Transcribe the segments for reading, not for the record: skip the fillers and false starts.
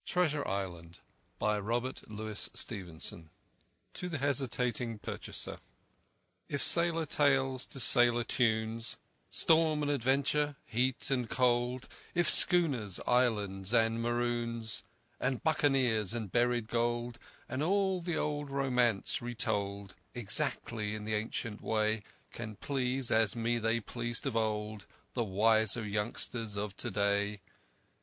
Treasure Island by Robert Louis Stevenson. To the hesitating purchaser. If sailor tales to sailor tunes, storm and adventure, heat and cold, if schooners, islands, and maroons, and buccaneers and buried gold, and all the old romance retold, exactly in the ancient way, can please as me they pleased of old, the wiser youngsters of to-day,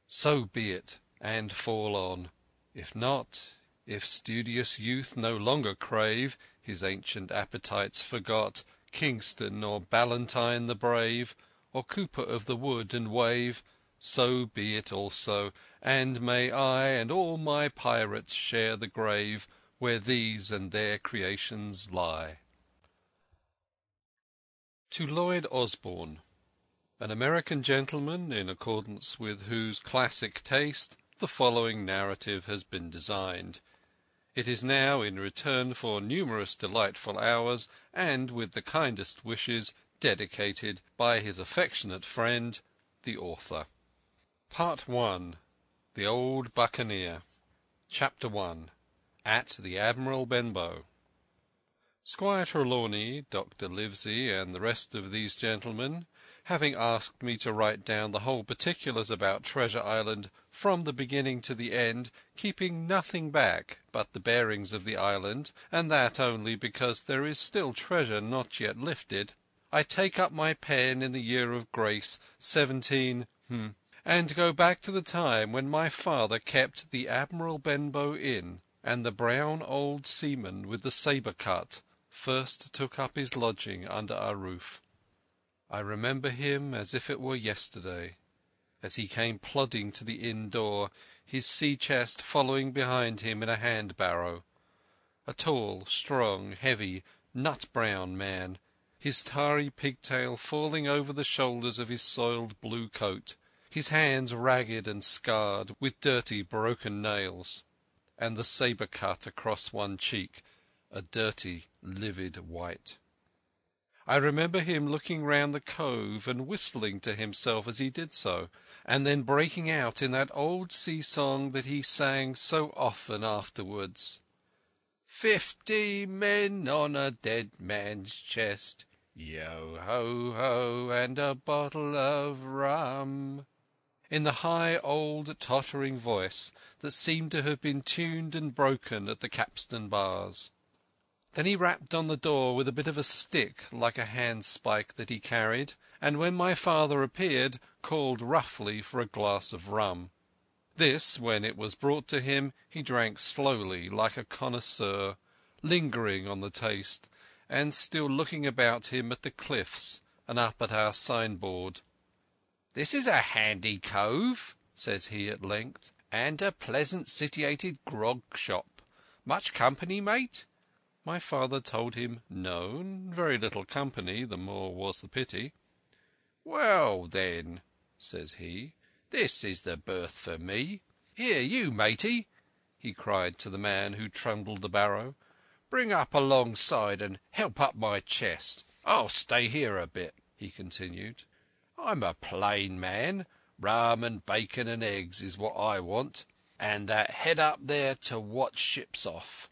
so be it, and fall on. If not, if studious youth no longer crave, his ancient appetites forgot, Kingston or Ballantyne the brave, or Cooper of the Wood and Wave, so be it also, and may I and all my pirates share the grave where these and their creations lie. To Lloyd Osbourne, an American gentleman, in accordance with whose classic taste the following narrative has been designed. It is now in return for numerous delightful hours, and with the kindest wishes, dedicated by his affectionate friend, the author. Part 1. The Old Buccaneer. Chapter 1. At the Admiral Benbow. Squire Trelawney, Dr. Livesey, and the rest of these gentlemen, having asked me to write down the whole particulars about Treasure Island from the beginning to the end, keeping nothing back but the bearings of the island, and that only because there is still treasure not yet lifted, I take up my pen in the year of grace 17 and go back to the time when my father kept the Admiral Benbow Inn, and the brown old seaman with the sabre cut first took up his lodging under our roof. I remember him as if it were yesterday, as he came plodding to the inn door, his sea-chest following behind him in a hand-barrow. A tall, strong, heavy, nut-brown man, his tarry pigtail falling over the shoulders of his soiled blue coat, his hands ragged and scarred with dirty broken nails, and the sabre cut across one cheek, a dirty, livid white. I remember him looking round the cove and whistling to himself as he did so, and then breaking out in that old sea-song that he sang so often afterwards. 50 men on a dead man's chest, yo-ho-ho, and a bottle of rum, in the high old tottering voice that seemed to have been tuned and broken at the capstan bars. Then he rapped on the door with a bit of a stick like a handspike that he carried, and when my father appeared, called roughly for a glass of rum. This, when it was brought to him, he drank slowly like a connoisseur, lingering on the taste, and still looking about him at the cliffs and up at our signboard. "This is a handy cove," says he at length, "and a pleasant sitiated grog shop. Much company, mate?" My father told him no, very little company, the more was the pity. "Well, then," says he, "this is the berth for me. Here, you matey," he cried to the man who trundled the barrow, "bring up alongside and help up my chest. I'll stay here a bit," he continued. "I'm a plain man. Rum and bacon and eggs is what I want, and that head up there to watch ships off.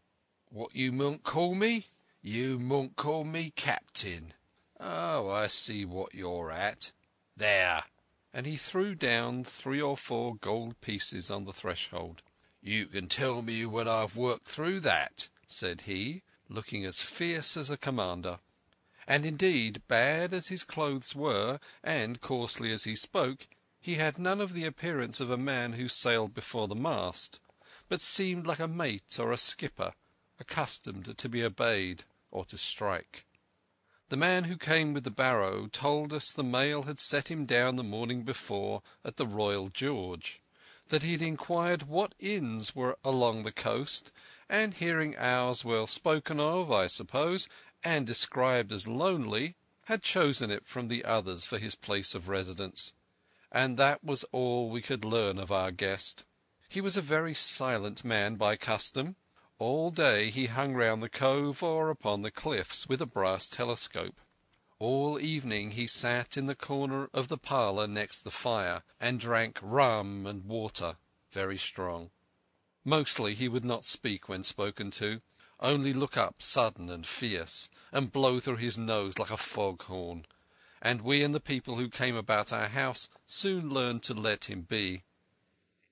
What you mun't call me? You mun't call me Captain. Oh, I see what you're at. There!" And he threw down 3 or 4 gold pieces on the threshold. "You can tell me when I've worked through that," said he, looking as fierce as a commander. And indeed, bad as his clothes were, and coarsely as he spoke, he had none of the appearance of a man who sailed before the mast, but seemed like a mate or a skipper, accustomed to be obeyed or to strike. The man who came with the barrow told us the mail had set him down the morning before at the Royal George, that he had inquired what inns were along the coast, and hearing ours well spoken of, I suppose, and described as lonely, had chosen it from the others for his place of residence. And that was all we could learn of our guest. He was a very silent man by custom. All day he hung round the cove or upon the cliffs with a brass telescope. All evening he sat in the corner of the parlour next the fire, and drank rum and water, very strong. Mostly he would not speak when spoken to, only look up sudden and fierce, and blow through his nose like a foghorn, and we and the people who came about our house soon learned to let him be.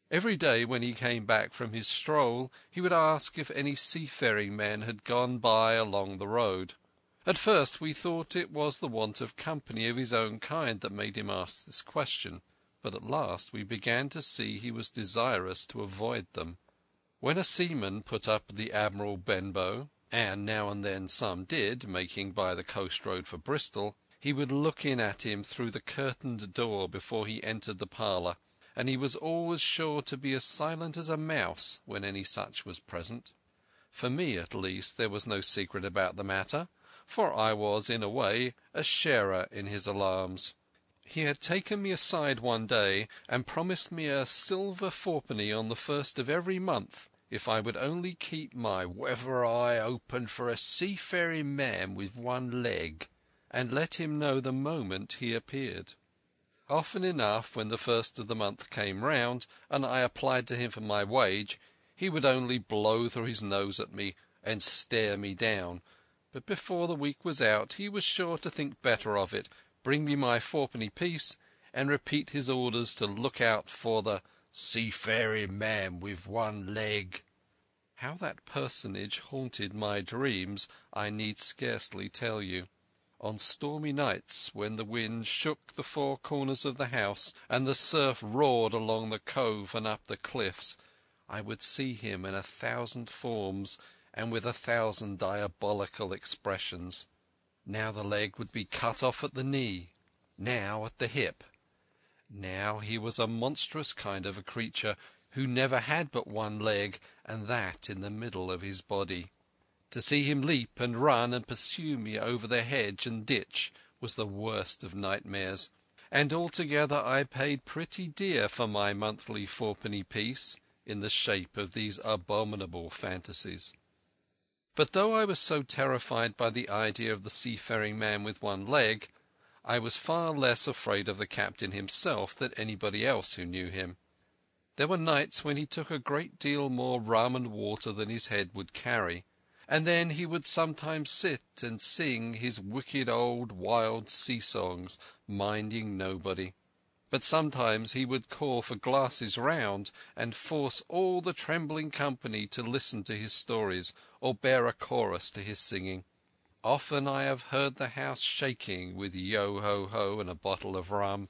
Every day when he came back from his stroll he would ask if any seafaring men had gone by along the road. At first we thought it was the want of company of his own kind that made him ask this question, but at last we began to see he was desirous to avoid them. When a seaman put up the Admiral Benbow, and now and then some did, making by the coast road for Bristol, he would look in at him through the curtained door before he entered the parlour, and he was always sure to be as silent as a mouse when any such was present. For me, at least, there was no secret about the matter, for I was, in a way, a sharer in his alarms. He had taken me aside one day and promised me a silver fourpenny on the 1st of every month if I would only keep my weather eye open for a seafaring man with one leg, and let him know the moment he appeared. Often enough, when the 1st of the month came round, and I applied to him for my wage, he would only blow through his nose at me and stare me down, but before the week was out he was sure to think better of it, bring me my fourpenny piece, and repeat his orders to look out for the seafaring man with one leg. How that personage haunted my dreams I need scarcely tell you. On stormy nights, when the wind shook the four corners of the house and the surf roared along the cove and up the cliffs, I would see him in 1,000 forms and with 1,000 diabolical expressions. Now the leg would be cut off at the knee, now at the hip. Now he was a monstrous kind of a creature who never had but one leg, and that in the middle of his body. To see him leap and run and pursue me over the hedge and ditch was the worst of nightmares, and altogether I paid pretty dear for my monthly fourpenny piece in the shape of these abominable fantasies. But though I was so terrified by the idea of the seafaring man with one leg, I was far less afraid of the captain himself than anybody else who knew him. There were nights when he took a great deal more rum and water than his head would carry, and then he would sometimes sit and sing his wicked old wild sea-songs, minding nobody. But sometimes he would call for glasses round and force all the trembling company to listen to his stories or bear a chorus to his singing. Often I have heard the house shaking with yo-ho-ho and a bottle of rum,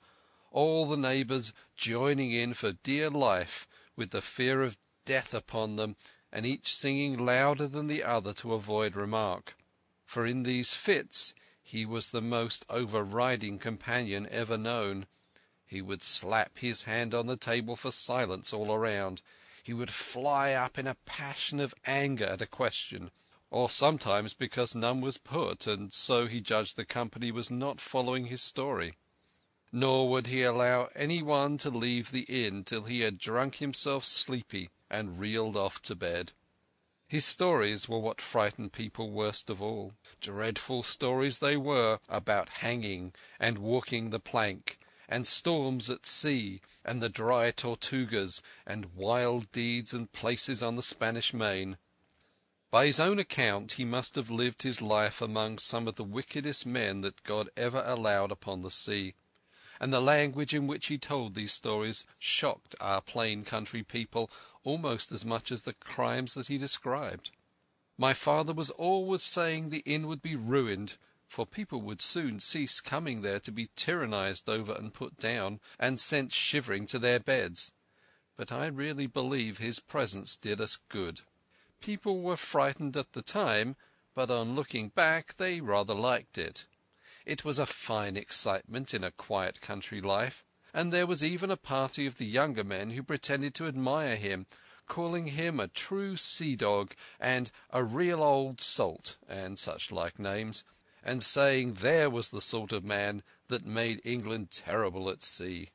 all the neighbours joining in for dear life with the fear of death upon them, and each singing louder than the other to avoid remark. For in these fits he was the most overriding companion ever known. He would slap his hand on the table for silence all around. He would fly up in a passion of anger at a question, or sometimes because none was put, and so he judged the company was not following his story. Nor would he allow any one to leave the inn till he had drunk himself sleepy and reeled off to bed. His stories were what frightened people worst of all. Dreadful stories they were, about hanging and walking the plank, and storms at sea, and the dry Tortugas, and wild deeds and places on the Spanish Main. By his own account he must have lived his life among some of the wickedest men that God ever allowed upon the sea, and the language in which he told these stories shocked our plain country people almost as much as the crimes that he described. My father was always saying the inn would be ruined, for people would soon cease coming there to be tyrannized over and put down, and sent shivering to their beds. But I really believe his presence did us good. People were frightened at the time, but on looking back they rather liked it. It was a fine excitement in a quiet country life, and there was even a party of the younger men who pretended to admire him, calling him a true sea-dog and a real old salt, and such like names, and saying there was the sort of man that made England terrible at sea.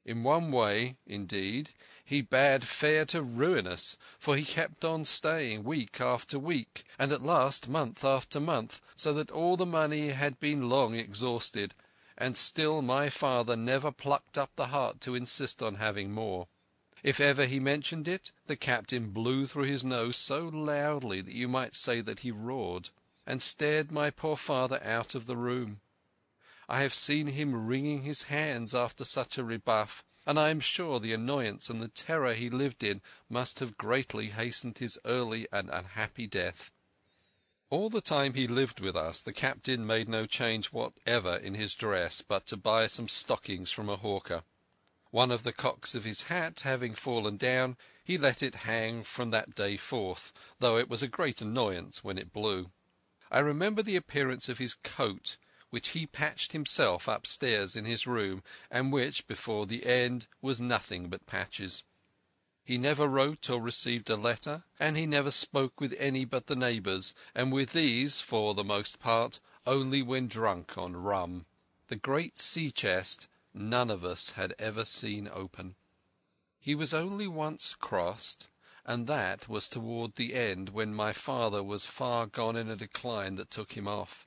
In one way, indeed, he bade fair to ruin us, for he kept on staying week after week, and at last month after month, so that all the money had been long exhausted, and still my father never plucked up the heart to insist on having more. If ever he mentioned it, the captain blew through his nose so loudly that you might say that he roared, and stared my poor father out of the room. I have seen him wringing his hands after such a rebuff, and I am sure the annoyance and the terror he lived in must have greatly hastened his early and unhappy death. All the time he lived with us, the captain made no change whatever in his dress but to buy some stockings from a hawker. One of the cocks of his hat having fallen down, he let it hang from that day forth, though it was a great annoyance when it blew. I remember the appearance of his coat, which he patched himself upstairs in his room, and which, before the end, was nothing but patches. He never wrote or received a letter, and he never spoke with any but the neighbours, and with these, for the most part, only when drunk on rum. The great sea-chest none of us had ever seen open. He was only once crossed, and that was toward the end, when my father was far gone in a decline that took him off.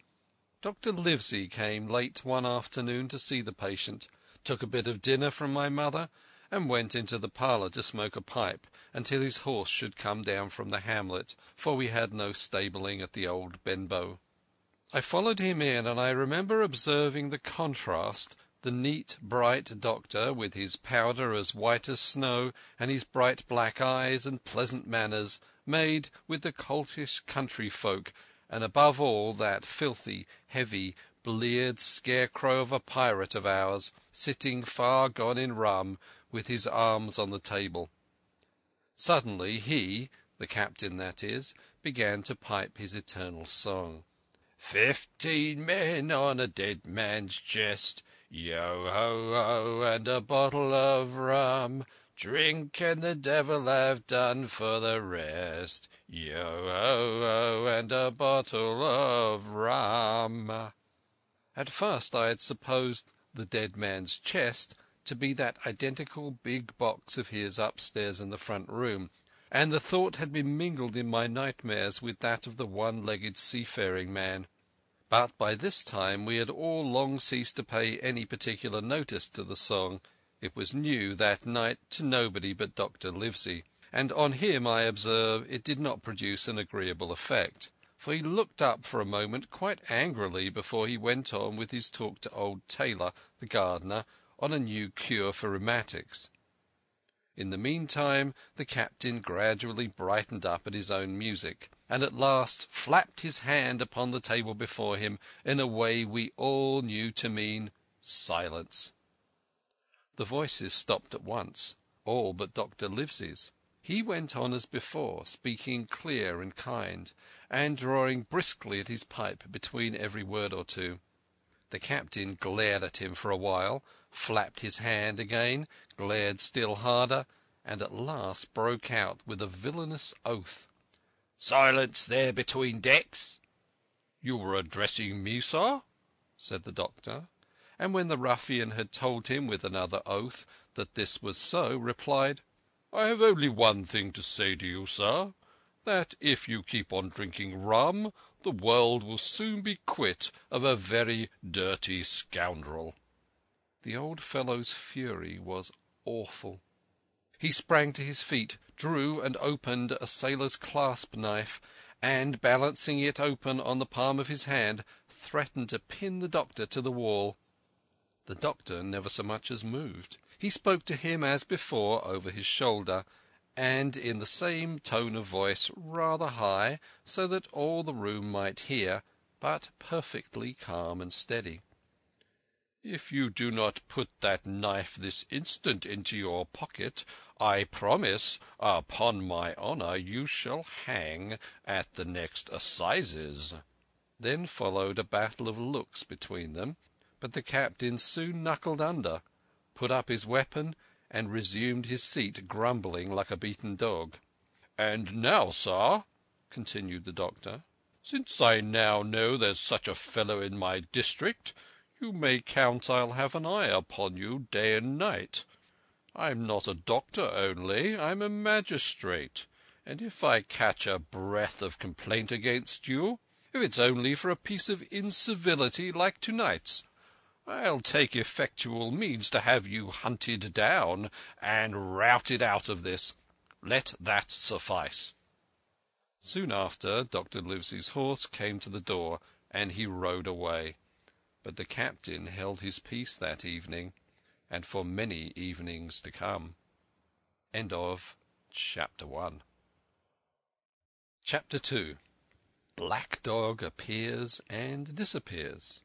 Dr. Livesey came late one afternoon to see the patient, took a bit of dinner from my mother, and went into the parlour to smoke a pipe until his horse should come down from the hamlet, for we had no stabling at the old Benbow. I followed him in, and I remember observing the contrast. The neat, bright doctor, with his powder as white as snow, and his bright black eyes and pleasant manners, made with the coltish country folk, and above all that filthy, heavy, bleared scarecrow of a pirate of ours, sitting far gone in rum, with his arms on the table. Suddenly he, the captain that is, began to pipe his eternal song. 15 men on a dead man's chest, yo-ho-ho, and a bottle of rum. Drink and the devil have done for the rest, yo-ho-ho, and a bottle of rum. At first I had supposed the dead man's chest to be that identical big box of his upstairs in the front room, and the thought had been mingled in my nightmares with that of the one-legged seafaring man. But by this time we had all long ceased to pay any particular notice to the song. It was new that night to nobody but Dr. Livesey, and on him, I observe, it did not produce an agreeable effect, for he looked up for a moment quite angrily before he went on with his talk to old Taylor, the gardener, on a new cure for rheumatics. In the meantime the captain gradually brightened up at his own music, and at last flapped his hand upon the table before him in a way we all knew to mean silence. The voices stopped at once, all but Dr. Livesey's. He went on as before, speaking clear and kind, and drawing briskly at his pipe between every word or two. The captain glared at him for a while, flapped his hand again, glared still harder, and at last broke out with a villainous oath. "Silence there between decks!" "You were addressing me, sir?" said the doctor, and when the ruffian had told him with another oath that this was so, replied, "I have only one thing to say to you, sir, that if you keep on drinking rum, the world will soon be quit of a very dirty scoundrel." The old fellow's fury was awful. He sprang to his feet, drew and opened a sailor's clasp knife, and, balancing it open on the palm of his hand, threatened to pin the doctor to the wall. The doctor never so much as moved. He spoke to him as before over his shoulder, and in the same tone of voice, rather high, so that all the room might hear, but perfectly calm and steady. "If you do not put that knife this instant into your pocket, I promise, upon my honour, you shall hang at the next assizes." Then followed a battle of looks between them, but the captain soon knuckled under, put up his weapon, and resumed his seat, grumbling like a beaten dog. "And now, sir," continued the doctor, "since I now know there's such a fellow in my district, you may count I'll have an eye upon you day and night. I'm not a doctor only, I'm a magistrate, and if I catch a breath of complaint against you, if it's only for a piece of incivility like to-night's, I'll take effectual means to have you hunted down and routed out of this. Let that suffice." Soon after, Dr. Livesey's horse came to the door, and he rode away. But the captain held his peace that evening, and for many evenings to come. End of Chapter 1. Chapter 2. Black Dog appears and disappears.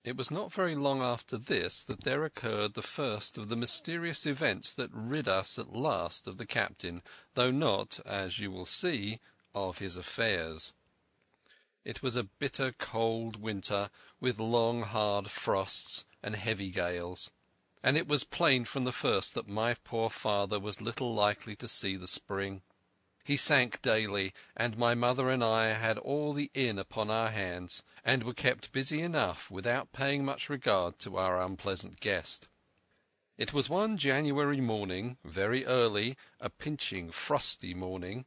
It was not very long after this that there occurred the first of the mysterious events that rid us at last of the captain, though not, as you will see, of his affairs. It was a bitter cold winter, with long hard frosts and heavy gales, and it was plain from the first that my poor father was little likely to see the spring. He sank daily, and my mother and I had all the inn upon our hands, and were kept busy enough without paying much regard to our unpleasant guest. It was one January morning, very early, a pinching, frosty morning,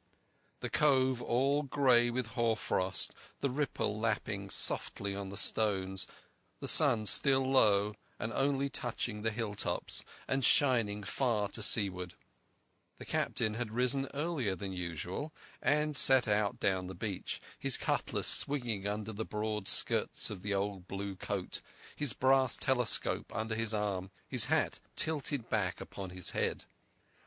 the cove all grey with hoar-frost, the ripple lapping softly on the stones, the sun still low and only touching the hilltops, and shining far to seaward. The captain had risen earlier than usual, and set out down the beach, his cutlass swinging under the broad skirts of the old blue coat, his brass telescope under his arm, his hat tilted back upon his head.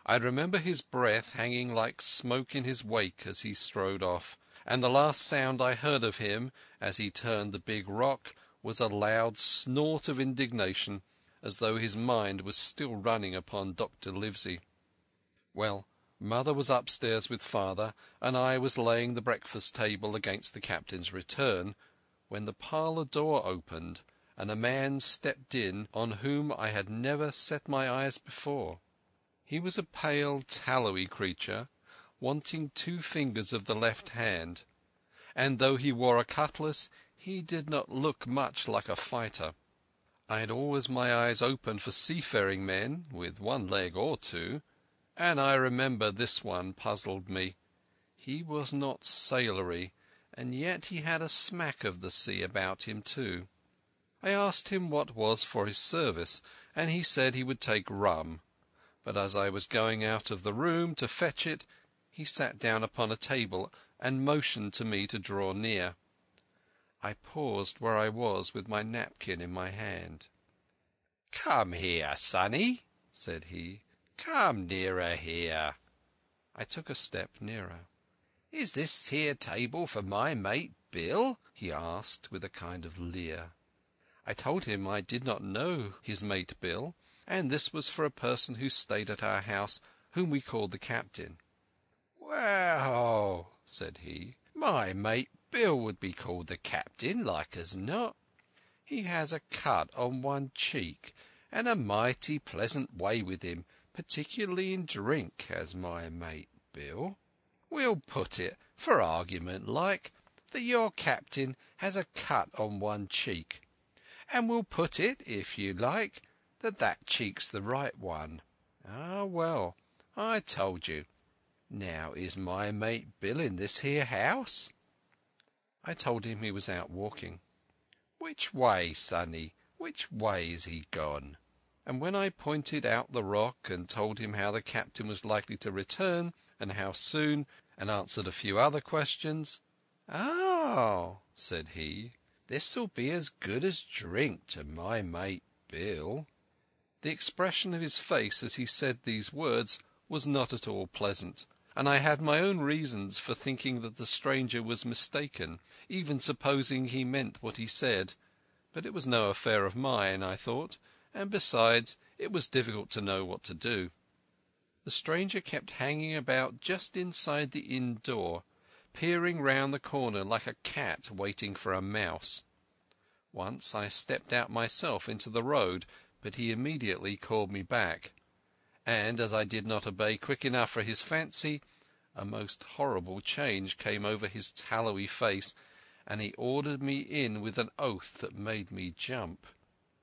I remember his breath hanging like smoke in his wake as he strode off, and the last sound I heard of him, as he turned the big rock, was a loud snort of indignation, as though his mind was still running upon Dr. Livesey. Well, mother was upstairs with father, and I was laying the breakfast table against the captain's return, when the parlour door opened, and a man stepped in on whom I had never set my eyes before. He was a pale, tallowy creature, wanting 2 fingers of the left hand, and though he wore a cutlass, he did not look much like a fighter. I had always my eyes open for seafaring men, with 1 leg or 2, and I remember this one puzzled me. He was not sailory, and yet he had a smack of the sea about him too. I asked him what was for his service, and he said he would take rum, but as I was going out of the room to fetch it, he sat down upon a table and motioned to me to draw near. I paused where I was with my napkin in my hand. "Come here, sonny," said he. "Come nearer here." I took a step nearer. "Is this here table for my mate Bill?" he asked with a kind of leer. I told him I did not know his mate Bill, and this was for a person who stayed at our house, whom we called the captain. "Well," said he, "my mate Bill would be called the captain, like as not. He has a cut on 1 cheek, and a mighty pleasant way with him, particularly in drink, has my mate Bill. We'll put it, for argument like, that your captain has a cut on 1 cheek, and we'll put it, if you like, that cheek's the right one. Ah, well, I told you. Now, is my mate Bill in this here house?" I told him he was out walking. "Which way, sonny? Which way is he gone?" And when I pointed out the rock and told him how the captain was likely to return, and how soon, and answered a few other questions, "Oh," said he, "this'll be as good as drink to my mate Bill." The expression of his face as he said these words was not at all pleasant, and I had my own reasons for thinking that the stranger was mistaken, even supposing he meant what he said. But it was no affair of mine, I thought, and besides, it was difficult to know what to do. The stranger kept hanging about just inside the inn door, peering round the corner like a cat waiting for a mouse. Once I stepped out myself into the road, but he immediately called me back, and as I did not obey quick enough for his fancy, a most horrible change came over his tallowy face, and he ordered me in with an oath that made me jump.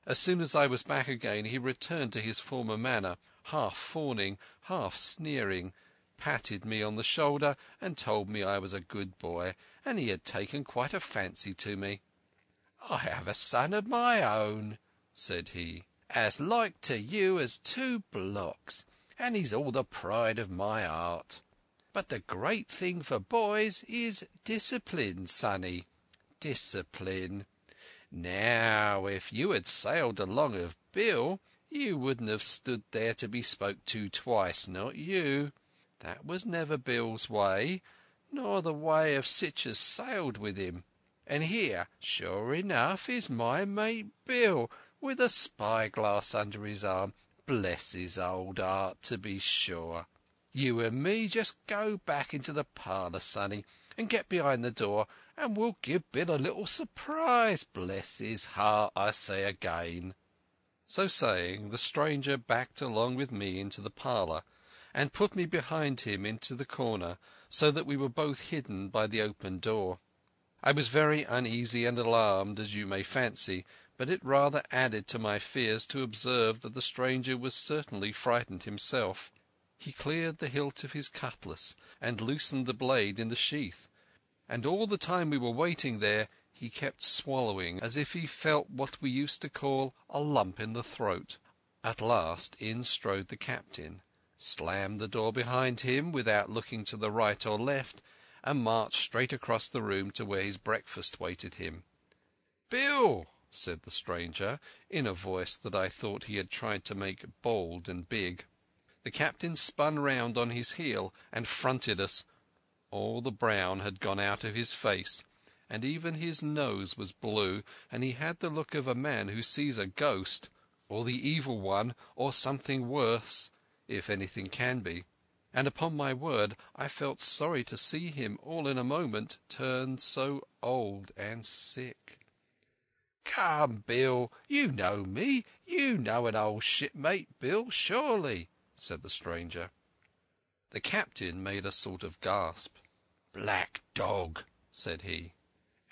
As soon as I was back again he returned to his former manner, half fawning, half sneering, patted me on the shoulder and told me I was a good boy, and he had taken quite a fancy to me. "I have a son of my own," said he, "as like to you as two blocks, and he's all the pride of my heart. But the great thing for boys is discipline, sonny. Discipline. Now, if you had sailed along of Bill, you wouldn't have stood there to be spoke to twice, not you. That was never Bill's way, nor the way of sich as sailed with him. And here, sure enough, is my mate Bill, with a spyglass under his arm. Bless his old heart, to be sure. You and me just go back into the parlour, sonny, and get behind the door, and we'll give Bill a little surprise. Bless his heart, I say again." So saying, the stranger backed along with me into the parlour, and put me behind him into the corner, so that we were both hidden by the open door. I was very uneasy and alarmed, as you may fancy, but it rather added to my fears to observe that the stranger was certainly frightened himself. He cleared the hilt of his cutlass and loosened the blade in the sheath, and all the time we were waiting there he kept swallowing as if he felt what we used to call a lump in the throat. At last in strode the captain, slammed the door behind him without looking to the right or left, and marched straight across the room to where his breakfast waited him. "Bill," said the stranger, in a voice that I thought he had tried to make bold and big. The captain spun round on his heel and fronted us. All the brown had gone out of his face, and even his nose was blue, and he had the look of a man who sees a ghost, or the evil one, or something worse, if anything can be. And upon my word I felt sorry to see him all in a moment turn so old and sick. "Come, Bill, you know me. You know an old shipmate, Bill, surely," said the stranger. The captain made a sort of gasp. "Black dog," said he.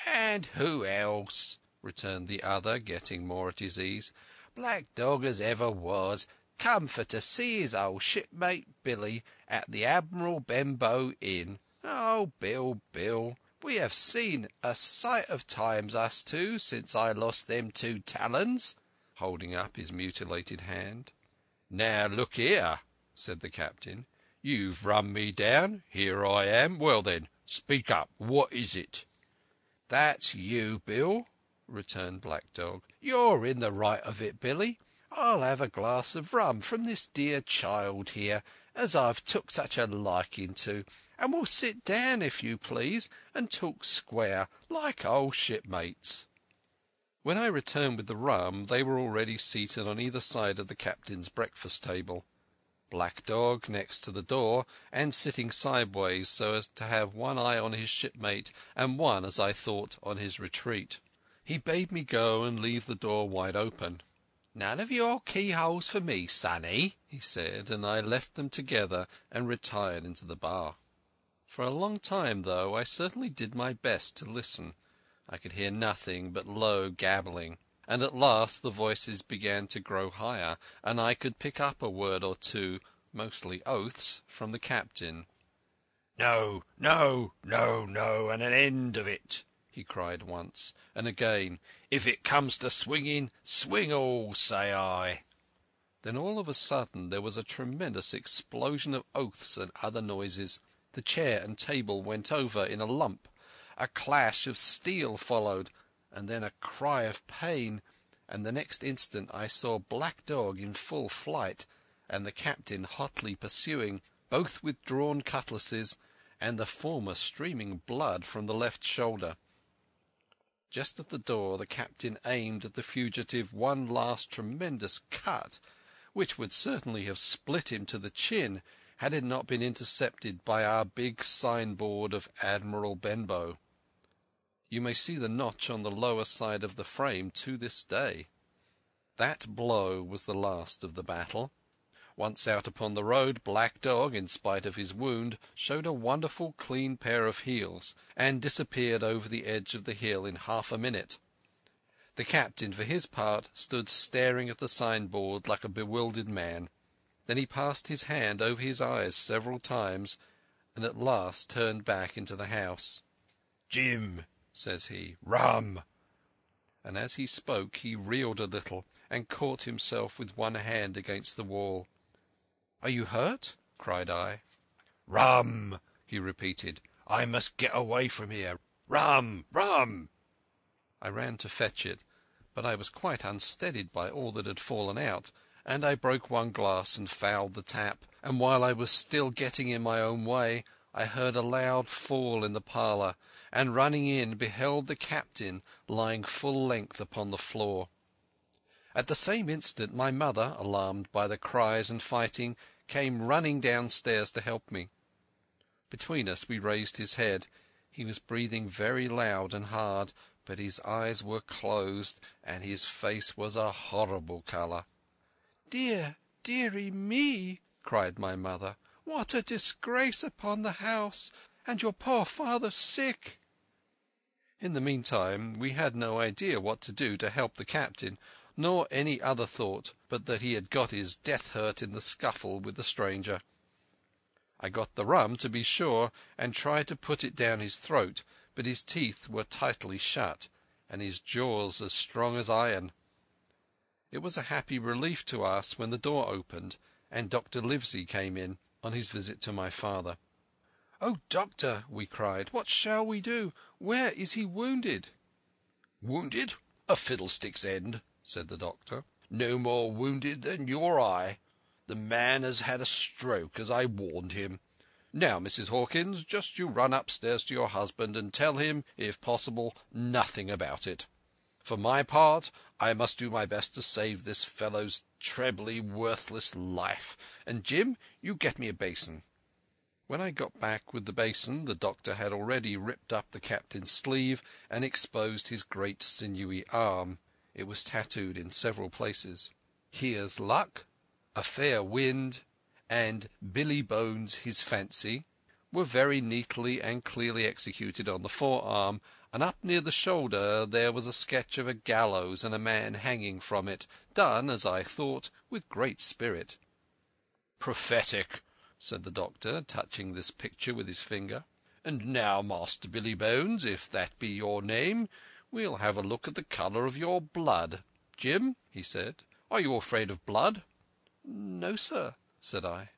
"And who else?" returned the other, getting more at his ease. "Black dog as ever was, come for to see his old shipmate Billy at the Admiral Benbow Inn. Oh, Bill, Bill, we have seen a sight of times, us two, since I lost them 2 talons," holding up his mutilated hand. "Now look here," said the captain. "You've run me down. Here I am. Well then, speak up. What is it?" "That's you, Bill," returned Black Dog. "You're in the right of it, Billy. I'll have a glass of rum from this dear child here, as I've took such a liking to, and we'll sit down, if you please, and talk square, like old shipmates." When I returned with the rum, they were already seated on either side of the captain's breakfast table. Black Dog next to the door, and sitting sideways so as to have one eye on his shipmate and one, as I thought, on his retreat. He bade me go and leave the door wide open. "None of your keyholes for me, sonny," he said, and I left them together and retired into the bar. For a long time, though, I certainly did my best to listen. I could hear nothing but low gabbling, and at last the voices began to grow higher, and I could pick up a word or two, mostly oaths, from the captain. "No, no, no, no, and an end of it," he cried once, and again, "If it comes to swinging, swing all, say I." Then all of a sudden there was a tremendous explosion of oaths and other noises. The chair and table went over in a lump. A clash of steel followed, and then a cry of pain, and the next instant I saw Black Dog in full flight, and the captain hotly pursuing, both with drawn cutlasses, and the former streaming blood from the left shoulder. Just at the door the captain aimed at the fugitive one last tremendous cut, which would certainly have split him to the chin had it not been intercepted by our big signboard of Admiral Benbow. You may see the notch on the lower side of the frame to this day. That blow was the last of the battle. Once out upon the road, Black Dog, in spite of his wound, showed a wonderful clean pair of heels, and disappeared over the edge of the hill in half a minute. The captain, for his part, stood staring at the signboard like a bewildered man. Then he passed his hand over his eyes several times, and at last turned back into the house. "Jim," says he, "rum." and as he spoke he reeled a little and caught himself with one hand against the wall. "Are you hurt?" cried I. "Rum!" he repeated. "I must get away from here. Rum! Rum!" I ran to fetch it, but I was quite unsteadied by all that had fallen out, and I broke one glass and fouled the tap, and while I was still getting in my own way I heard a loud fall in the parlour, and running in beheld the captain lying full length upon the floor. At the same instant my mother, alarmed by the cries and fighting, came running downstairs to help me. Between us we raised his head. He was breathing very loud and hard, but his eyes were closed, and his face was a horrible colour. "Dear, dearie me!" cried my mother. "What a disgrace upon the house! And your poor father sick!" In the meantime we had no idea what to do to help the captain, nor any other thought but that he had got his death hurt in the scuffle with the stranger. I got the rum, to be sure, and tried to put it down his throat, but his teeth were tightly shut, and his jaws as strong as iron. It was a happy relief to us when the door opened, and Dr. Livesey came in on his visit to my father. "Oh, doctor," we cried, "what shall we do? Where is he wounded?" "Wounded? A fiddlestick's end," said the doctor. "No more wounded than your eye. The man has had a stroke, as I warned him. Now, Mrs. Hawkins, just you run upstairs to your husband and tell him, if possible, nothing about it. For my part, I must do my best to save this fellow's trebly worthless life. And, Jim, you get me a basin." When I got back with the basin, the doctor had already ripped up the captain's sleeve and exposed his great sinewy arm. It was tattooed in several places. "Here's luck," "A fair wind," and "Billy Bones his fancy" were very neatly and clearly executed on the forearm, and up near the shoulder there was a sketch of a gallows and a man hanging from it, done, as I thought, with great spirit. "Prophetic," said the doctor, touching this picture with his finger. "And now, Master Billy Bones, if that be your name, we'll have a look at the colour of your blood. Jim," he said, "are you afraid of blood?" "No, sir," said I.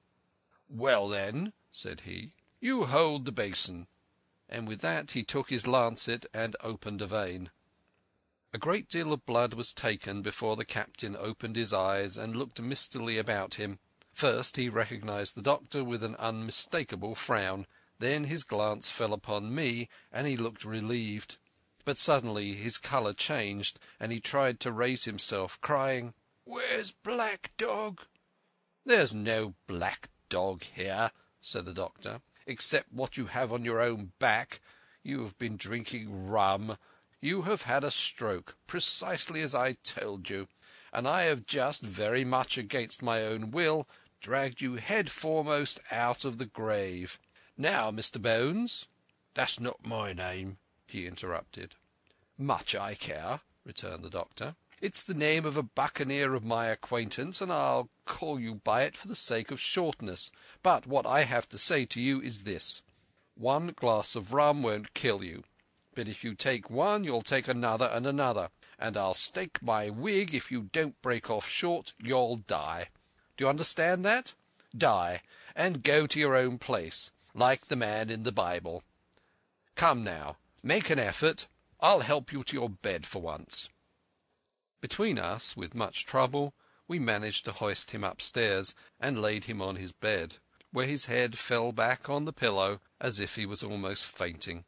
"Well, then," said he, "you hold the basin." And with that he took his lancet and opened a vein. A great deal of blood was taken before the captain opened his eyes and looked mistily about him. First he recognized the doctor with an unmistakable frown. Then his glance fell upon me, and he looked relieved. But suddenly his colour changed, and he tried to raise himself, crying, "Where's Black Dog?" "There's no black dog here," said the doctor, "except what you have on your own back. You have been drinking rum. You have had a stroke, precisely as I told you, and I have just, very much against my own will, dragged you head foremost out of the grave. Now, Mr. Bones—" "That's not my name," he interrupted. "Much I care," returned the doctor. "It's the name of a buccaneer of my acquaintance, and I'll call you by it for the sake of shortness. But what I have to say to you is this. One glass of rum won't kill you, but if you take one you'll take another and another, and I'll stake my wig if you don't break off short you'll die. Do you understand that? Die, and go to your own place, like the man in the Bible. Come now, make an effort. I'll help you to your bed for once." Between us, with much trouble, we managed to hoist him upstairs and laid him on his bed, where his head fell back on the pillow as if he was almost fainting.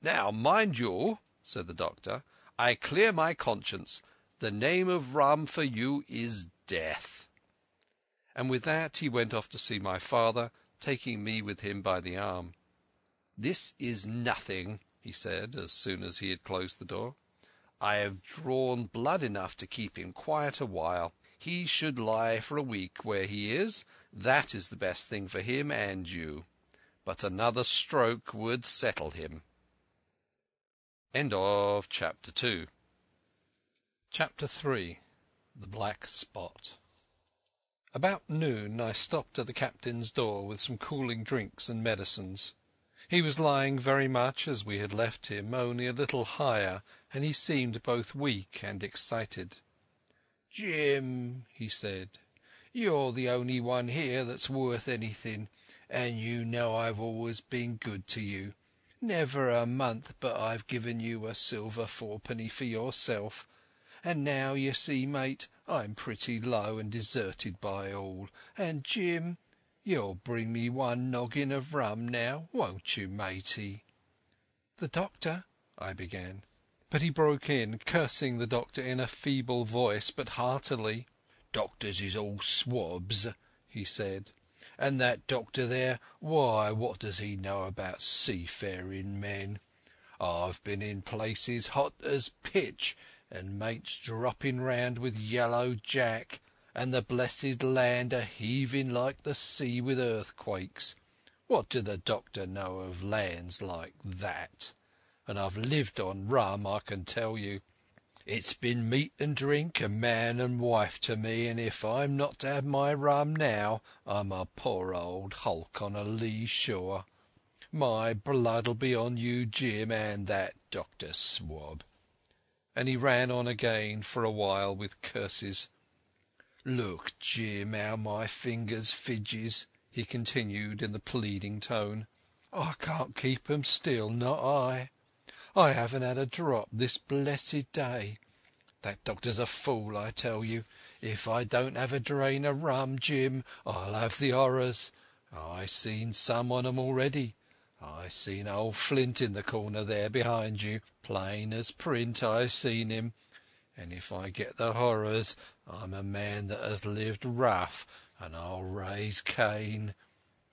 "Now, mind you," said the doctor, "I clear my conscience. The name of rum for you is death." And with that he went off to see my father, taking me with him by the arm. "This is nothing," he said, as soon as he had closed the door. "I have drawn blood enough to keep him quiet a while. He should lie for a week where he is. That is the best thing for him and you. But another stroke would settle him." End of Chapter 2. Chapter 3. The Black Spot. About noon I stopped at the captain's door with some cooling drinks and medicines. He was lying very much as we had left him, only a little higher, and he seemed both weak and excited. "Jim," he said, "you're the only one here that's worth anything, and you know I've always been good to you. Never a month but I've given you a silver fourpenny for yourself. And now, you see, mate, I'm pretty low and deserted by all. And, Jim, you'll bring me one noggin of rum now, won't you, matey?" "The doctor," I began. But he broke in, cursing the doctor in a feeble voice, but heartily. "Doctors is all swabs," he said. "And that doctor there, why, what does he know about seafaring men? I've been in places hot as pitch, and mates dropping round with Yellow Jack, and the blessed land a heaving like the sea with earthquakes. What do the doctor know of lands like that? And I've lived on rum, I can tell you. It's been meat and drink and man and wife to me, and if I'm not to have my rum now, I'm a poor old hulk on a lee shore. My blood'll be on you, Jim, and that Dr. Swab." And he ran on again for a while with curses. "Look, Jim, how my fingers fidges," he continued in the pleading tone. "I can't keep 'em still, not I. I haven't had a drop this blessed day. That doctor's a fool, I tell you. If I don't have a drain of rum, Jim, I'll have the horrors. I seen some on 'em already. I seen old Flint in the corner there behind you. Plain as print I seen him. And if I get the horrors, I'm a man that has lived rough, and I'll raise Cain.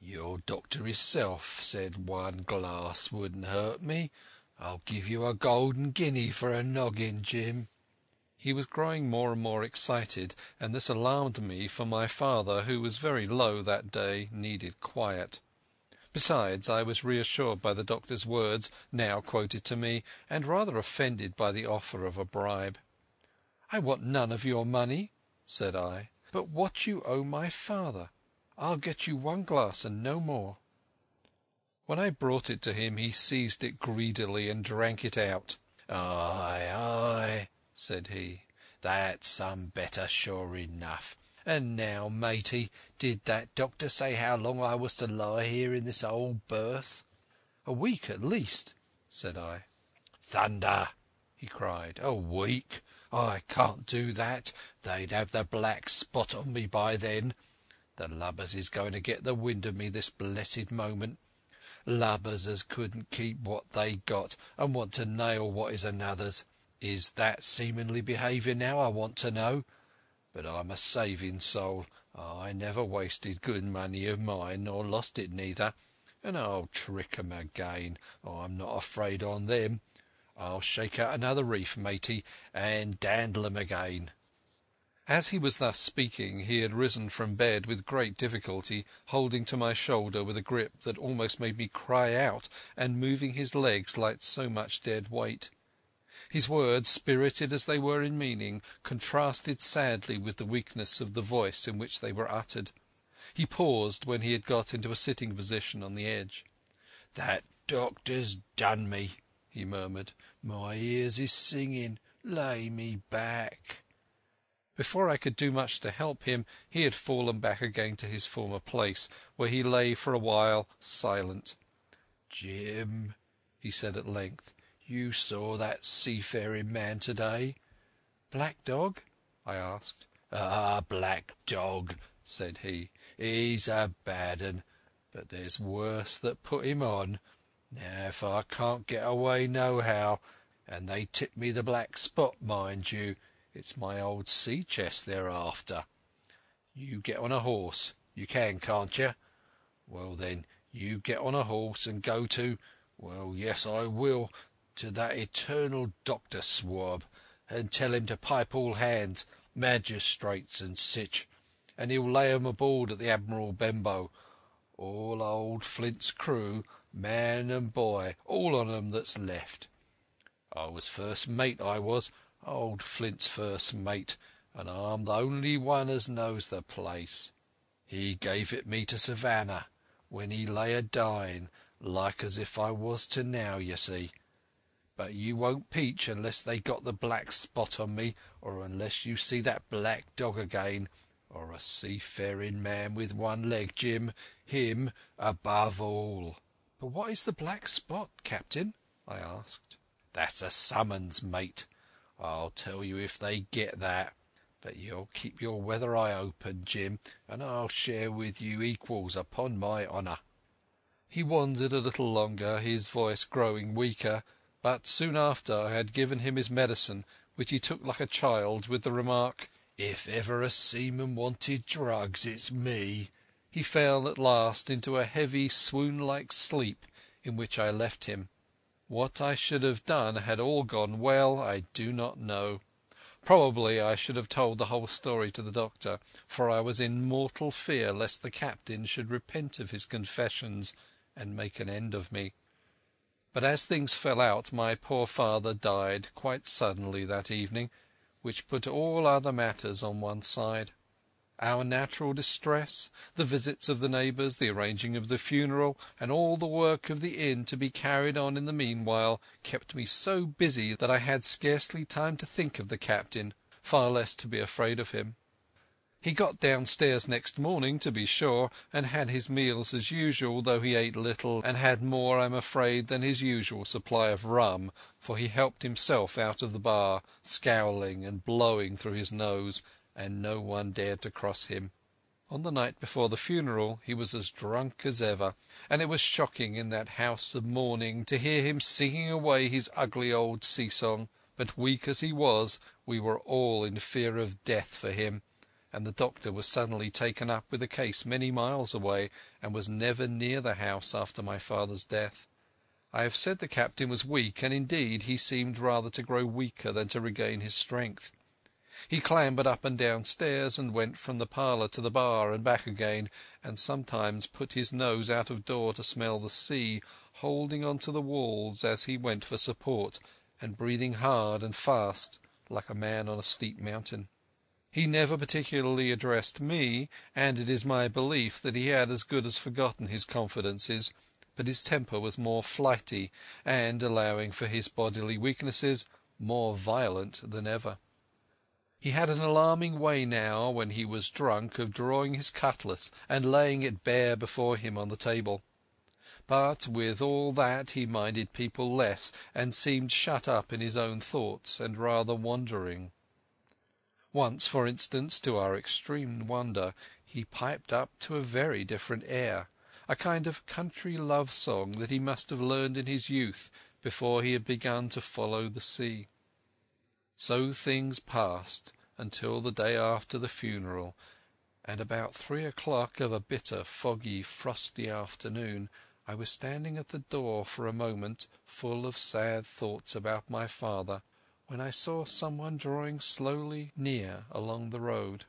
Your doctor hisself said one glass wouldn't hurt me. I'll give you a golden guinea for a noggin, Jim." He was growing more and more excited, and this alarmed me, for my father, who was very low that day, needed quiet. Besides, I was reassured by the doctor's words, now quoted to me, and rather offended by the offer of a bribe. "I want none of your money," said I, "but what you owe my father. I'll get you one glass and no more." When I brought it to him, he seized it greedily and drank it out. "Aye, aye," said he, "that's some better sure enough. And now, matey, did that doctor say how long I was to lie here in this old berth?" "A week at least," said I. "Thunder!" he cried. "A week? I can't do that. They'd have the black spot on me by then. The lubbers is going to get the wind of me this blessed moment. Lubbers as couldn't keep what they got, and want to nail what is another's. Is that seemingly behaviour now, I want to know? But I'm a saving soul. I never wasted good money of mine, nor lost it neither, and I'll trick 'em again. I'm not afraid on them. I'll shake out another reef, matey, and dandle 'em again." As he was thus speaking, he had risen from bed with great difficulty, holding to my shoulder with a grip that almost made me cry out, and moving his legs like so much dead weight. His words, spirited as they were in meaning, contrasted sadly with the weakness of the voice in which they were uttered. He paused when he had got into a sitting position on the edge. "That doctor's done me," he murmured. "My ears is singing. Lay me back." Before I could do much to help him, he had fallen back again to his former place, where he lay for a while silent. "Jim," he said at length, "you saw that seafaring man to-day?" "Black Dog?" I asked. "Ah, Black Dog," said he. "He's a bad un, but there's worse that put him on. Now, if I can't get away nohow, and they tip me the black spot, mind you, it's my old sea chest they're after. You get on a horse. You can, can't you? Well, then, you get on a horse and go to—well, yes, I will—to that eternal Dr. Swab, and tell him to pipe all hands, magistrates and sich, and he'll lay 'em aboard at the Admiral Benbow. All old Flint's crew, man and boy, all on 'em that's left. I was first mate, I was, old Flint's first mate, and I'm the only one as knows the place. He gave it me to Savannah when he lay a-dying, like as if I was to now, you see. But you won't peach unless they got the black spot on me, or unless you see that black dog again, or a seafaring man with one leg, Jim, him above all." "But what is the black spot, Captain?" I asked. "That's a summons, mate. I'll tell you if they get that. But you'll keep your weather eye open, Jim, and I'll share with you equals, upon my honour." He wandered a little longer, his voice growing weaker, but soon after I had given him his medicine, which he took like a child, with the remark, "If ever a seaman wanted drugs, it's me." He fell at last into a heavy swoon-like sleep, in which I left him. What I should have done had all gone well I do not know. Probably I should have told the whole story to the doctor, for I was in mortal fear lest the captain should repent of his confessions and make an end of me. But as things fell out, my poor father died quite suddenly that evening, which put all other matters on one side. Our natural distress, the visits of the neighbours, the arranging of the funeral, and all the work of the inn to be carried on in the meanwhile, kept me so busy that I had scarcely time to think of the captain, far less to be afraid of him. He got downstairs next morning, to be sure, and had his meals as usual, though he ate little, and had more, I'm afraid, than his usual supply of rum, for he helped himself out of the bar, scowling and blowing through his nose, and no one dared to cross him. On the night before the funeral he was as drunk as ever, and it was shocking in that house of mourning to hear him singing away his ugly old sea-song. But weak as he was, we were all in fear of death for him, and the doctor was suddenly taken up with a case many miles away, and was never near the house after my father's death. I have said the captain was weak, and indeed he seemed rather to grow weaker than to regain his strength. He clambered up and down stairs, and went from the parlour to the bar and back again, and sometimes put his nose out of door to smell the sea, holding on to the walls as he went for support, and breathing hard and fast, like a man on a steep mountain. He never particularly addressed me, and it is my belief that he had as good as forgotten his confidences, but his temper was more flighty, and, allowing for his bodily weaknesses, more violent than ever. He had an alarming way now, when he was drunk, of drawing his cutlass and laying it bare before him on the table. But with all that he minded people less, and seemed shut up in his own thoughts and rather wandering. Once, for instance, to our extreme wonder, he piped up to a very different air, a kind of country love song that he must have learned in his youth before he had begun to follow the sea. So things passed until the day after the funeral, and about 3 o'clock of a bitter, foggy, frosty afternoon I was standing at the door for a moment, full of sad thoughts about my father, when I saw someone drawing slowly near along the road.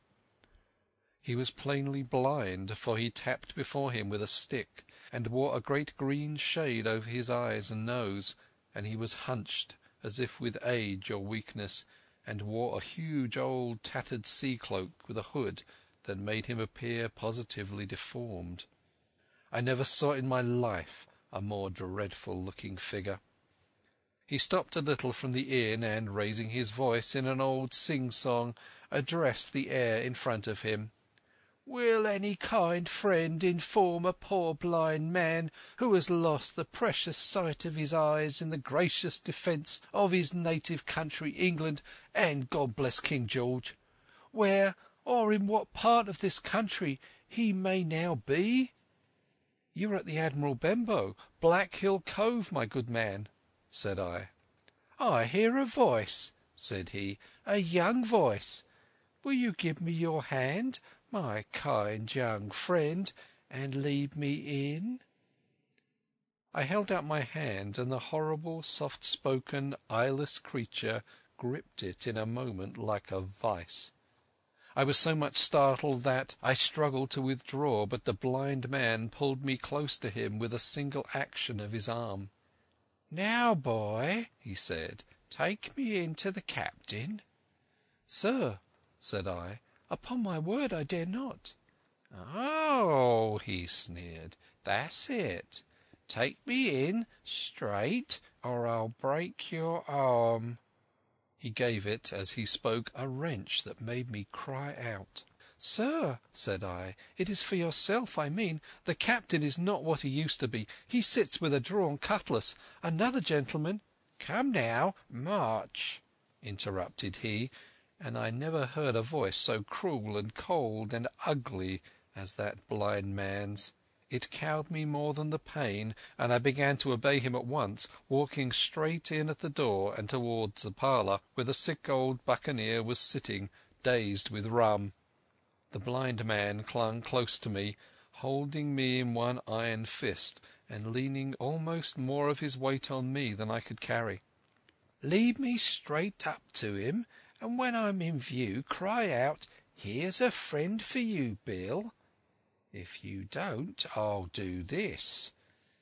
He was plainly blind, for he tapped before him with a stick, and wore a great green shade over his eyes and nose, and he was hunched as if with age or weakness, and wore a huge old tattered sea-cloak with a hood that made him appear positively deformed. I never saw in my life a more dreadful-looking figure. He stopped a little from the inn, and, raising his voice in an old sing-song, addressed the air in front of him. "Will any kind friend inform a poor blind man, who has lost the precious sight of his eyes in the gracious defence of his native country, England, and God bless King George, where or in what part of this country he may now be?" "You are at the Admiral Benbow, Black Hill Cove, my good man," said I. "I hear a voice," said he, "a young voice. Will you give me your hand, my kind young friend, and lead me in?" I held out my hand, and the horrible, soft-spoken, eyeless creature gripped it in a moment like a vice. I was so much startled that I struggled to withdraw, but the blind man pulled me close to him with a single action of his arm. "Now, boy," he said, "take me in to the captain." "Sir," said I, "upon my word I dare not." "Oh," he sneered, "that's it. Take me in, straight, or I'll break your arm." He gave it, as he spoke, a wrench that made me cry out. "Sir," said I, "it is for yourself I mean. The captain is not what he used to be. He sits with a drawn cutlass. Another gentleman—" "Come now, march," interrupted he, and I never heard a voice so cruel and cold and ugly as that blind man's. It cowed me more than the pain, and I began to obey him at once, walking straight in at the door and towards the parlour, where the sick old buccaneer was sitting, dazed with rum. The blind man clung close to me, holding me in one iron fist, and leaning almost more of his weight on me than I could carry. "Lead me straight up to him, and when I'm in view, cry out, 'Here's a friend for you, Bill.' If you don't, I'll do this."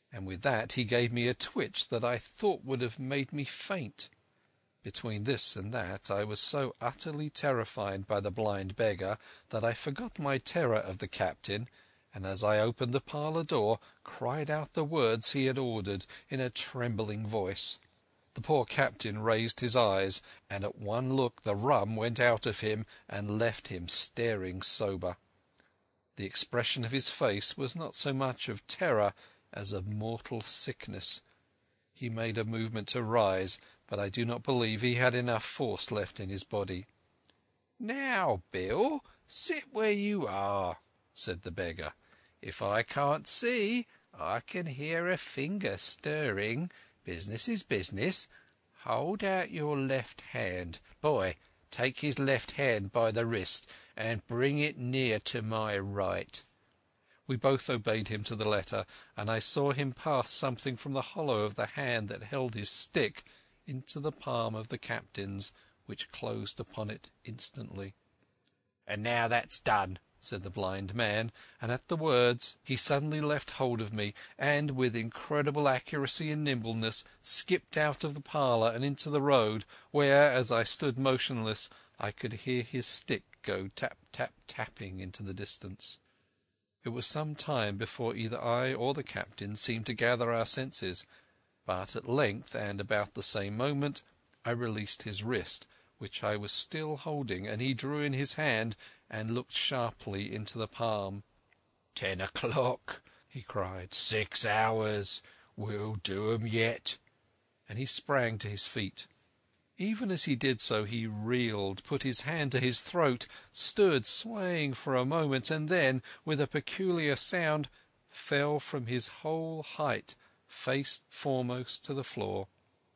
And with that he gave me a twitch that I thought would have made me faint. Between this and that I was so utterly terrified by the blind beggar that I forgot my terror of the captain, and as I opened the parlour door, cried out the words he had ordered in a trembling voice. The poor captain raised his eyes, and at one look the rum went out of him and left him staring sober. The expression of his face was not so much of terror as of mortal sickness. He made a movement to rise, but I do not believe he had enough force left in his body. "Now, Bill, sit where you are," said the beggar. "If I can't see, I can hear a finger stirring. Business is business. Hold out your left hand. Boy, take his left hand by the wrist and bring it near to my right." We both obeyed him to the letter, and I saw him pass something from the hollow of the hand that held his stick into the palm of the captain's, which closed upon it instantly. "And now that's done," said the blind man, and at the words he suddenly left hold of me, and with incredible accuracy and nimbleness skipped out of the parlour and into the road, where, as I stood motionless, I could hear his stick go tap, tap, tapping into the distance. It was some time before either I or the captain seemed to gather our senses, but at length, and about the same moment, I released his wrist, which I was still holding, and he drew in his hand and looked sharply into the palm. "10 o'clock," he cried. "6 hours. We'll do 'em yet." And he sprang to his feet. Even as he did so he reeled, put his hand to his throat, stood swaying for a moment, and then, with a peculiar sound, fell from his whole height face foremost to the floor.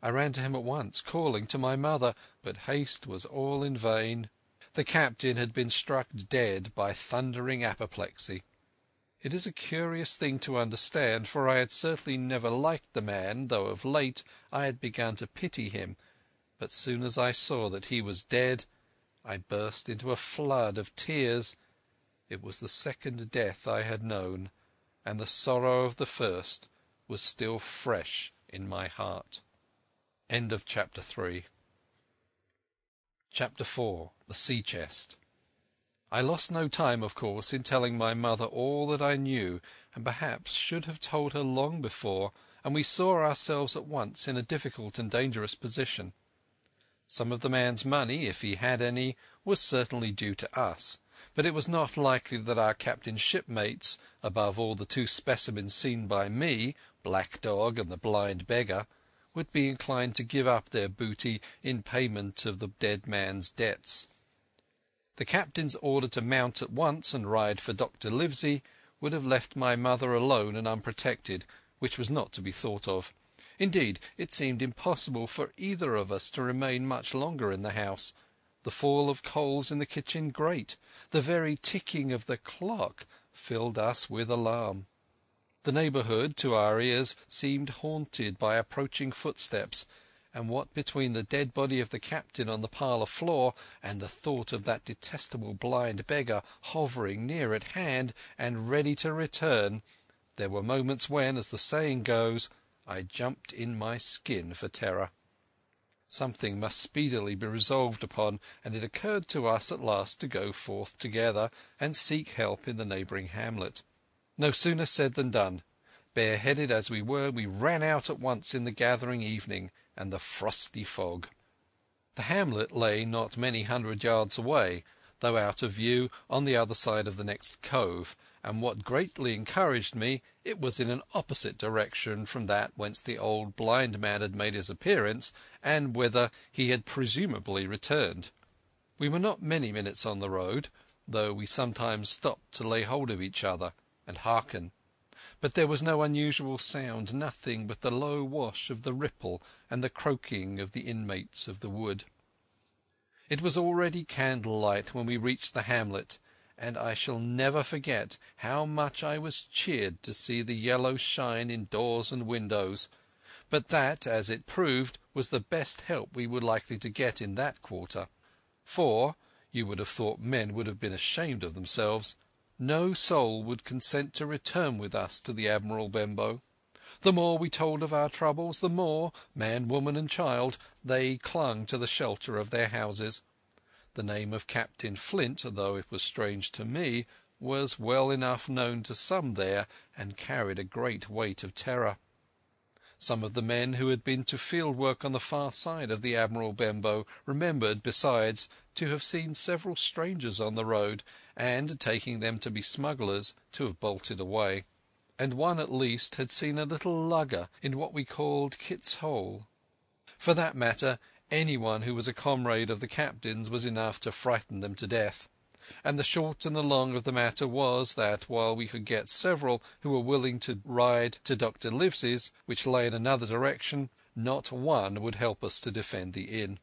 I ran to him at once, calling to my mother, but haste was all in vain. The captain had been struck dead by thundering apoplexy. It is a curious thing to understand, for I had certainly never liked the man, though of late I had begun to pity him. But soon as I saw that he was dead, I burst into a flood of tears. It was the second death I had known, and the sorrow of the first was still fresh in my heart. End of Chapter 3. Chapter 4. The Sea Chest. I lost no time, of course, in telling my mother all that I knew, and perhaps should have told her long before, and we saw ourselves at once in a difficult and dangerous position. Some of the man's money, if he had any, was certainly due to us, but it was not likely that our captain's shipmates, above all the 2 specimens seen by me, Black Dog and the blind beggar, would be inclined to give up their booty in payment of the dead man's debts. The captain's order to mount at once and ride for Dr. Livesey would have left my mother alone and unprotected, which was not to be thought of. Indeed, it seemed impossible for either of us to remain much longer in the house. The fall of coals in the kitchen grate, the very ticking of the clock, filled us with alarm. The neighbourhood, to our ears, seemed haunted by approaching footsteps, and what between the dead body of the captain on the parlour floor and the thought of that detestable blind beggar hovering near at hand and ready to return, there were moments when, as the saying goes, I jumped in my skin for terror. Something must speedily be resolved upon, and it occurred to us at last to go forth together and seek help in the neighbouring hamlet. No sooner said than done. Bareheaded as we were, we ran out at once in the gathering evening and the frosty fog. The hamlet lay not many 100 yards away, though out of view on the other side of the next cove, and what greatly encouraged me, it was in an opposite direction from that whence the old blind man had made his appearance, and whither he had presumably returned. We were not many minutes on the road, though we sometimes stopped to lay hold of each other and hearken. But there was no unusual sound, nothing but the low wash of the ripple and the croaking of the inmates of the wood. It was already candlelight when we reached the hamlet, and I shall never forget how much I was cheered to see the yellow shine in doors and windows, but that, as it proved, was the best help we were likely to get in that quarter, for, you would have thought men would have been ashamed of themselves, no soul would consent to return with us to the Admiral Benbow. The more we told of our troubles, the more, man, woman and child, they clung to the shelter of their houses. The name of Captain Flint, though it was strange to me, was well enough known to some there, and carried a great weight of terror. Some of the men who had been to field work on the far side of the Admiral Benbow remembered, besides, to have seen several strangers on the road, and, taking them to be smugglers, to have bolted away. And one at least had seen a little lugger in what we called Kit's Hole. For that matter, anyone who was a comrade of the captain's was enough to frighten them to death. And the short and the long of the matter was that while we could get several who were willing to ride to Dr. Livesey's, which lay in another direction, not one would help us to defend the inn.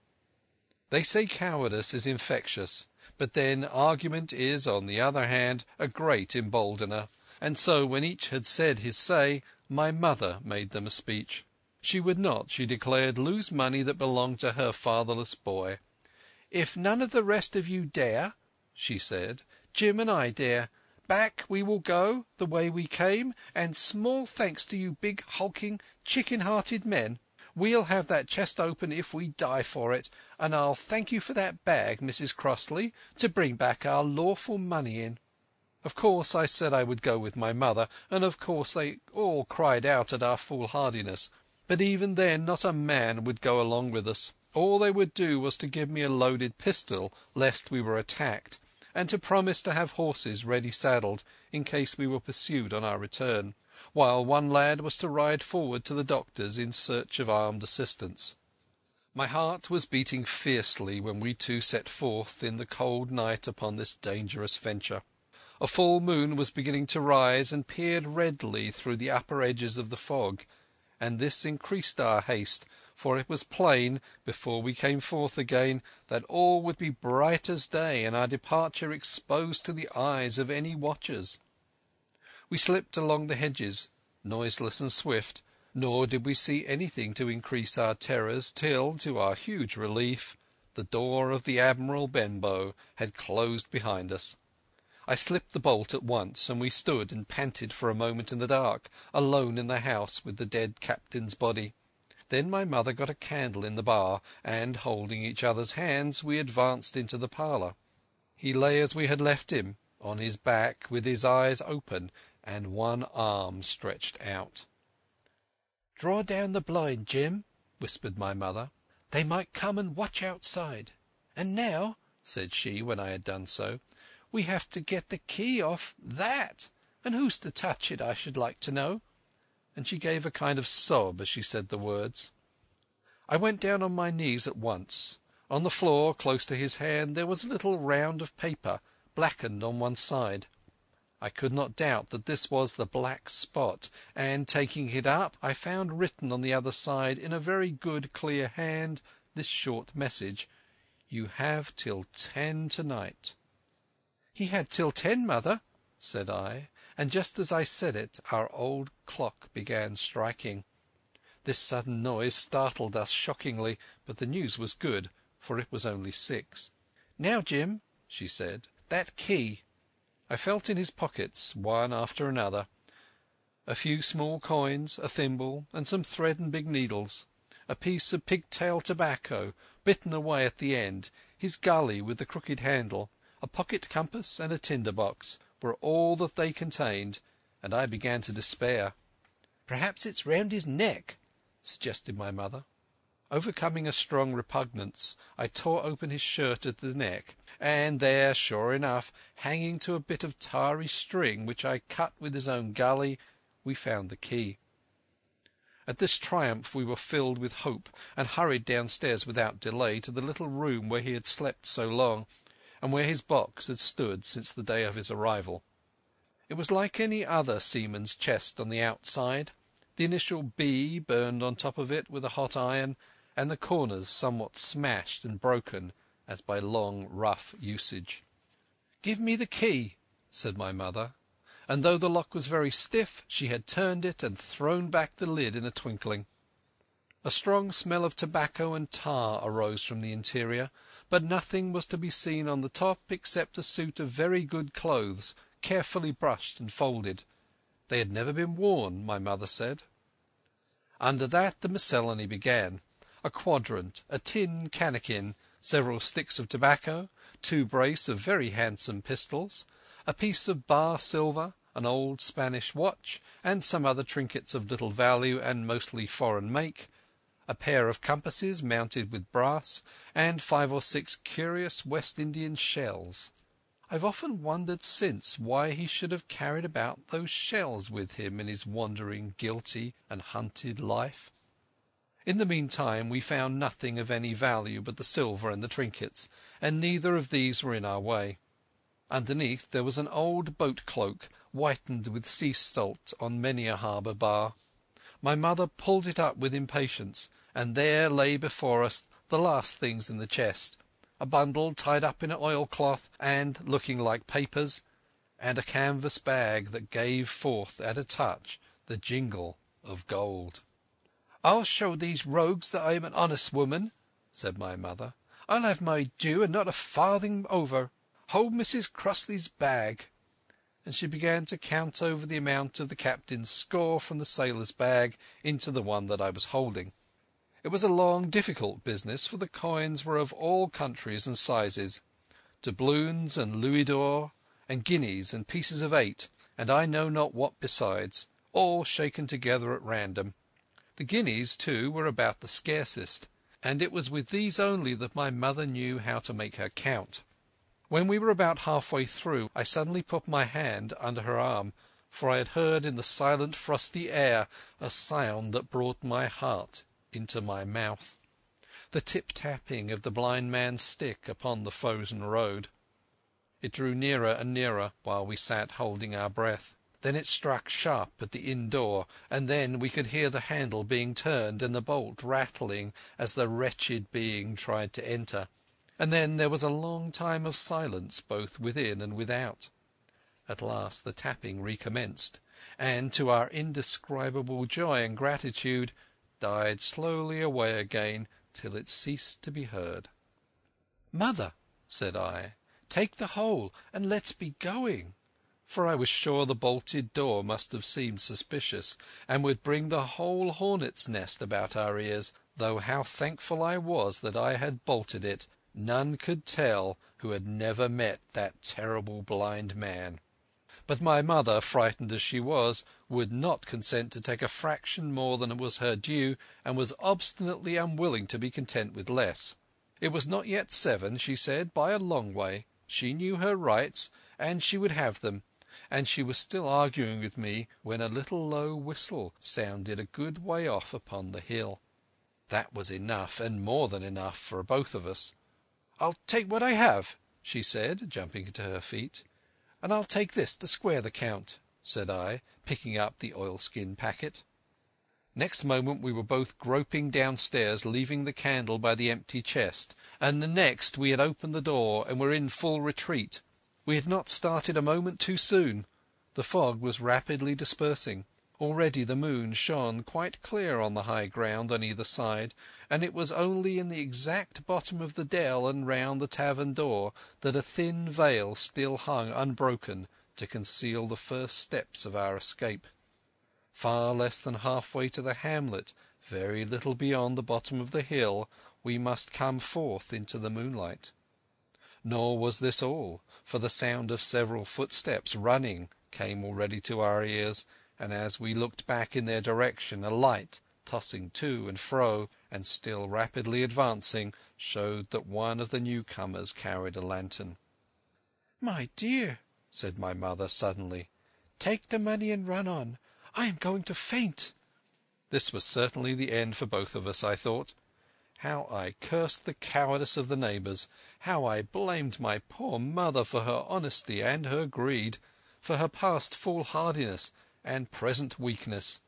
They say cowardice is infectious, but then argument is, on the other hand, a great emboldener. And so, when each had said his say, my mother made them a speech. She would not, she declared, lose money that belonged to her fatherless boy. "If none of the rest of you dare," she said, "Jim and I dare. Back we will go, the way we came, and small thanks to you big, hulking, chicken-hearted men. We'll have that chest open if we die for it, and I'll thank you for that bag, Mrs. Crossley, to bring back our lawful money in." Of course I said I would go with my mother, and of course they all cried out at our foolhardiness. But even then not a man would go along with us. All they would do was to give me a loaded pistol, lest we were attacked, and to promise to have horses ready saddled, in case we were pursued on our return, while one lad was to ride forward to the doctor's in search of armed assistance. My heart was beating fiercely when we two set forth in the cold night upon this dangerous venture. A full moon was beginning to rise and peered redly through the upper edges of the fog, and this increased our haste, for it was plain, before we came forth again, that all would be bright as day and our departure exposed to the eyes of any watchers. We slipped along the hedges, noiseless and swift, nor did we see anything to increase our terrors till, to our huge relief, the door of the Admiral Benbow had closed behind us. I slipped the bolt at once, and we stood and panted for a moment in the dark, alone in the house with the dead captain's body. Then my mother got a candle in the bar, and, holding each other's hands, we advanced into the parlour. He lay as we had left him, on his back, with his eyes open and one arm stretched out. "Draw down the blind, Jim," whispered my mother. "They might come and watch outside. And now," said she, when I had done so, "we have to get the key off that. And who's to touch it, I should like to know?" And she gave a kind of sob as she said the words. I went down on my knees at once. On the floor, close to his hand, there was a little round of paper, blackened on one side. I could not doubt that this was the black spot, and, taking it up, I found written on the other side in a very good clear hand this short message: "You have till 10 tonight." "He had till 10, mother," said I, and just as I said it our old clock began striking. This sudden noise startled us shockingly, but the news was good, for it was only 6. "Now, Jim," she said, "that key." I felt in his pockets, one after another. A few small coins, a thimble, and some thread and big needles. A piece of pigtail tobacco, bitten away at the end, his gully with the crooked handle, a pocket compass and a tinder box were all that they contained, and I began to despair. "Perhaps it's round his neck," suggested my mother. Overcoming a strong repugnance, I tore open his shirt at the neck, and there, sure enough, hanging to a bit of tarry string which I cut with his own gully, we found the key. At this triumph we were filled with hope, and hurried downstairs without delay to the little room where he had slept so long, and where his box had stood since the day of his arrival. It was like any other seaman's chest on the outside, the initial B burned on top of it with a hot iron, and the corners somewhat smashed and broken as by long, rough usage. "Give me the key," said my mother, and though the lock was very stiff, she had turned it and thrown back the lid in a twinkling. A strong smell of tobacco and tar arose from the interior, but nothing was to be seen on the top except a suit of very good clothes, carefully brushed and folded. They had never been worn, my mother said. Under that the miscellany began. A quadrant, a tin cannikin, several sticks of tobacco, 2 brace of very handsome pistols, a piece of bar silver, an old Spanish watch, and some other trinkets of little value and mostly foreign make, a pair of compasses mounted with brass, and 5 or 6 curious West Indian shells. I've often wondered since why he should have carried about those shells with him in his wandering, guilty, and hunted life. In the meantime we found nothing of any value but the silver and the trinkets, and neither of these were in our way. Underneath there was an old boat cloak, whitened with sea salt on many a harbour bar. My mother pulled it up with impatience, and there lay before us the last things in the chest, a bundle tied up in an oilcloth and looking like papers, and a canvas bag that gave forth at a touch the jingle of gold. "I'll show these rogues that I am an honest woman," said my mother. "I'll have my due and not a farthing over. Hold Mrs. Crossley's bag." And she began to count over the amount of the captain's score from the sailor's bag into the one that I was holding. It was a long, difficult business, for the coins were of all countries and sizes, doubloons and louis d'or, and guineas and pieces of 8, and I know not what besides, all shaken together at random. The guineas, too, were about the scarcest, and it was with these only that my mother knew how to make her count. When we were about halfway through, I suddenly put my hand under her arm, for I had heard in the silent frosty air a sound that brought my heart into my mouth, the tip-tapping of the blind man's stick upon the frozen road. It drew nearer and nearer while we sat holding our breath. Then it struck sharp at the inn door, and then we could hear the handle being turned and the bolt rattling as the wretched being tried to enter. And then there was a long time of silence both within and without. At last the tapping recommenced, and to our indescribable joy and gratitude died slowly away again till it ceased to be heard. "Mother," said I, "take the whole and let's be going." For I was sure the bolted door must have seemed suspicious, and would bring the whole hornet's nest about our ears, though how thankful I was that I had bolted it, none could tell who had never met that terrible blind man. But my mother, frightened as she was, would not consent to take a fraction more than was her due, and was obstinately unwilling to be content with less. It was not yet 7, she said, by a long way. She knew her rights, and she would have them, and she was still arguing with me when a little low whistle sounded a good way off upon the hill. That was enough, and more than enough, for both of us. "I'll take what I have," she said, jumping to her feet. "And I'll take this to square the count," said I, picking up the oilskin packet. Next moment we were both groping downstairs, leaving the candle by the empty chest, and the next we had opened the door and were in full retreat. We had not started a moment too soon. The fog was rapidly dispersing. Already the moon shone quite clear on the high ground on either side, and it was only in the exact bottom of the dell and round the tavern door that a thin veil still hung unbroken to conceal the first steps of our escape. Far less than halfway to the hamlet, very little beyond the bottom of the hill, we must come forth into the moonlight. Nor was this all, for the sound of several footsteps running came already to our ears, and as we looked back in their direction a light, tossing to and fro and still rapidly advancing, showed that one of the newcomers carried a lantern. "My dear," said my mother suddenly, "take the money and run on. I am going to faint." This was certainly the end for both of us, I thought. How I cursed the cowardice of the neighbours! How I blamed my poor mother for her honesty and her greed, for her past foolhardiness and present weakness!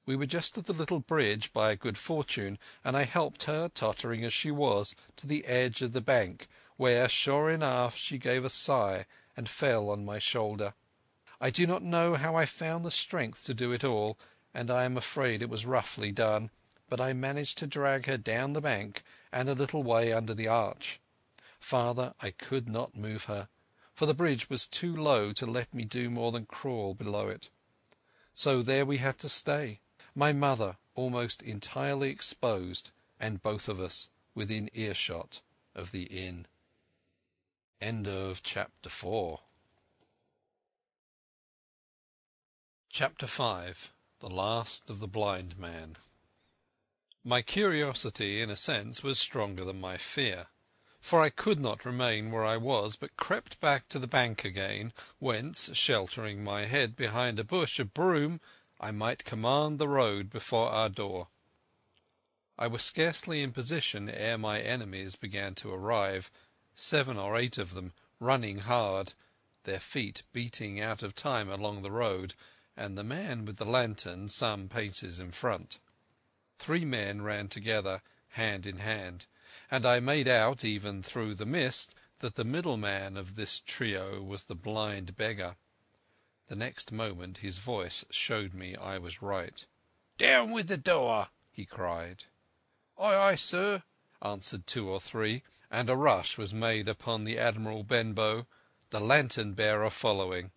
We were just at the little bridge by good fortune, and I helped her, tottering as she was, to the edge of the bank, where, sure enough, she gave a sigh and fell on my shoulder. I do not know how I found the strength to do it all, and I am afraid it was roughly done, but I managed to drag her down the bank and a little way under the arch. Farther I could not move her, for the bridge was too low to let me do more than crawl below it. So there we had to stay, my mother almost entirely exposed, and both of us within earshot of the inn. End of Chapter 4. Chapter 5. The Last of the Blind Man. My curiosity, in a sense, was stronger than my fear, for I could not remain where I was, but crept back to the bank again, whence, sheltering my head behind a bush of broom, I might command the road before our door. I was scarcely in position ere my enemies began to arrive, 7 or 8 of them, running hard, their feet beating out of time along the road, and the man with the lantern some paces in front. 3 men ran together, hand in hand, and I made out, even through the mist, that the middleman of this trio was the blind beggar. The next moment his voice showed me I was right. "Down with the door!" he cried. "Aye, aye, sir," answered 2 or 3, and a rush was made upon the Admiral Benbow, the lantern-bearer following,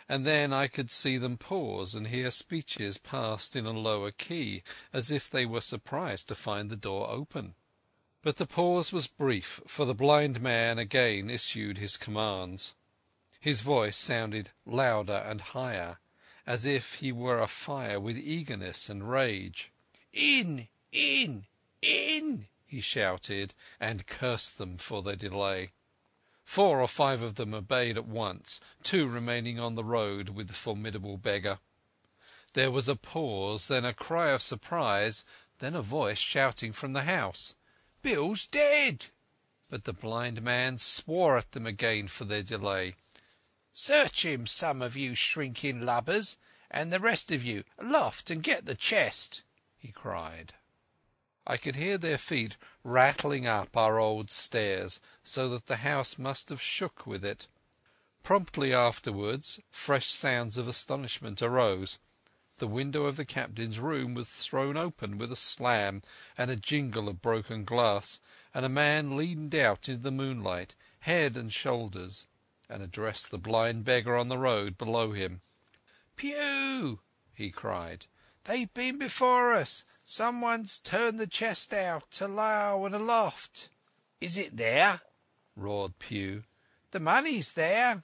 and then I could see them pause and hear speeches passed in a lower key, as if they were surprised to find the door open. But the pause was brief, for the blind man again issued his commands. His voice sounded louder and higher, as if he were afire with eagerness and rage. "In! In! In!" he shouted, and cursed them for their delay. 4 or 5 of them obeyed at once, 2 remaining on the road with the formidable beggar. There was a pause, then a cry of surprise, then a voice shouting from the house, "Bill's dead!" But the blind man swore at them again for their delay. "Search him, some of you shrinking lubbers, and the rest of you, aloft and get the chest!" he cried. I could hear their feet rattling up our old stairs, so that the house must have shook with it. Promptly afterwards fresh sounds of astonishment arose. The window of the captain's room was thrown open with a slam and a jingle of broken glass, and a man leaned out into the moonlight, head and shoulders, and addressed the blind beggar on the road below him. "Pew!" he cried. "They've been before us. Someone's turned the chest out, alow and aloft." "Is it there?" roared Pew. "The money's there."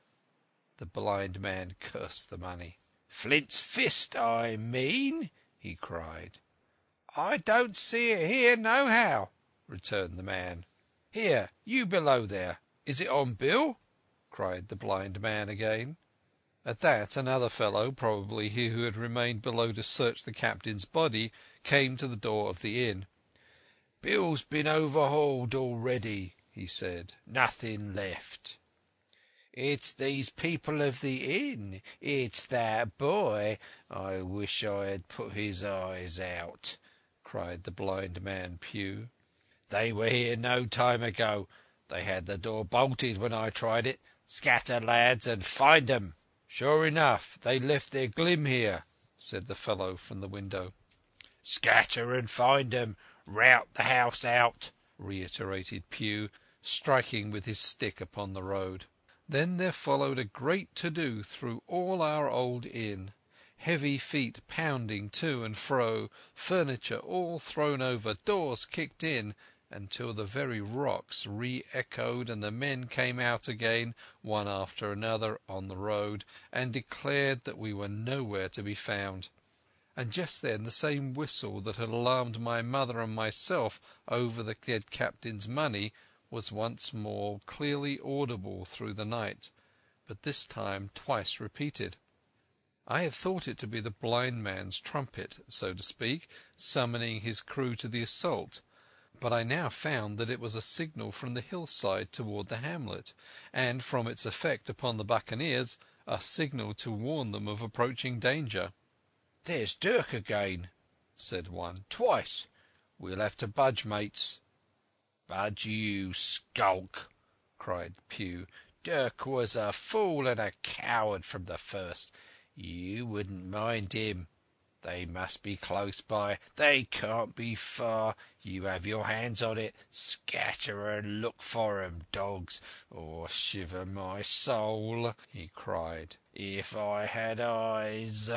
The blind man cursed the money. "Flint's fist, I mean," he cried. "I don't see it here nohow," returned the man. "Here, you below there, is it on Bill?" cried the blind man again. At that another fellow, probably he who had remained below to search the captain's body, came to the door of the inn. "Bill's been overhauled already," he said. "Nothing left." "It's these people of the inn. It's that boy. I wish I had put his eyes out," cried the blind man Pew. "They were here no time ago. They had the door bolted when I tried it. Scatter, lads, and find 'em." "Sure enough, they left their glim here," said the fellow from the window. "Scatter and find 'em. Rout the house out," reiterated Pew, striking with his stick upon the road. Then there followed a great to-do through all our old inn. Heavy feet pounding to and fro, furniture all thrown over, doors kicked in, until the very rocks re-echoed and the men came out again, one after another, on the road, and declared that we were nowhere to be found. And just then the same whistle that had alarmed my mother and myself over the dead captain's money was once more clearly audible through the night, but this time twice repeated. I had thought it to be the blind man's trumpet, so to speak, summoning his crew to the assault, but I now found that it was a signal from the hillside toward the hamlet, and from its effect upon the buccaneers, a signal to warn them of approaching danger. "There's Dirk again," said one. "Twice. We'll have to budge, mates." "Budge you, skulk," cried Pew. "Dirk was a fool and a coward from the first. You wouldn't mind him. They must be close by. They can't be far. You have your hands on it. Scatter and look for 'em, dogs, or shiver my soul," he cried, "if I had eyes."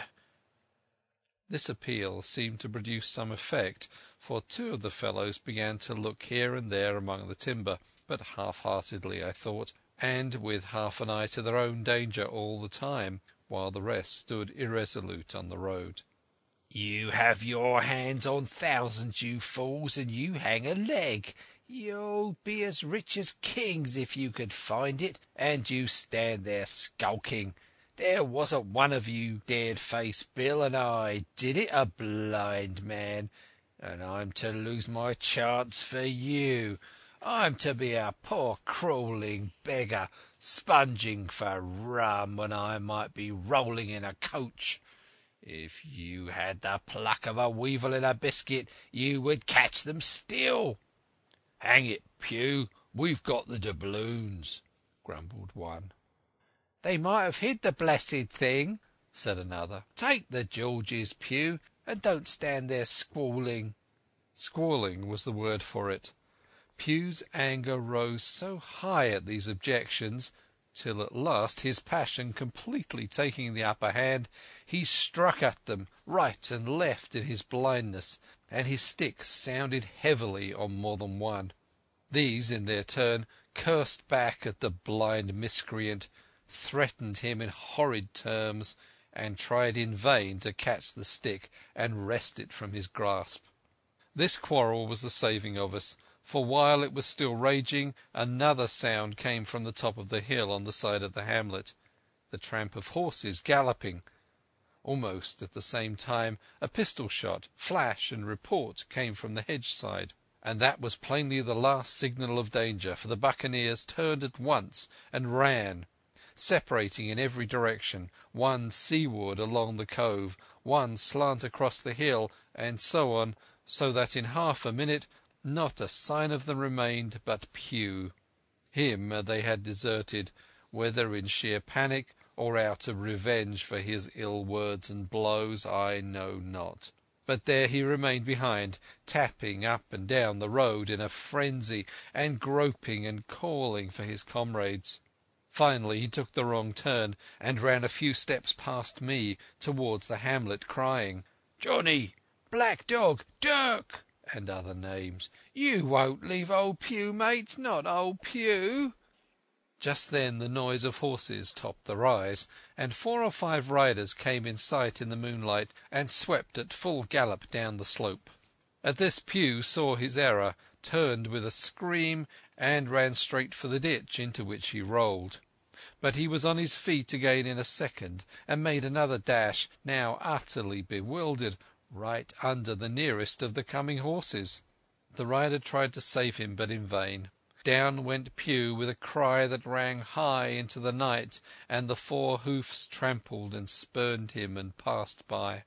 This appeal seemed to produce some effect, for two of the fellows began to look here and there among the timber, but half-heartedly, I thought, and with half an eye to their own danger all the time, while the rest stood irresolute on the road. "You have your hands on thousands, you fools, and you hang a leg. You'll be as rich as kings if you could find it, and you stand there skulking. There wasn't one of you dared face Bill and I did it, a blind man, and I'm to lose my chance for you. I'm to be a poor crawling beggar, sponging for rum when I might be rolling in a coach. If you had the pluck of a weevil in a biscuit, you would catch them still." "Hang it, Pew, we've got the doubloons," grumbled one. "They might have hid the blessed thing," said another. "Take the Georges, Pew, and don't stand there squalling." Squalling was the word for it. Pew's anger rose so high at these objections, till at last, his passion completely taking the upper hand, he struck at them right and left in his blindness, and his stick sounded heavily on more than one. These, in their turn, cursed back at the blind miscreant, threatened him in horrid terms, and tried in vain to catch the stick and wrest it from his grasp. This quarrel was the saving of us, for while it was still raging, another sound came from the top of the hill on the side of the hamlet, the tramp of horses galloping. Almost at the same time a pistol-shot, flash and report came from the hedge-side, and that was plainly the last signal of danger, for the buccaneers turned at once and ran, separating in every direction, one seaward along the cove, one slant across the hill, and so on, so that in half a minute not a sign of them remained but Pew. Him they had deserted, whether in sheer panic or out of revenge for his ill words and blows, I know not. But there he remained behind, tapping up and down the road in a frenzy, and groping and calling for his comrades. Finally he took the wrong turn, and ran a few steps past me towards the hamlet, crying, "Johnny! Black Dog! Dirk!" and other names. "You won't leave old Pew, mate, not old Pew." Just then the noise of horses topped the rise, and 4 or 5 riders came in sight in the moonlight and swept at full gallop down the slope. At this Pew saw his error, turned with a scream, and ran straight for the ditch, into which he rolled. But he was on his feet again in a second, and made another dash, now utterly bewildered, right under the nearest of the coming horses. The rider tried to save him, but in vain. Down went Pew with a cry that rang high into the night, and the 4 hoofs trampled and spurned him and passed by.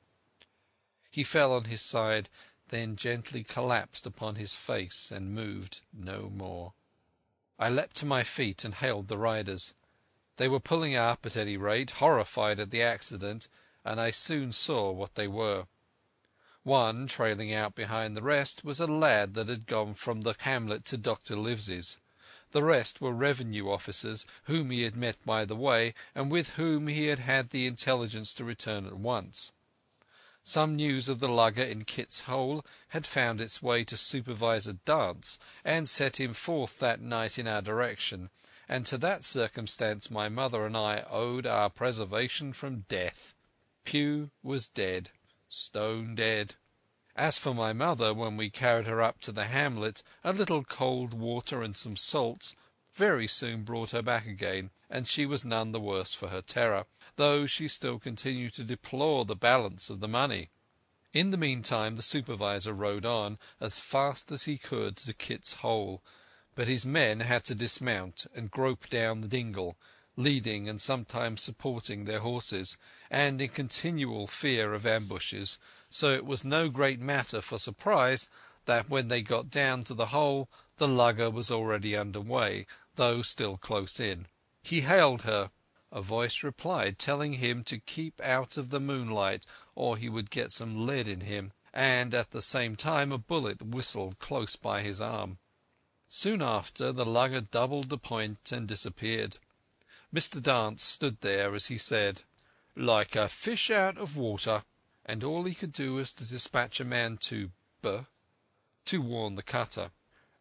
He fell on his side, then gently collapsed upon his face and moved no more. I leapt to my feet and hailed the riders. They were pulling up, at any rate, horrified at the accident, and I soon saw what they were. One, trailing out behind the rest, was a lad that had gone from the hamlet to Dr. Livesey's. The rest were revenue officers, whom he had met by the way, and with whom he had had the intelligence to return at once. Some news of the lugger in Kit's Hole had found its way to Supervisor Dance, and set him forth that night in our direction, and to that circumstance my mother and I owed our preservation from death. Pugh was dead, stone dead. As for my mother, when we carried her up to the hamlet, a little cold water and some salts very soon brought her back again, and she was none the worse for her terror, though she still continued to deplore the balance of the money. In the meantime the supervisor rode on as fast as he could to Kit's Hole, but his men had to dismount and grope down the dingle, leading and sometimes supporting their horses, and in continual fear of ambushes, so it was no great matter for surprise that when they got down to the hole the lugger was already under way, though still close in. He hailed her. A voice replied, telling him to keep out of the moonlight or he would get some lead in him, and at the same time a bullet whistled close by his arm. Soon after the lugger doubled the point and disappeared. Mr. Dance stood there, as he said, like a fish out of water, and all he could do was to dispatch a man to B to warn the cutter.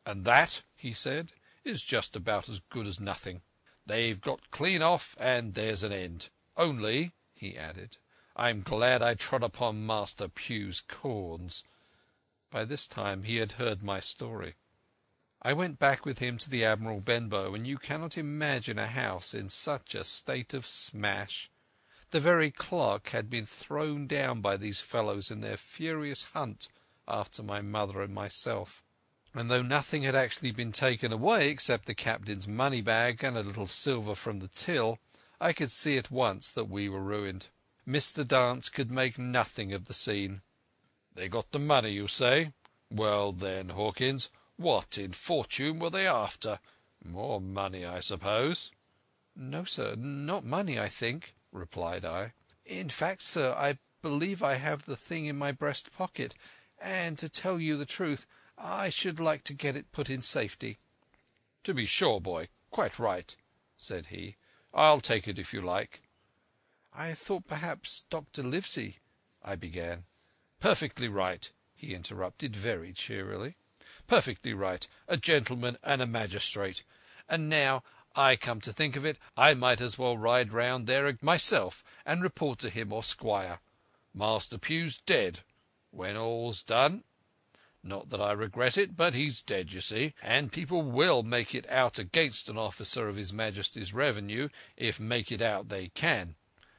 "And that," he said, "is just about as good as nothing. They've got clean off, and there's an end. Only," he added, "I'm glad I trod upon Master Pugh's corns." By this time he had heard my story. I went back with him to the Admiral Benbow, and you cannot imagine a house in such a state of smash. The very clock had been thrown down by these fellows in their furious hunt after my mother and myself, and though nothing had actually been taken away except the captain's money-bag and a little silver from the till, I could see at once that we were ruined. Mr. Dance could make nothing of the scene. "They got the money, you say? Well then, Hawkins, what in fortune were they after? More money, I suppose?" "No, sir, not money, I think," replied I. "In fact, sir, I believe I have the thing in my breast pocket, and to tell you the truth, I should like to get it put in safety." "To be sure, boy, quite right," said he. "I'll take it if you like." "I thought perhaps Dr. Livesey—" I began. "Perfectly right," he interrupted very cheerily. "Perfectly right. A gentleman and a magistrate. And now I come to think of it, I might as well ride round there myself and report to him or Squire. Master Pugh's dead. When all's done, not that I regret it, but he's dead, you see, and people will make it out against an officer of His Majesty's revenue, if make it out they can.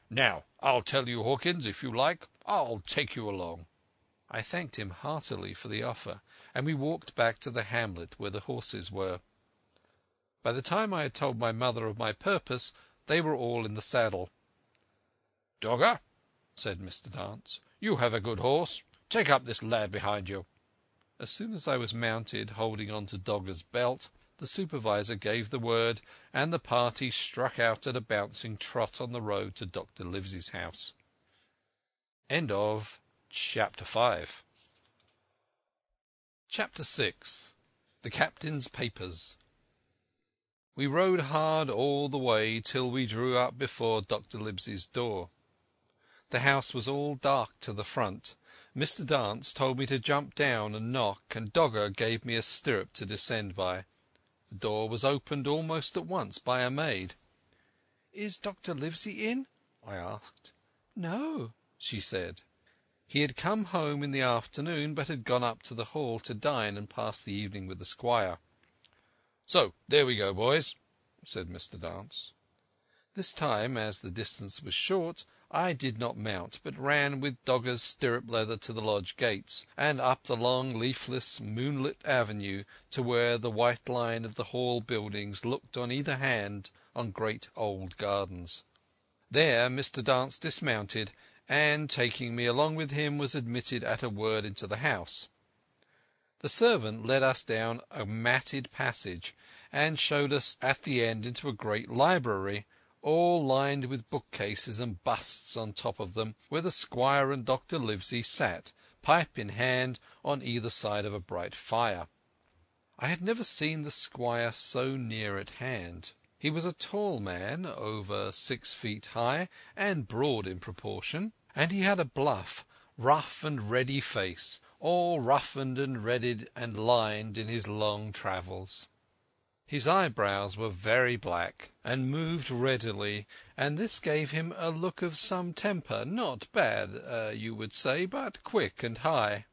Now, I'll tell you, Hawkins, if you like, I'll take you along." I thanked him heartily for the offer, and we walked back to the hamlet where the horses were. By the time I had told my mother of my purpose, they were all in the saddle. "Dogger," said Mr. Dance, "you have a good horse. Take up this lad behind you." As soon as I was mounted, holding on to Dogger's belt, the supervisor gave the word, and the party struck out at a bouncing trot on the road to Dr. Livesey's house. End of Chapter 5. Chapter 6. The Captain's Papers. We rode hard all the way till we drew up before Dr. Livesey's door. The house was all dark to the front. Mr. Dance told me to jump down and knock, and Dogger gave me a stirrup to descend by. The door was opened almost at once by a maid. "Is Dr. Livesey in?" I asked. "No," she said. He had come home in the afternoon, but had gone up to the hall to dine and pass the evening with the squire. "So there we go, boys," said Mr. Dance. This time, as the distance was short, I did not mount, but ran with Dogger's stirrup leather to the lodge gates, and up the long, leafless, moonlit avenue to where the white line of the hall buildings looked on either hand on great old gardens. There Mr. Dance dismounted, and, taking me along with him, was admitted at a word into the house. The servant led us down a matted passage, and showed us at the end into a great library, all lined with bookcases and busts on top of them, where the squire and Dr. Livesey sat, pipe in hand, on either side of a bright fire. I had never seen the squire so near at hand. He was a tall man, over 6 feet high, and broad in proportion, and he had a bluff, rough and ready face, all roughened and redded and lined in his long travels. His eyebrows were very black, and moved readily, and this gave him a look of some temper, not bad, you would say, but quick and high.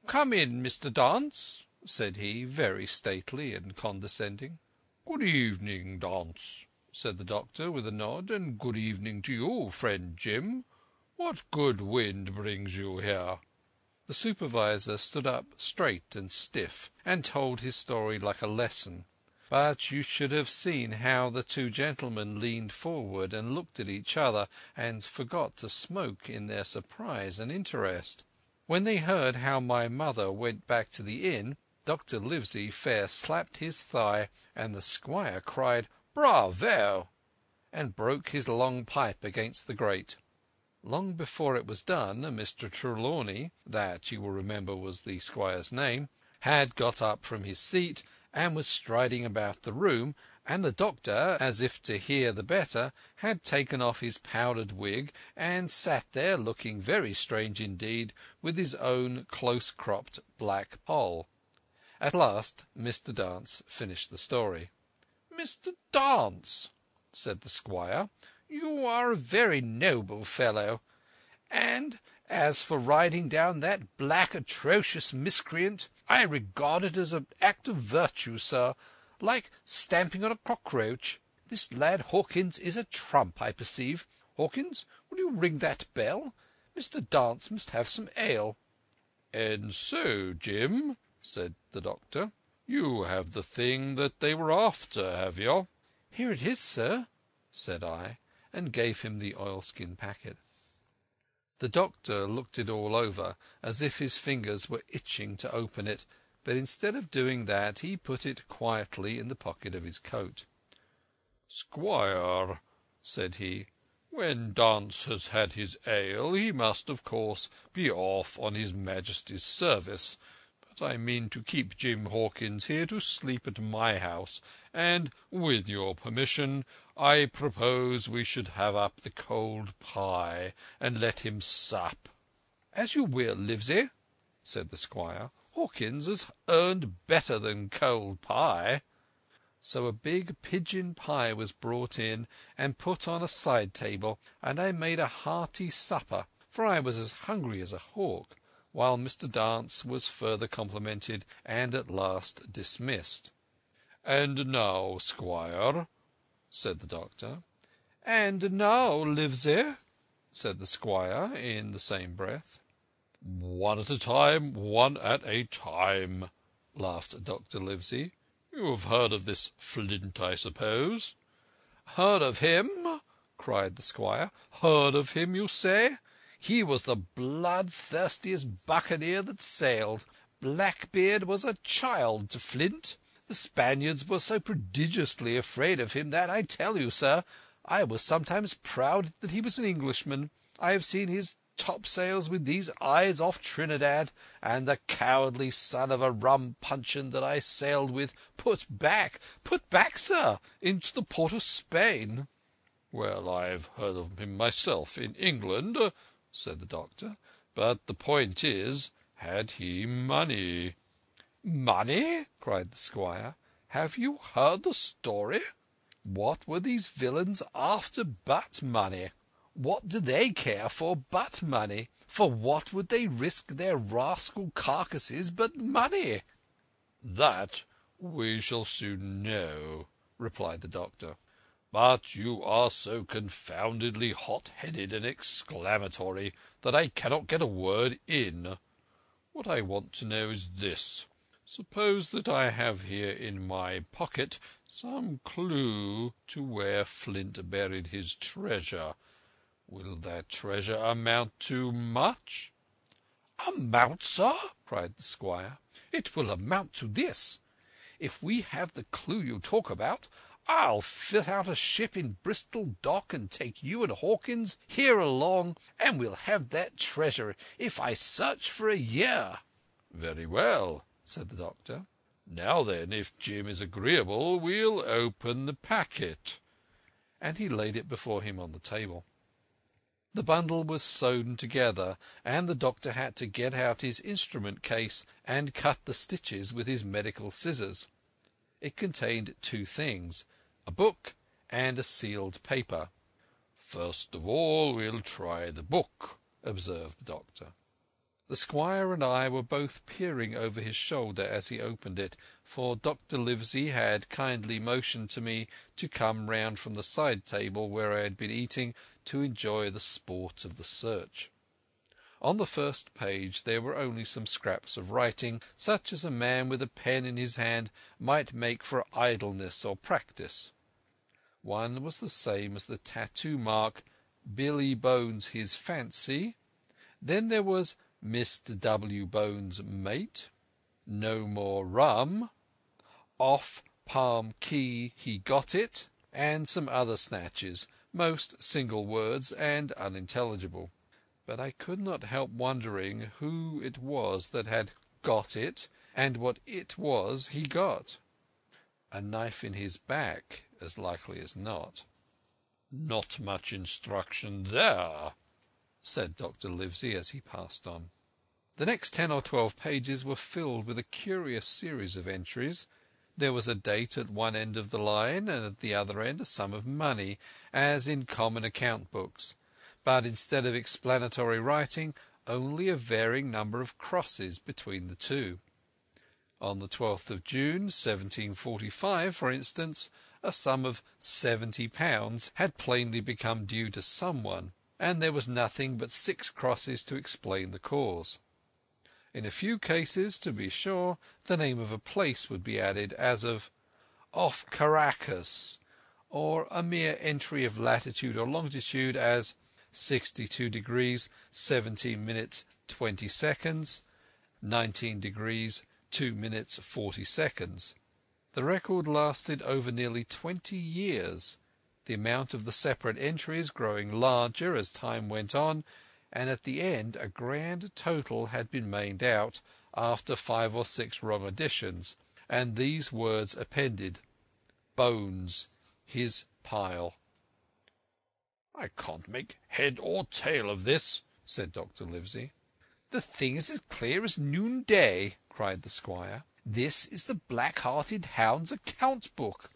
"Come in, Mr. Dance," said he, very stately and condescending. "Good evening, Dance," said the doctor with a nod, "and good evening to you, friend Jim. What good wind brings you here?" The supervisor stood up straight and stiff, and told his story like a lesson. But you should have seen how the two gentlemen leaned forward and looked at each other, and forgot to smoke in their surprise and interest. When they heard how my mother went back to the inn, Dr. Livesey fair slapped his thigh, and the squire cried "Bravo!" and broke his long pipe against the grate. Long before it was done, Mr. Trelawney, that you will remember was the squire's name, had got up from his seat and was striding about the room, and the doctor, as if to hear the better, had taken off his powdered wig and sat there looking very strange indeed with his own close-cropped black poll. At last Mr. Dance finished the story. "Mr. Dance," said the squire, "you are a very noble fellow. And as for riding down that black, atrocious miscreant, I regard it as an act of virtue, sir, like stamping on a cockroach. This lad Hawkins is a trump, I perceive. Hawkins, will you ring that bell? Mr. Dance must have some ale." "And so, Jim," said the doctor, "you have the thing that they were after, have you?" "Here it is, sir," said I, and gave him the oilskin packet. The doctor looked it all over, as if his fingers were itching to open it, but instead of doing that he put it quietly in the pocket of his coat. "Squire," said he, "when Dance has had his ale, he must, of course, be off on his Majesty's service. But I mean to keep Jim Hawkins here to sleep at my house, and, with your permission, I propose we should have up the cold pie and let him sup." "As you will, Livesey," said the squire. "Hawkins has earned better than cold pie." So a big pigeon pie was brought in and put on a side table, and I made a hearty supper, for I was as hungry as a hawk, while Mr. Dance was further complimented and at last dismissed. "And now, squire," said the doctor. "And now, Livesey," said the squire in the same breath. "One at a time, one at a time," laughed Dr. Livesey. "You have heard of this Flint, I suppose?" "Heard of him?" cried the squire. "Heard of him, you say? He was the bloodthirstiest buccaneer that sailed. Blackbeard was a child to Flint. The Spaniards were so prodigiously afraid of him that, I tell you, sir, I was sometimes proud that he was an Englishman. I have seen his topsails with these eyes off Trinidad, and the cowardly son of a rum puncheon that I sailed with put back, sir, into the port of Spain." "Well, I've heard of him myself in England," said the doctor. "But the point is, had he money?" "Money?" cried the squire. "Have you heard the story? What were these villains after but money? What do they care for but money? For what would they risk their rascal carcasses but money?" "That we shall soon know," replied the doctor. "But you are so confoundedly hot-headed and exclamatory that I cannot get a word in. What I want to know is this. Suppose that I have here in my pocket some clue to where Flint buried his treasure. Will that treasure amount to much?" "Amount, sir?" cried the squire. "It will amount to this. If we have the clue you talk about, I'll fit out a ship in Bristol Dock and take you and Hawkins here along, and we'll have that treasure if I search for a year." "Very well," said the doctor. "Now then, if Jim is agreeable, we'll open the packet." And he laid it before him on the table. The bundle was sewn together, and the doctor had to get out his instrument case and cut the stitches with his medical scissors. It contained two things, a book and a sealed paper. "First of all we'll try the book," observed the doctor. The squire and I were both peering over his shoulder as he opened it, for Dr. Livesey had kindly motioned to me to come round from the side table where I had been eating to enjoy the sport of the search. On the first page there were only some scraps of writing, such as a man with a pen in his hand might make for idleness or practice. One was the same as the tattoo mark, "Billy Bones his fancy." Then there was "Mr. W. Bones' mate," "No more rum," "Off Palm Key he got it," and some other snatches, most single words and unintelligible. But I could not help wondering who it was that had got it, and what it was he got. A knife in his back, as likely as not. "Not much instruction there," said Dr. Livesey as he passed on. The next 10 or 12 pages were filled with a curious series of entries. There was a date at one end of the line, and at the other end a sum of money, as in common account books, but instead of explanatory writing, only a varying number of crosses between the two. On the 12th of June, 1745, for instance, a sum of £70 had plainly become due to someone, and there was nothing but 6 crosses to explain the cause. In a few cases, to be sure, the name of a place would be added, as of "Off Caracas," or a mere entry of latitude or longitude, as 62 degrees 17 minutes 20 seconds, 19 degrees 2 minutes 40 seconds. The record lasted over nearly 20 years, the amount of the separate entries growing larger as time went on, and at the end a grand total had been made out, after 5 or 6 wrong additions, and these words appended: "Bones, his pile." "I can't make head or tail of this," said Dr. Livesey. "The thing is as clear as noonday," cried the squire. "This is the Black-hearted Hound's account book.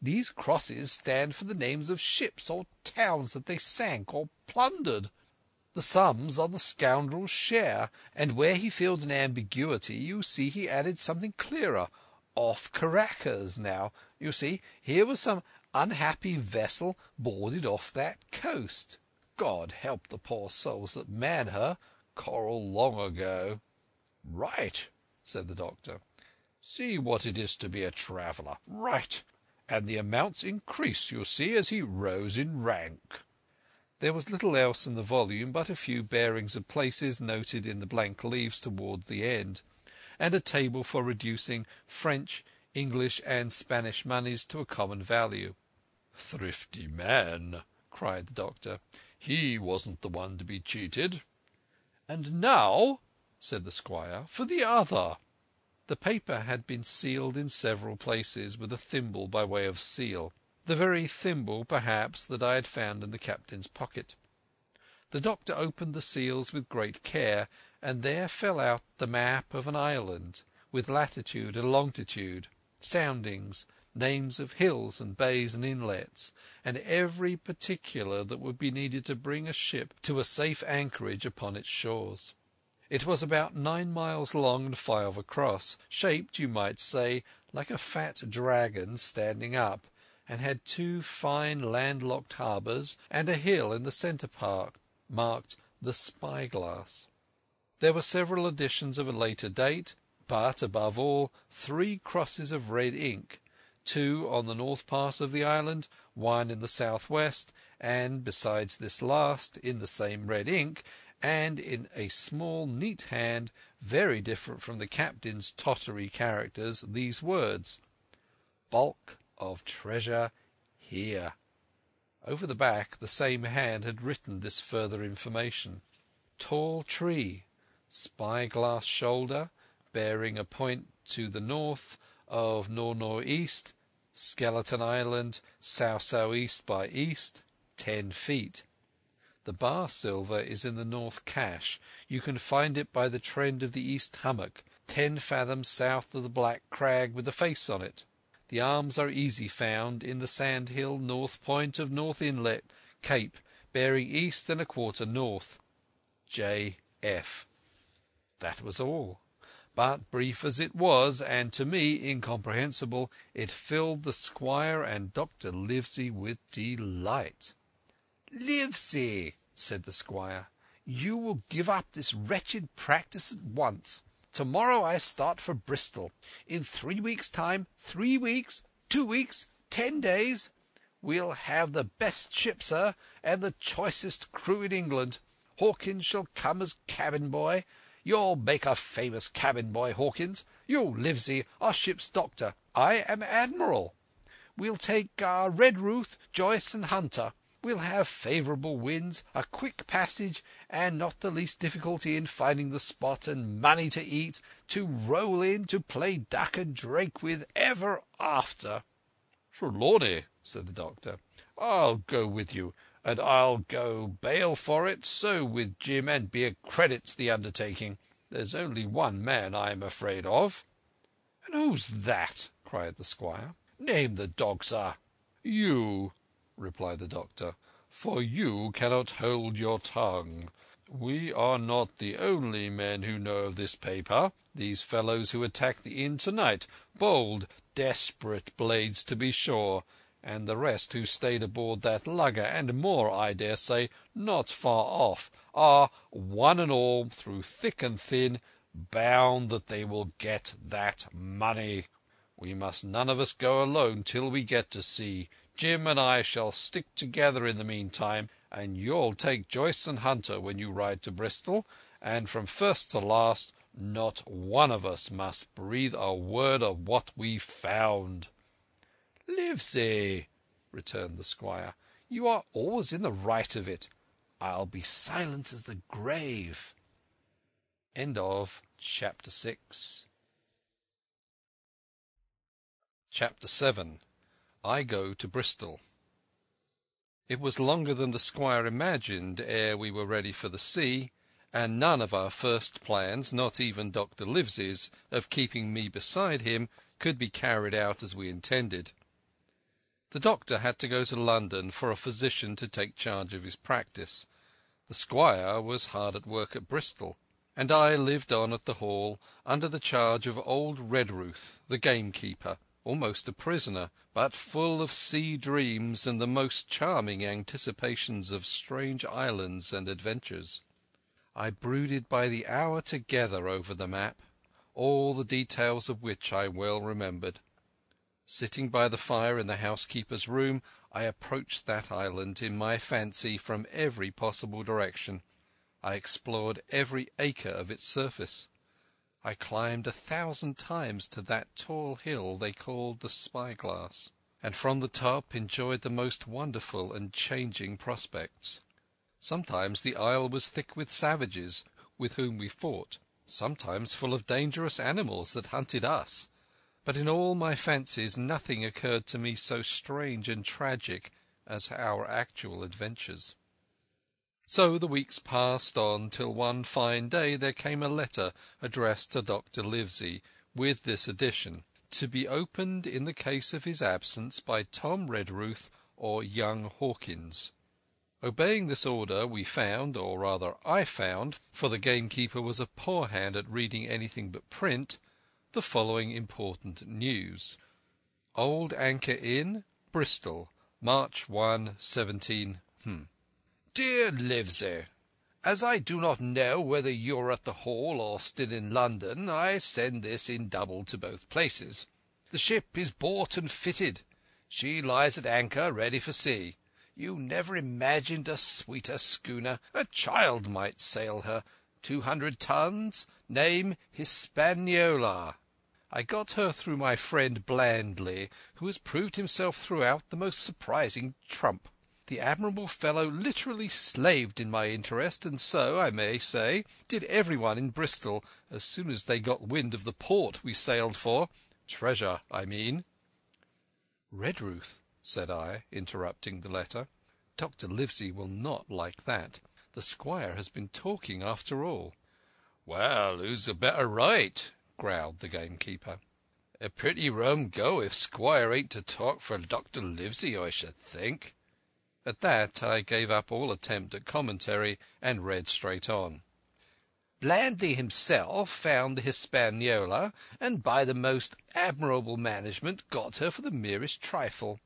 These crosses stand for the names of ships or towns that they sank or plundered. The sums are the scoundrel's share, and where he filled an ambiguity, you see he added something clearer. Off Caracas, now, you see, here was some unhappy vessel boarded off that coast. God help the poor souls that man her, coral long ago." "Right," said the doctor. "See what it is to be a traveller. Right. And the amounts increase, you see, as he rose in rank." There was little else in the volume but a few bearings of places noted in the blank leaves towards the end, and a table for reducing French, English, and Spanish moneys to a common value. "Thrifty man," cried the doctor. "He wasn't the one to be cheated." "And now," said the squire, "for the other." The paper had been sealed in several places with a thimble by way of seal, the very thimble, perhaps, that I had found in the captain's pocket. The doctor opened the seals with great care, and there fell out the map of an island, with latitude and longitude, soundings, names of hills and bays and inlets, and every particular that would be needed to bring a ship to a safe anchorage upon its shores. It was about 9 miles long and 5 across, shaped, you might say, like a fat dragon standing up, and had 2 fine landlocked harbours and a hill in the centre part, marked the Spyglass. There were several editions of a later date, but, above all, 3 crosses of red ink, 2 on the north part of the island, 1 in the south-west, and, besides this last, in the same red ink, and in a small neat hand, very different from the captain's tottery characters, these words: "Bulk of treasure here." Over the back the same hand had written this further information: "Tall tree, spyglass shoulder, bearing a point to the north of nor'-nor'-east, Skeleton Island, south-south-east by east, 10 feet. The bar silver is in the North Cache. You can find it by the trend of the East Hummock, 10 fathoms south of the Black Crag with the face on it. The arms are easy found in the sandhill north point of North Inlet, Cape, bearing east and a quarter north. J.F. That was all. But brief as it was, and to me incomprehensible, it filled the squire and Dr. Livesey with delight. "Livesey," said the squire, "you will give up this wretched practice at once. Tomorrow I start for Bristol. In 3 weeks' time, 3 weeks, 2 weeks, 10 days, we'll have the best ship, sir, and the choicest crew in England. Hawkins shall come as cabin boy. You'll make a famous cabin boy, Hawkins. You, Livesey, are ship's doctor. I am admiral. We'll take Redruth, Joyce, and Hunter. We'll have favourable winds, a quick passage, and not the least difficulty in finding the spot, and money to eat, to roll in, to play duck and drake with ever after." "Trelawney," said the doctor, "I'll go with you, and I'll go bail for it, so with Jim, and be a credit to the undertaking. There's only one man I'm afraid of." "And who's that?" cried the squire. "Name the dog, sir." "You," replied the doctor, "for you cannot hold your tongue. We are not the only men who know of this paper. These fellows who attacked the inn tonight, bold, desperate blades to be sure, and the rest who stayed aboard that lugger, and more, I dare say, not far off, are, one and all, through thick and thin, bound that they will get that money. We must none of us go alone till we get to sea. Jim and I shall stick together in the meantime, and you'll take Joyce and Hunter when you ride to Bristol, and from first to last not one of us must breathe a word of what we've found." "Livesey," returned the squire, "you are always in the right of it. I'll be silent as the grave." Chapter 7. I go to Bristol. It was longer than the squire imagined ere we were ready for the sea, and none of our first plans, not even Dr. Livesey's, of keeping me beside him, could be carried out as we intended. The doctor had to go to London for a physician to take charge of his practice. The squire was hard at work at Bristol, and I lived on at the Hall under the charge of old Redruth, the gamekeeper, almost a prisoner, but full of sea dreams and the most charming anticipations of strange islands and adventures. I brooded by the hour together over the map, all the details of which I well remembered. Sitting by the fire in the housekeeper's room, I approached that island in my fancy from every possible direction. I explored every acre of its surface. I climbed 1,000 times to that tall hill they called the Spyglass, and from the top enjoyed the most wonderful and changing prospects. Sometimes the isle was thick with savages with whom we fought, sometimes full of dangerous animals that hunted us. But in all my fancies nothing occurred to me so strange and tragic as our actual adventures. So the weeks passed on till one fine day there came a letter addressed to Dr. Livesey, with this addition: to be opened in the case of his absence by Tom Redruth or young Hawkins. Obeying this order, we found, or rather I found, for the gamekeeper was a poor hand at reading anything but print, the following important news: Old Anchor Inn, Bristol, March 1, 17 "Dear Livesey, as I do not know whether you are at the Hall or still in London, I send this in double to both places. The ship is bought and fitted. She lies at anchor, ready for sea. You never imagined a sweeter schooner. A child might sail her. 200 tons. Name Hispaniola. I got her through my friend Blandley, who has proved himself throughout the most surprising trump. The admirable fellow literally slaved in my interest, and so, I may say, did everyone in Bristol as soon as they got wind of the port we sailed for. Treasure, I mean." "Redruth," said I, interrupting the letter. Dr. Livesey will not like that. The squire has been talking after all." "Well, who's the better right?" growled the gamekeeper. "A pretty rum go if squire ain't to talk for Dr. Livesey, I should think." At that I gave up all attempt at commentary and read straight on. "Blandly himself found the Hispaniola, and by the most admirable management got her for the merest trifle.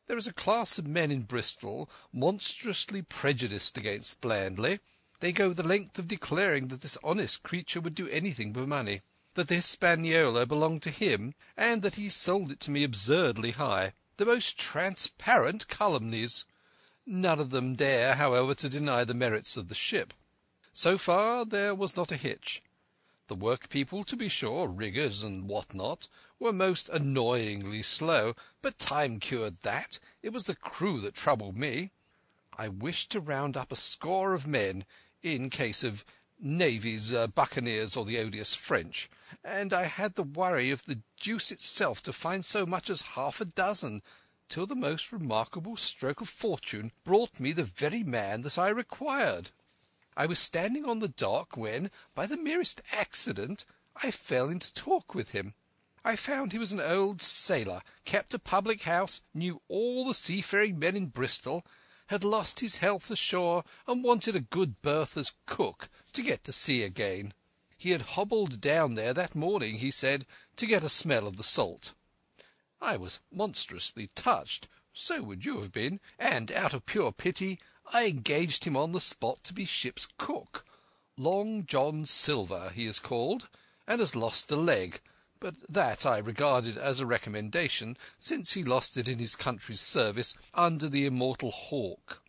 There is a class of men in Bristol monstrously prejudiced against Blandly. They go the length of declaring that this honest creature would do anything for money, that the Hispaniola belonged to him, and that he sold it to me absurdly high. The most transparent calumnies. None of them dare, however, to deny the merits of the ship. So far there was not a hitch. The workpeople, to be sure, riggers and what not, were most annoyingly slow, but time cured that. It was the crew that troubled me. I wished to round up a score of men, in case of navies, buccaneers, or the odious French, and I had the worry of the deuce itself to find so much as half a dozen, till the most remarkable stroke of fortune brought me the very man that I required. I was standing on the dock when, by the merest accident, I fell into talk with him. I found he was an old sailor, kept a public house, knew all the seafaring men in Bristol, had lost his health ashore, and wanted a good berth as cook to get to sea again. He had hobbled down there that morning, he said, to get a smell of the salt. I was monstrously touched, so would you have been, and out of pure pity I engaged him on the spot to be ship's cook. Long John Silver he is called, and has lost a leg, but that I regarded as a recommendation, since he lost it in his country's service under the immortal Hawke.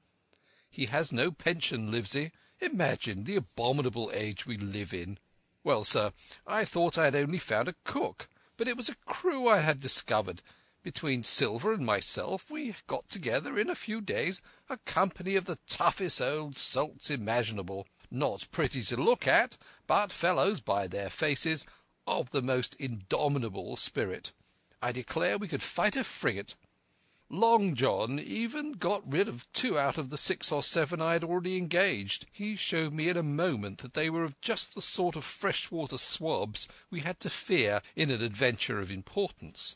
He has no pension, Livesey. Imagine the abominable age we live in. Well, sir, I thought I had only found a cook, but it was a crew I had discovered. Between Silver and myself we got together in a few days a company of the toughest old salts imaginable, not pretty to look at, but fellows, by their faces, of the most indomitable spirit. I declare we could fight a frigate. Long John even got rid of 2 out of the 6 or 7 I had already engaged. He showed me in a moment that they were of just the sort of freshwater swabs we had to fear in an adventure of importance.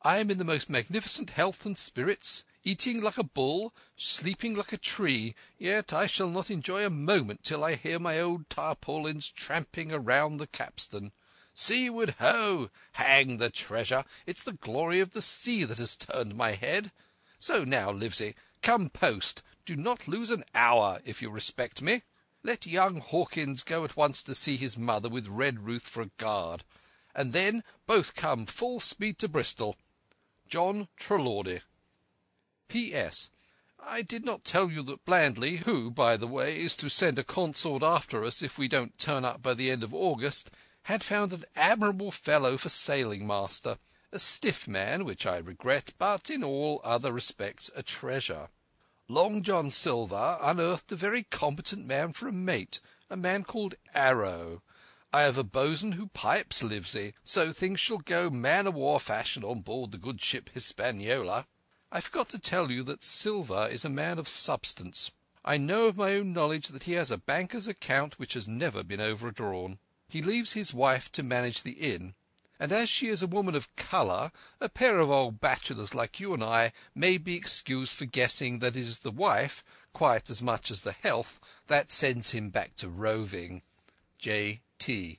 I am in the most magnificent health and spirits, eating like a bull, sleeping like a tree, yet I shall not enjoy a moment till I hear my old tarpaulins tramping around the capstan. Seaward ho! Hang the treasure! It's the glory of the sea that has turned my head. So now, Livesey, come post. Do not lose an hour, if you respect me. Let young Hawkins go at once to see his mother with Redruth for a guard, and then both come full speed to Bristol. John Trelawney. P.S. I did not tell you that Blandly, who, by the way, is to send a consort after us if we don't turn up by the end of August, had found an admirable fellow for sailing master, a stiff man, which I regret, but in all other respects a treasure. Long John Silver unearthed a very competent man for a mate, a man called Arrow. I have a boatswain who pipes, Livesey, so things shall go man-of-war fashion on board the good ship Hispaniola. I forgot to tell you that Silver is a man of substance. I know of my own knowledge that he has a banker's account which has never been overdrawn. He leaves his wife to manage the inn, and as she is a woman of colour, a pair of old bachelors like you and I may be excused for guessing that it is the wife, quite as much as the health, that sends him back to roving. J.T.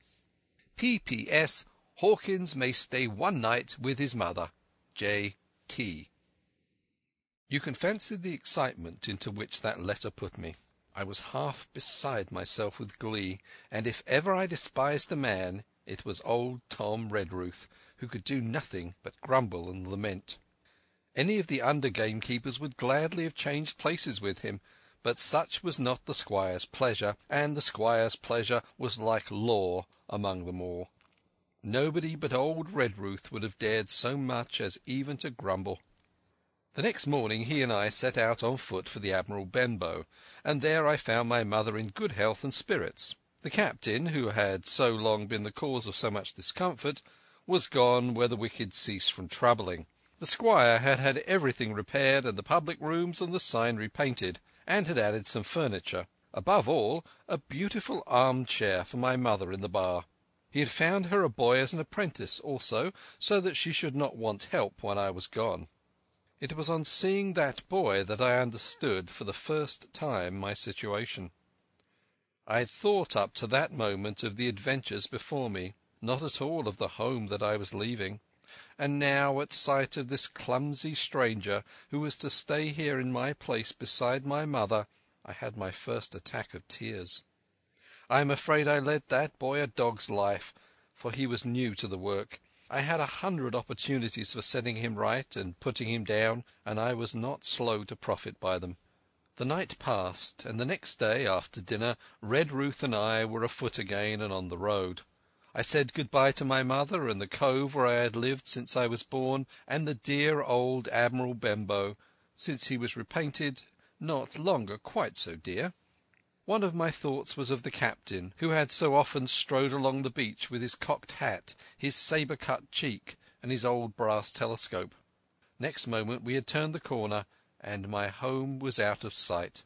P.P.S. Hawkins may stay 1 night with his mother. J.T. You can fancy the excitement into which that letter put me. I was half beside myself with glee, and if ever I despised a man, it was old Tom Redruth, who could do nothing but grumble and lament. Any of the under gamekeepers would gladly have changed places with him, but such was not the squire's pleasure, and the squire's pleasure was like law among them all. Nobody but old Redruth would have dared so much as even to grumble. The next morning he and I set out on foot for the Admiral Benbow, and there I found my mother in good health and spirits. The captain, who had so long been the cause of so much discomfort, was gone where the wicked cease from troubling. The squire had had everything repaired and the public rooms and the sign repainted, and had added some furniture. Above all, a beautiful armchair for my mother in the bar. He had found her a boy as an apprentice also, so that she should not want help when I was gone. It was on seeing that boy that I understood for the first time my situation. I had thought up to that moment of the adventures before me, not at all of the home that I was leaving, and now at sight of this clumsy stranger who was to stay here in my place beside my mother, I had my first attack of tears. I am afraid I led that boy a dog's life, for he was new to the work. I had 100 opportunities for setting him right and putting him down, and I was not slow to profit by them. The night passed, and the next day after dinner Redruth and I were afoot again and on the road. I said good-bye to my mother and the cove where I had lived since I was born, and the dear old Admiral Benbow, since he was repainted, not longer quite so dear. One of my thoughts was of the captain, who had so often strode along the beach with his cocked hat, his sabre-cut cheek, and his old brass telescope. Next moment we had turned the corner, and my home was out of sight.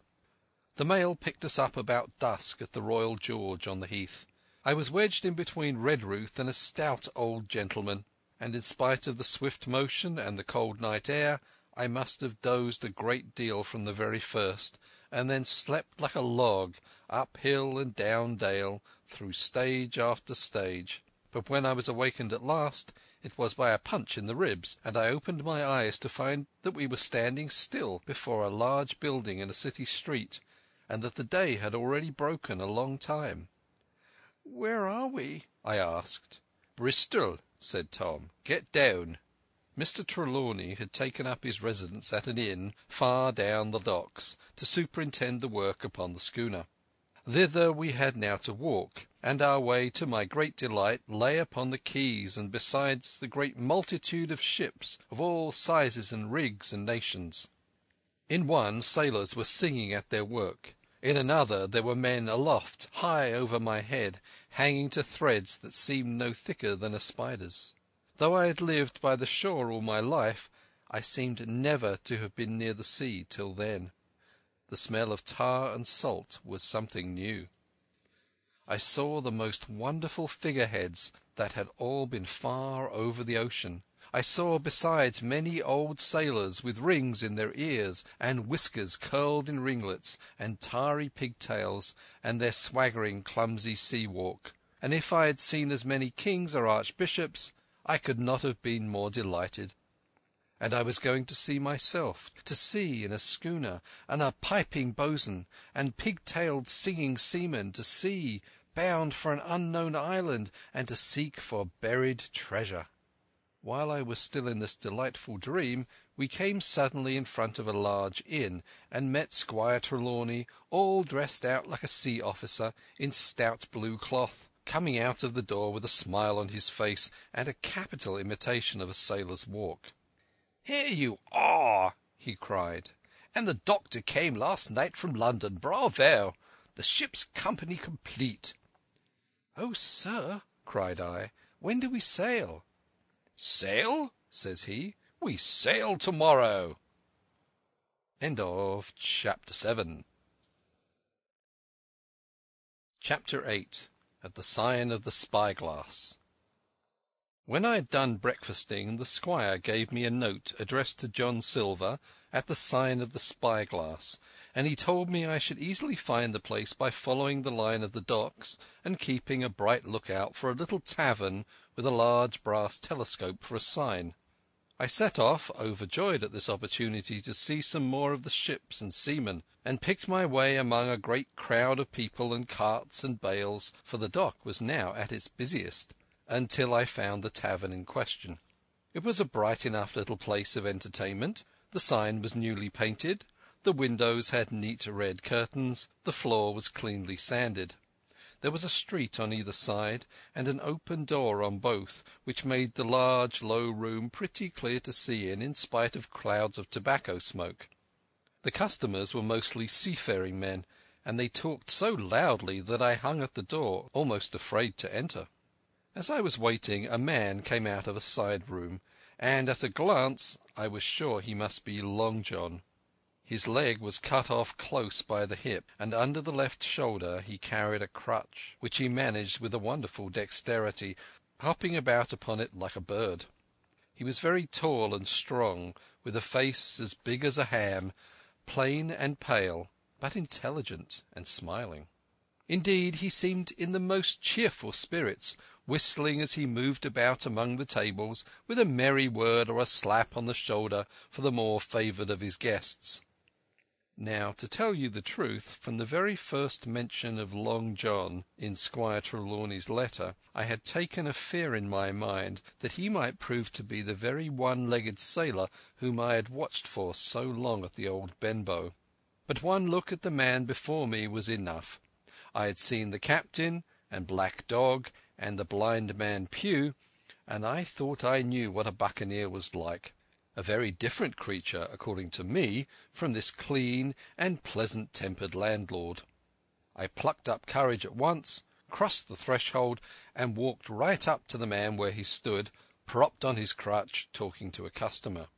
The mail picked us up about dusk at the Royal George on the heath. I was wedged in between Redruth and a stout old gentleman, and in spite of the swift motion and the cold night air, I must have dozed a great deal from the very first, and then slept like a log, up hill and down dale, through stage after stage. But when I was awakened at last, it was by a punch in the ribs, and I opened my eyes to find that we were standing still before a large building in a city street, and that the day had already broken a long time. "Where are we?" I asked. "Bristol," said Tom. "Get down." Mr. Trelawney had taken up his residence at an inn far down the docks to superintend the work upon the schooner. Thither we had now to walk, and our way, to my great delight, lay upon the quays and besides the great multitude of ships of all sizes and rigs and nations. In one, sailors were singing at their work. In another there were men aloft, high over my head, hanging to threads that seemed no thicker than a spider's. Though I had lived by the shore all my life, I seemed never to have been near the sea till then. The smell of tar and salt was something new. I saw the most wonderful figureheads that had all been far over the ocean. I saw besides many old sailors with rings in their ears and whiskers curled in ringlets and tarry pigtails and their swaggering clumsy sea walk. And if I had seen as many kings or archbishops, I could not have been more delighted. And I was going to sea myself, to sea in a schooner, and a piping boatswain, and pig-tailed singing seamen, to sea, bound for an unknown island, and to seek for buried treasure. While I was still in this delightful dream, we came suddenly in front of a large inn, and met Squire Trelawney, all dressed out like a sea officer, in stout blue cloth, coming out of the door with a smile on his face and a capital imitation of a sailor's walk. "Here you are!" he cried. "And the doctor came last night from London. Bravo! The ship's company complete." "Oh, sir," cried I, "when do we sail?" "Sail?" says he. "We sail tomorrow." Chapter 7. Chapter 8. At the Sign of the Spyglass. When I had done breakfasting, the squire gave me a note addressed to John Silver at the Sign of the Spyglass, and he told me I should easily find the place by following the line of the docks and keeping a bright lookout for a little tavern with a large brass telescope for a sign. I set off, overjoyed at this opportunity to see some more of the ships and seamen, and picked my way among a great crowd of people and carts and bales, for the dock was now at its busiest, until I found the tavern in question. It was a bright enough little place of entertainment. The sign was newly painted, the windows had neat red curtains, the floor was cleanly sanded. There was a street on either side, and an open door on both, which made the large low room pretty clear to see in spite of clouds of tobacco smoke. The customers were mostly seafaring men, and they talked so loudly that I hung at the door, almost afraid to enter. As I was waiting, a man came out of a side room, and at a glance I was sure he must be Long John. His leg was cut off close by the hip, and under the left shoulder he carried a crutch, which he managed with a wonderful dexterity, hopping about upon it like a bird. He was very tall and strong, with a face as big as a ham, plain and pale, but intelligent and smiling. Indeed, he seemed in the most cheerful spirits, whistling as he moved about among the tables, with a merry word or a slap on the shoulder for the more favoured of his guests. Now, to tell you the truth, from the very first mention of Long John in Squire Trelawney's letter, I had taken a fear in my mind that he might prove to be the very one-legged sailor whom I had watched for so long at the old Benbow. But one look at the man before me was enough. I had seen the captain, and Black Dog, and the blind man Pugh, and I thought I knew what a buccaneer was like. A very different creature, according to me, from this clean and pleasant-tempered landlord. I plucked up courage at once, crossed the threshold, and walked right up to the man where he stood, propped on his crutch, talking to a customer.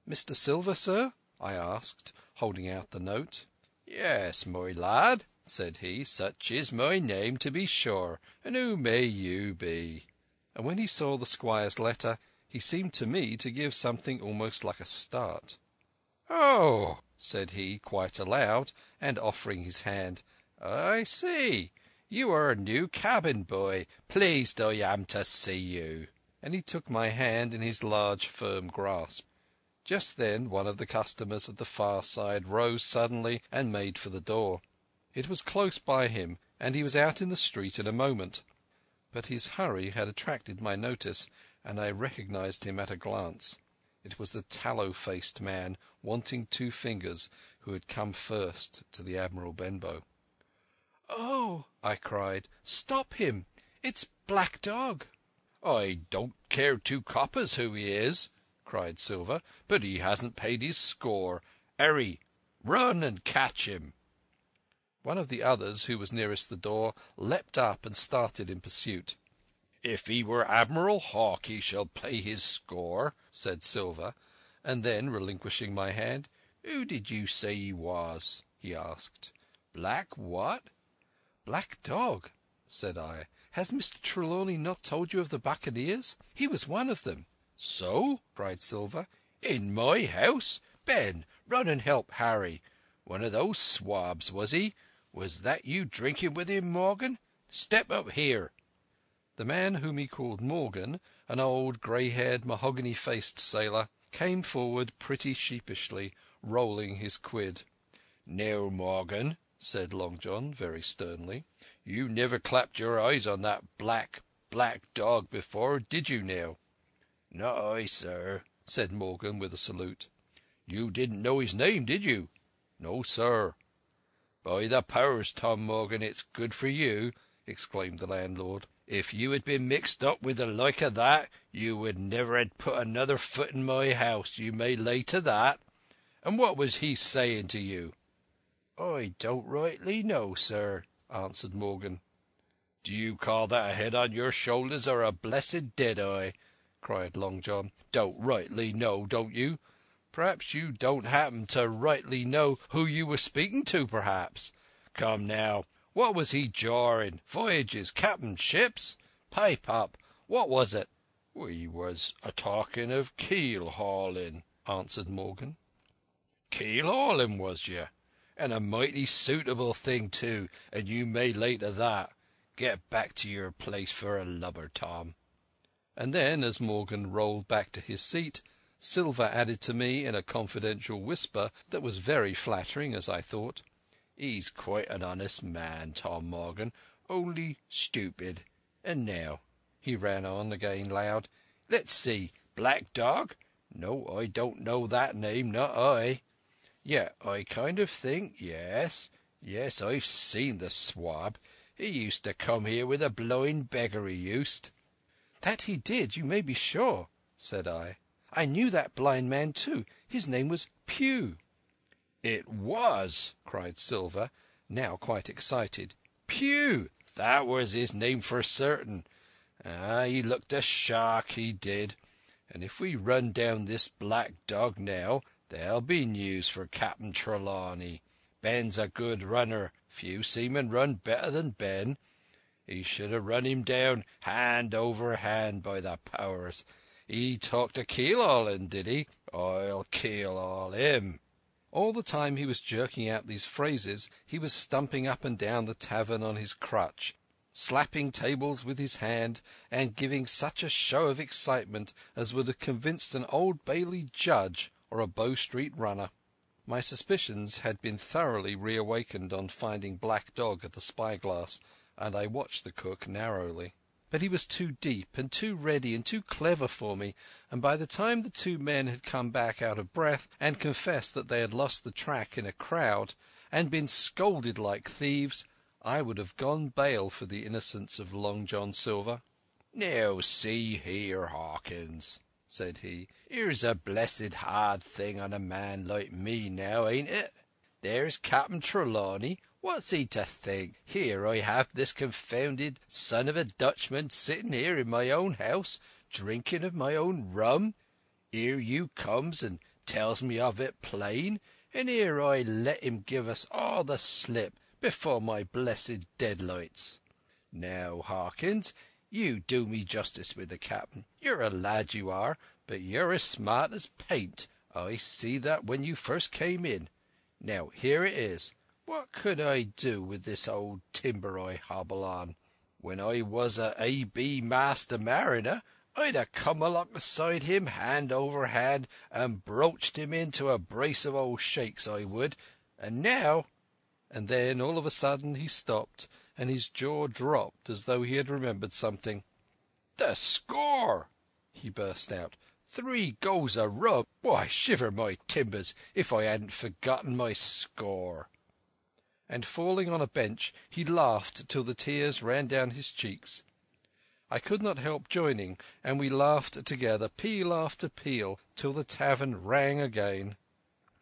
"Mr. Silver, sir?" I asked, holding out the note. "Yes, my lad," said he, "such is my name, to be sure. And who may you be?" And when he saw the squire's letter, he seemed to me to give something almost like a start. "Oh," said he, quite aloud, and offering his hand, "I see. You are a new cabin boy. Pleased I am to see you." And he took my hand in his large, firm grasp. Just then one of the customers at the far side rose suddenly and made for the door. It was close by him, and he was out in the street in a moment. But his hurry had attracted my notice, and I recognized him at a glance. It was the tallow-faced man, wanting 2 fingers, who had come first to the Admiral Benbow. "Oh," I cried, "stop him! It's Black Dog." "I don't care 2 coppers who he is," cried Silver, "but he hasn't paid his score. Harry, run and catch him." One of the others, who was nearest the door, leapt up and started in pursuit. "If he were Admiral Hawke, he shall pay his score," said Silver, and then, relinquishing my hand, "Who did you say he was?" he asked. "Black what?" "Black Dog," said I. "Has Mr. Trelawney not told you of the buccaneers? He was one of them." "So?" cried Silver. "In my house? Ben, run and help Harry. One of those swabs, was he? Was that you drinking with him, Morgan? Step up here." The man whom he called Morgan, an old grey-haired, mahogany-faced sailor, came forward pretty sheepishly, rolling his quid. "Now, Morgan," said Long John very sternly, "you never clapped your eyes on that black dog before, did you now?" "Not I, sir," said Morgan with a salute. "You didn't know his name, did you?" "No, sir." "By the powers, Tom Morgan, it's good for you," exclaimed the landlord. "If you had been mixed up with the like of that, you would never have put another foot in my house, you may lay to that. And what was he saying to you?" "I don't rightly know, sir," answered Morgan. "Do you call that a head on your shoulders or a blessed dead-eye?" cried Long John. "Don't rightly know, don't you? Perhaps you don't happen to rightly know who you were speaking to, perhaps. Come now, what was he jawing? Voyages, captains, ships? Pipe up. What was it?" "We was a-talking of keel-hauling," answered Morgan. "Keel-hauling, was you? And a mighty suitable thing, too, and you may lay to that. Get back to your place for a lubber, Tom." And then, as Morgan rolled back to his seat, Silver added to me in a confidential whisper that was very flattering, as I thought, "He's quite an honest man, Tom Morgan, only stupid. And now," he ran on again loud, "let's see, Black Dog? No, I don't know that name, not I. Yet I kind of think, yes, I've seen the swab. He used to come here with a blowing beggar, he used." "That he did, you may be sure," said I. "I knew that blind man too. His name was Pugh." "It was!" cried Silver, now quite excited. "Pugh! That was his name for certain. Ah, he looked a shark, he did. and if we run down this black dog now, there'll be news for Captain Trelawney. Ben's a good runner. Few seamen run better than Ben. He should have run him down hand over hand, by the powers. He talked to keel-hauling, did he? I'll keel-haul him." All the time he was jerking out these phrases he was stumping up and down the tavern on his crutch, slapping tables with his hand, and giving such a show of excitement as would have convinced an Old Bailey judge or a Bow Street runner. My suspicions had been thoroughly reawakened on finding Black Dog at the spyglass, and I watched the cook narrowly. But he was too deep and too ready and too clever for me, and by the time the two men had come back out of breath and confessed that they had lost the track in a crowd and been scolded like thieves, I would have gone bail for the innocence of Long John Silver. "Now see here, Hawkins," said he, "here's a blessed hard thing on a man like me now, ain't it? There's Captain Trelawney. What's he to think? Here I have this confounded son of a Dutchman sitting here in my own house, drinking of my own rum. Here you comes and tells me of it plain, and here I let him give us all the slip before my blessed deadlights. Now, Hawkins, you do me justice with the captain. You're a lad, you are, but you're as smart as paint. I see that when you first came in. Now, here it is. What could I do with this old timber I hobble on? When I was a A.B. master mariner, I'd have come alongside him hand over hand and broached him into a brace of old shakes, I would. And now—" And then, all of a sudden, he stopped, and his jaw dropped as though he had remembered something. "The score!" he burst out. "3 goes of rum! Why, shiver my timbers if I hadn't forgotten my score!" And falling on a bench, he laughed till the tears ran down his cheeks. I could not help joining, and we laughed together, peal after peal, till the tavern rang again.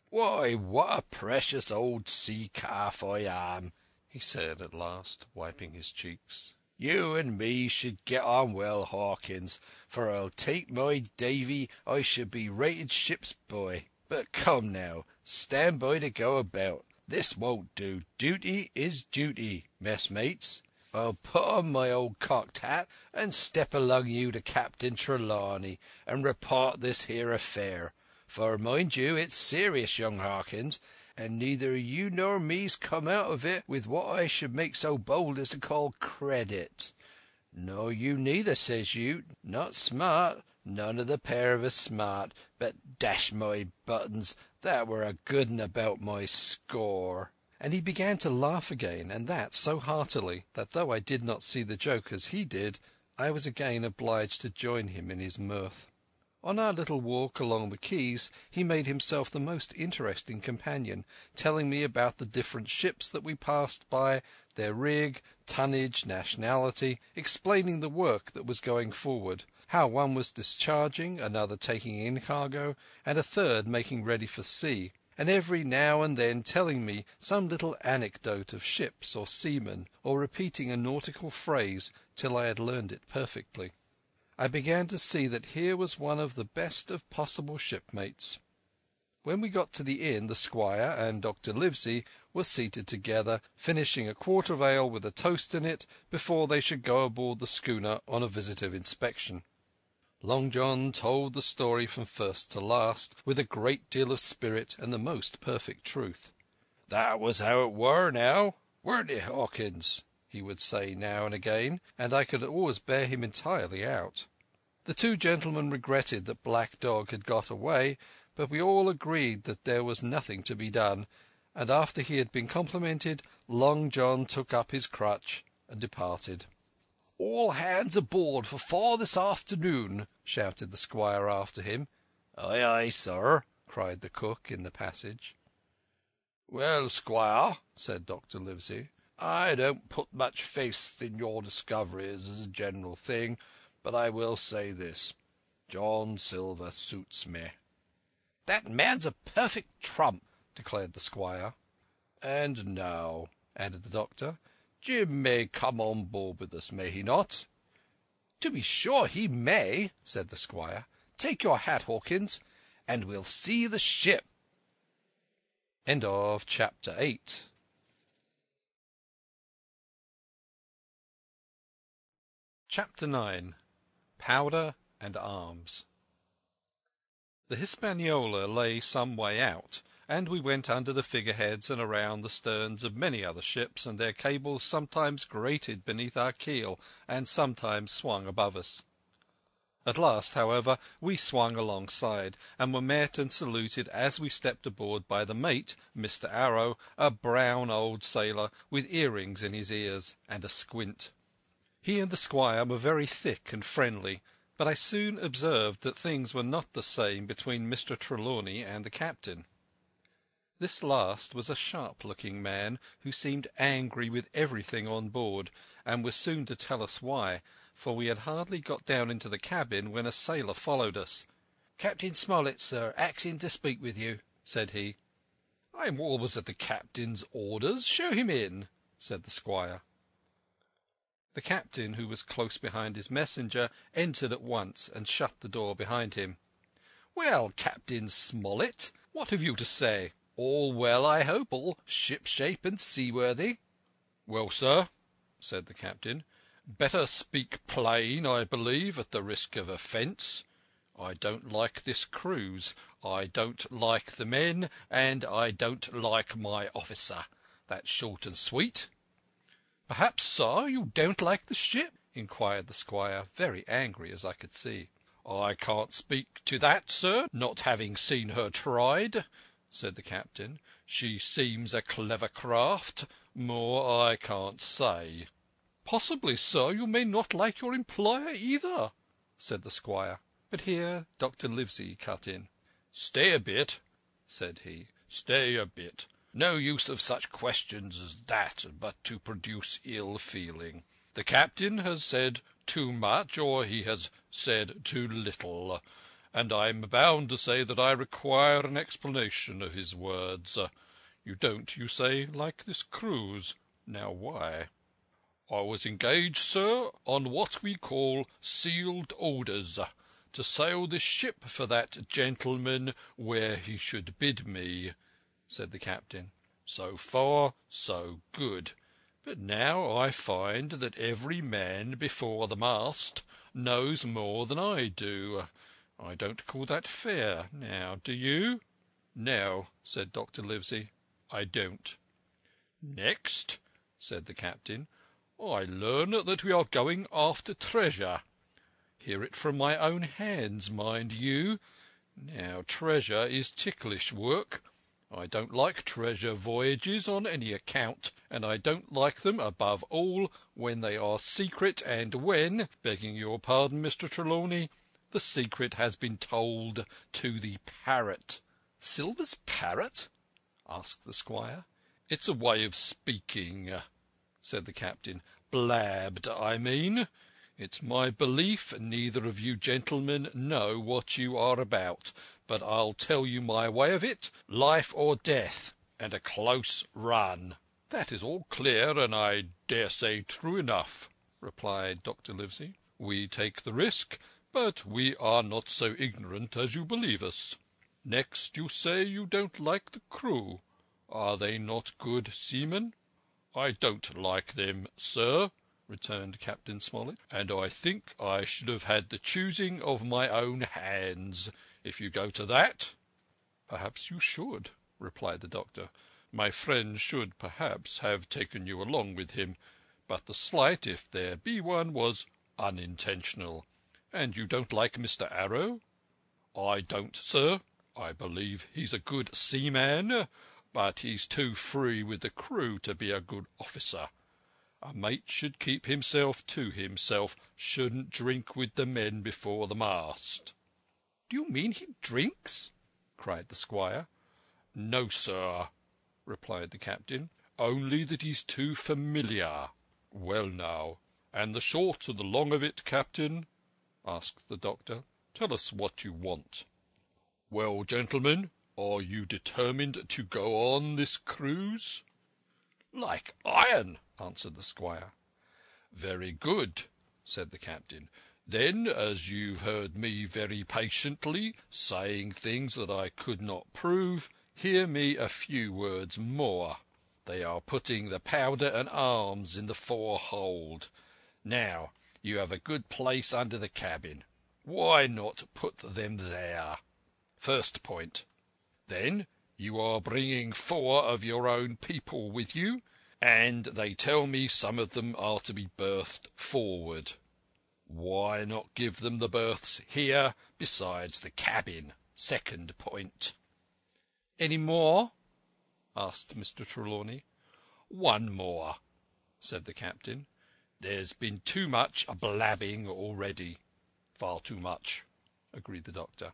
"Why, what a precious old sea calf I am," he said at last, wiping his cheeks. "You and me should get on well, Hawkins, for I'll take my Davy I should be rated ship's boy. But come now, stand by to go about. This won't do. Duty is duty, messmates. I'll put on my old cocked hat and step along you to Captain Trelawney and report this here affair. For, mind you, it's serious, young Hawkins, and neither you nor me's come out of it with what I should make so bold as to call credit. No, you neither, says you. Not smart. None of the pair of us smart. But dash my buttons, that were a good un about my score." And he began to laugh again, and that so heartily that though I did not see the joke as he did, I was again obliged to join him in his mirth. On our little walk along the quays he made himself the most interesting companion, telling me about the different ships that we passed by, their rig, tonnage, nationality, explaining the work that was going forward, how one was discharging, another taking in cargo, and a third making ready for sea, and every now and then telling me some little anecdote of ships or seamen, or repeating a nautical phrase till I had learned it perfectly. I began to see that here was one of the best of possible shipmates. When we got to the inn, the squire and Dr. Livesey were seated together, finishing a quart of ale with a toast in it before they should go aboard the schooner on a visit of inspection. Long John told the story from first to last, with a great deal of spirit and the most perfect truth. "That was how it were now, weren't it, Hawkins?" he would say now and again, and I could always bear him entirely out. The two gentlemen regretted that Black Dog had got away, but we all agreed that there was nothing to be done, and after he had been complimented, Long John took up his crutch and departed. "All hands aboard for 4 this afternoon," shouted the squire after him. "Aye, aye, sir," cried the cook in the passage. "Well, squire," said Dr. Livesey, "I don't put much faith in your discoveries as a general thing, but I will say this. John Silver suits me." "That man's a perfect trump," declared the squire. "And now," added the doctor, "Jim may come on board with us, may he not?" "To be sure he may," said the squire. Take your hat, Hawkins, and we'll see the ship." End of Chapter 8. Chapter 9. Powder and Arms. The Hispaniola lay some way out, and we went under the figureheads and around the sterns of many other ships, and their cables sometimes grated beneath our keel and sometimes swung above us. At last, however, we swung alongside, and were met and saluted as we stepped aboard by the mate, Mr. Arrow, a brown old sailor with earrings in his ears and a squint. He and the squire were very thick and friendly, but I soon observed that things were not the same between Mr. Trelawney and the captain. This last was a sharp-looking man who seemed angry with everything on board, and was soon to tell us why, for we had hardly got down into the cabin when a sailor followed us. "Captain Smollett, sir, axing to speak with you," said he. "I am always at the captain's orders. Show him in," said the squire. The captain, who was close behind his messenger, entered at once and shut the door behind him. "Well, Captain Smollett, what have you to say? All well, I hope, all ship-shape and seaworthy?" "Well, sir," said the captain, "better speak plain, I believe, at the risk of offence. I don't like this cruise. I don't like the men, and I don't like my officer. That's short and sweet." "Perhaps, sir, you don't like the ship?" inquired the squire, very angry, as I could see. "I can't speak to that, sir, not having seen her tried," said the captain. "She seems a clever craft. More I can't say." "Possibly, sir, you may not like your employer either," said the squire. But here Dr. Livesey cut in. "Stay a bit," said he. "Stay a bit. No use of such questions as that, but to produce ill feeling. The captain has said too much, or he has said too little, and I am bound to say that I require an explanation of his words. You don't, you say, like this cruise. Now why?" "I was engaged, sir, on what we call sealed orders, to sail this ship for that gentleman where he should bid me," said the captain. "So far, so good. But now I find that every man before the mast knows more than I do. I don't call that fair. Now, do you?" "No," said Dr. Livesey, "I don't." "Next," said the captain, "I learn that we are going after treasure. Hear it from my own hands, mind you. Now, treasure is ticklish work. I don't like treasure voyages on any account, and I don't like them above all when they are secret, and when, begging your pardon, Mr. Trelawney, the secret has been told to the parrot." "Silver's parrot?" asked the squire. "It's a way of speaking," said the captain. "Blabbed, I mean. It's my belief neither of you gentlemen know what you are about, but I'll tell you my way of it, life or death, and a close run." "That is all clear, and I dare say true enough," replied Dr. Livesey. "We take the risk, but we are not so ignorant as you believe us. Next, you say you don't like the crew. Are they not good seamen?" "I don't like them, sir," returned Captain Smollett, "and I think I should have had the choosing of my own hands, if you go to that." "Perhaps you should," replied the doctor. "My friend should perhaps have taken you along with him, but the slight, if there be one, was unintentional. And you don't like Mr. Arrow?" "I don't, sir. I believe he's a good seaman, but he's too free with the crew to be a good officer. A mate should keep himself to himself, shouldn't drink with the men before the mast." "Do you mean he drinks?" cried the squire. "No, sir," replied the captain. "Only that he's too familiar." "Well, now, and the short and the long of it, captain?" asked the doctor. "Tell us what you want." "Well, gentlemen, are you determined to go on this cruise?" "Like iron," answered the squire. "Very good," said the captain. Then, as you've heard me very patiently saying things that I could not prove, hear me a few words more. They are putting the powder and arms in the forehold. Now, you have a good place under the cabin. Why not put them there? First point. Then, you are bringing 4 of your own people with you, and they tell me some of them are to be berthed forward. Why not give them the berths here besides the cabin? Second point. Any more? asked Mr. Trelawney. One more, said the captain. There's been too much blabbing already. Far too much, agreed the doctor.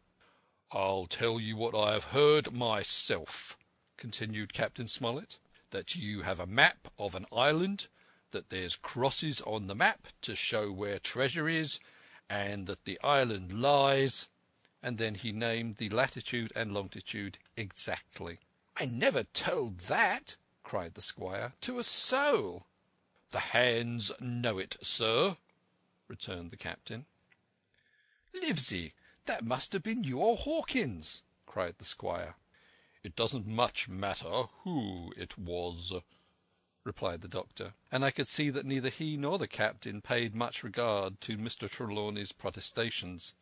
I'll tell you what I have heard myself, continued Captain Smollett, that you have a map of an island, that there's crosses on the map to show where treasure is, and that the island lies, and then he named the latitude and longitude exactly. I never told that, cried the squire, to a soul. The hands know it, sir, returned the captain. Livesey, that must have been you or Hawkins, cried the squire. It doesn't much matter who it was, replied the doctor, and I could see that neither he nor the captain paid much regard to Mr. Trelawney's protestations.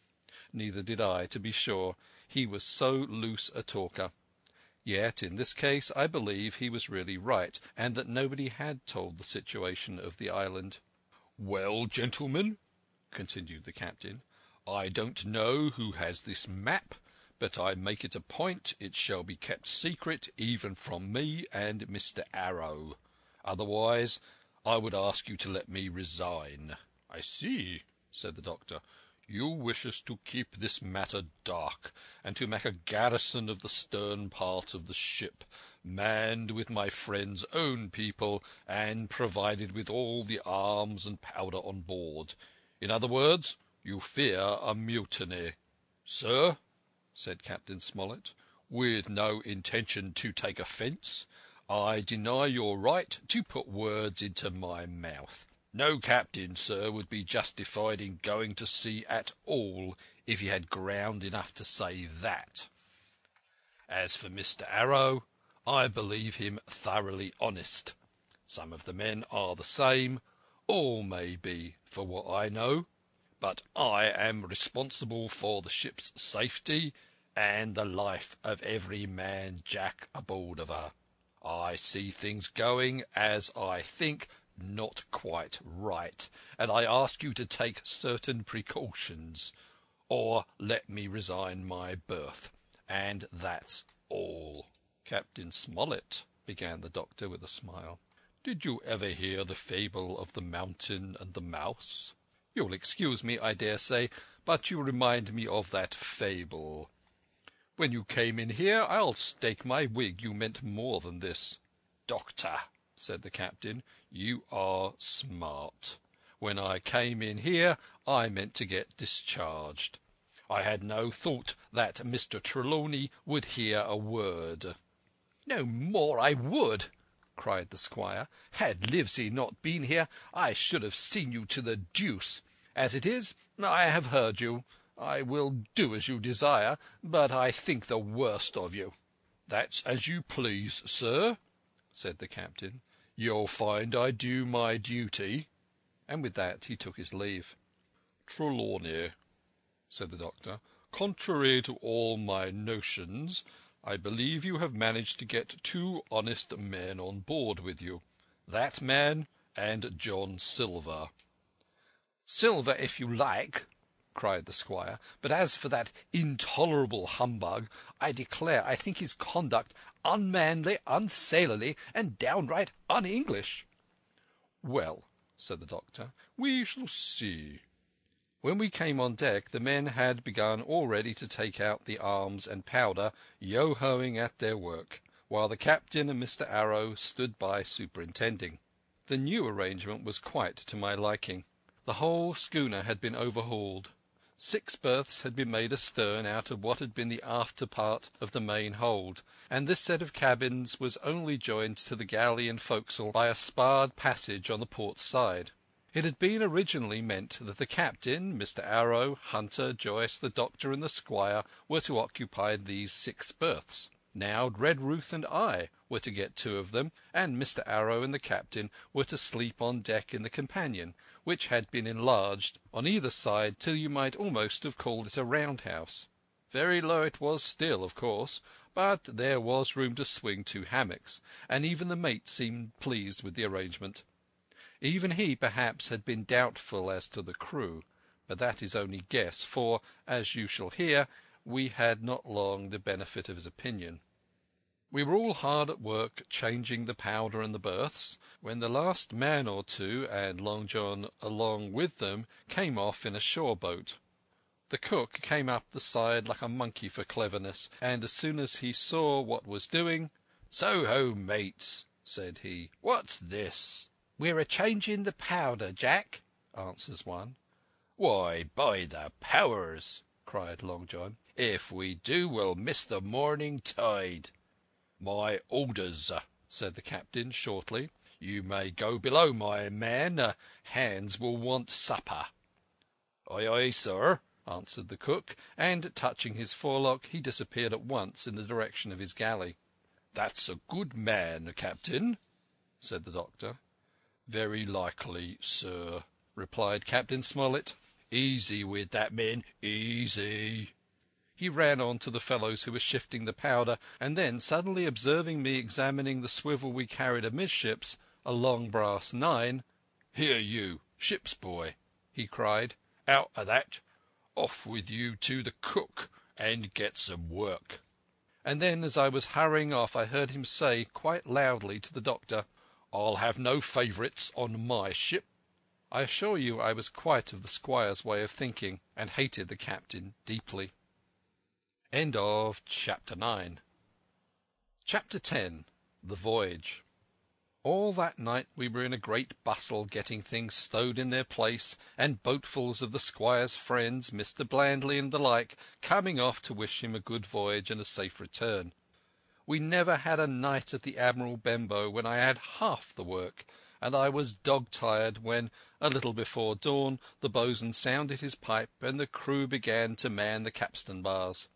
Neither did I, to be sure. He was so loose a talker. Yet in this case I believe he was really right, and that nobody had told the situation of the island. Well, gentlemen, continued the captain, I don't know who has this map, but I make it a point it shall be kept secret even from me and Mr. Arrow. Otherwise, I would ask you to let me resign. I see, said the doctor. You wish us to keep this matter dark, and to make a garrison of the stern part of the ship, manned with my friend's own people, and provided with all the arms and powder on board. In other words, you fear a mutiny. Sir, said Captain Smollett, with no intention to take offence, I deny your right to put words into my mouth. No captain, sir, would be justified in going to sea at all if he had ground enough to say that. As for Mr. Arrow, I believe him thoroughly honest. Some of the men are the same, all may be, for what I know, but I am responsible for the ship's safety and the life of every man jack aboard of her. I see things going, as I think, not quite right, and I ask you to take certain precautions, or let me resign my berth, and that's all. Captain Smollett, began the doctor with a smile, did you ever hear the fable of the mountain and the mouse? You'll excuse me, I dare say, but you remind me of that fable. When you came in here, I'll stake my wig you meant more than this. Doctor, said the captain, you are smart. When I came in here, I meant to get discharged. I had no thought that Mr. Trelawney would hear a word. No more I would, cried the squire. Had Livesey not been here, I should have seen you to the deuce. As it is, I have heard you. I will do as you desire, but I think the worst of you. That's as you please, sir, said the captain. You'll find I do my duty. And with that he took his leave. Trelawney, said the doctor, contrary to all my notions, I believe you have managed to get 2 honest men on board with you. That man and John Silver. Silver, if you like, cried the squire, but as for that intolerable humbug, I declare I think his conduct unmanly, unsailorly, and downright un-English. Well, said the doctor, we shall see. When we came on deck, the men had begun already to take out the arms and powder, yo-hoing at their work, while the captain and Mr. Arrow stood by superintending. The new arrangement was quite to my liking. The whole schooner had been overhauled. 6 berths had been made astern out of what had been the after part of the main hold, and this set of cabins was only joined to the galley and forecastle by a sparred passage on the port side. It had been originally meant that the captain, Mr. Arrow, Hunter, Joyce, the doctor and the squire were to occupy these 6 berths. Now Redruth and I were to get 2 of them, and Mr. Arrow and the captain were to sleep on deck in the companion, which had been enlarged on either side till you might almost have called it a roundhouse. Very low it was still, of course, but there was room to swing 2 hammocks, and even the mate seemed pleased with the arrangement. Even he, perhaps, had been doubtful as to the crew, but that is only guess, for, as you shall hear, we had not long the benefit of his opinion. We were all hard at work changing the powder and the berths, when the last man or 2, and Long John along with them, came off in a shore boat. The cook came up the side like a monkey for cleverness, and as soon as he saw what was doing, "So ho, mates," said he. "What's this?" "We're a-changing the powder, Jack," answers one. "Why, by the powers," cried Long John, "if we do, we'll miss the morning tide." "My orders," said the captain shortly. "You may go below, my man. Hands will want supper." "Aye, aye, sir," answered the cook, and, touching his forelock, he disappeared at once in the direction of his galley. "That's a good man, Captain," said the doctor. "Very likely, sir," replied Captain Smollett. "Easy with that, men, easy." He ran on to the fellows who were shifting the powder, and then, suddenly observing me examining the swivel we carried amidships, a long brass 9, "Here you, ship's boy," he cried, "out of that. Off with you to the cook and get some work." And then, as I was hurrying off, I heard him say quite loudly to the doctor, "I'll have no favourites on my ship." I assure you I was quite of the squire's way of thinking, and hated the captain deeply. End of Chapter 9. Chapter 10. The Voyage. All that night we were in a great bustle getting things stowed in their place, and boatfuls of the squire's friends, Mr. Blandley and the like, coming off to wish him a good voyage and a safe return. We never had a night at the Admiral Benbow when I had half the work, and I was dog-tired when, a little before dawn, the boatswain sounded his pipe and the crew began to man the capstan bars.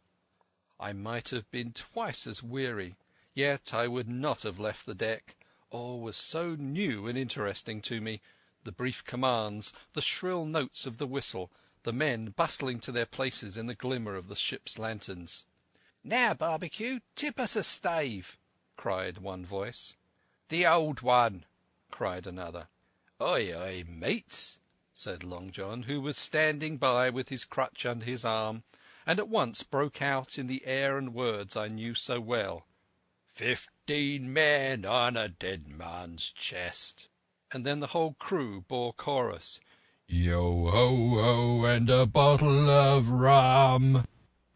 I might have been twice as weary, yet I would not have left the deck. All was so new and interesting to me, the brief commands, the shrill notes of the whistle, the men bustling to their places in the glimmer of the ship's lanterns. "Now, Barbecue, tip us a stave," cried one voice. "The old one," cried another. "Aye, aye, mates," said Long John, who was standing by with his crutch under his arm, and at once broke out in the air and words I knew so well. 15 men on a dead man's chest. And then the whole crew bore chorus. Yo ho ho and a bottle of rum.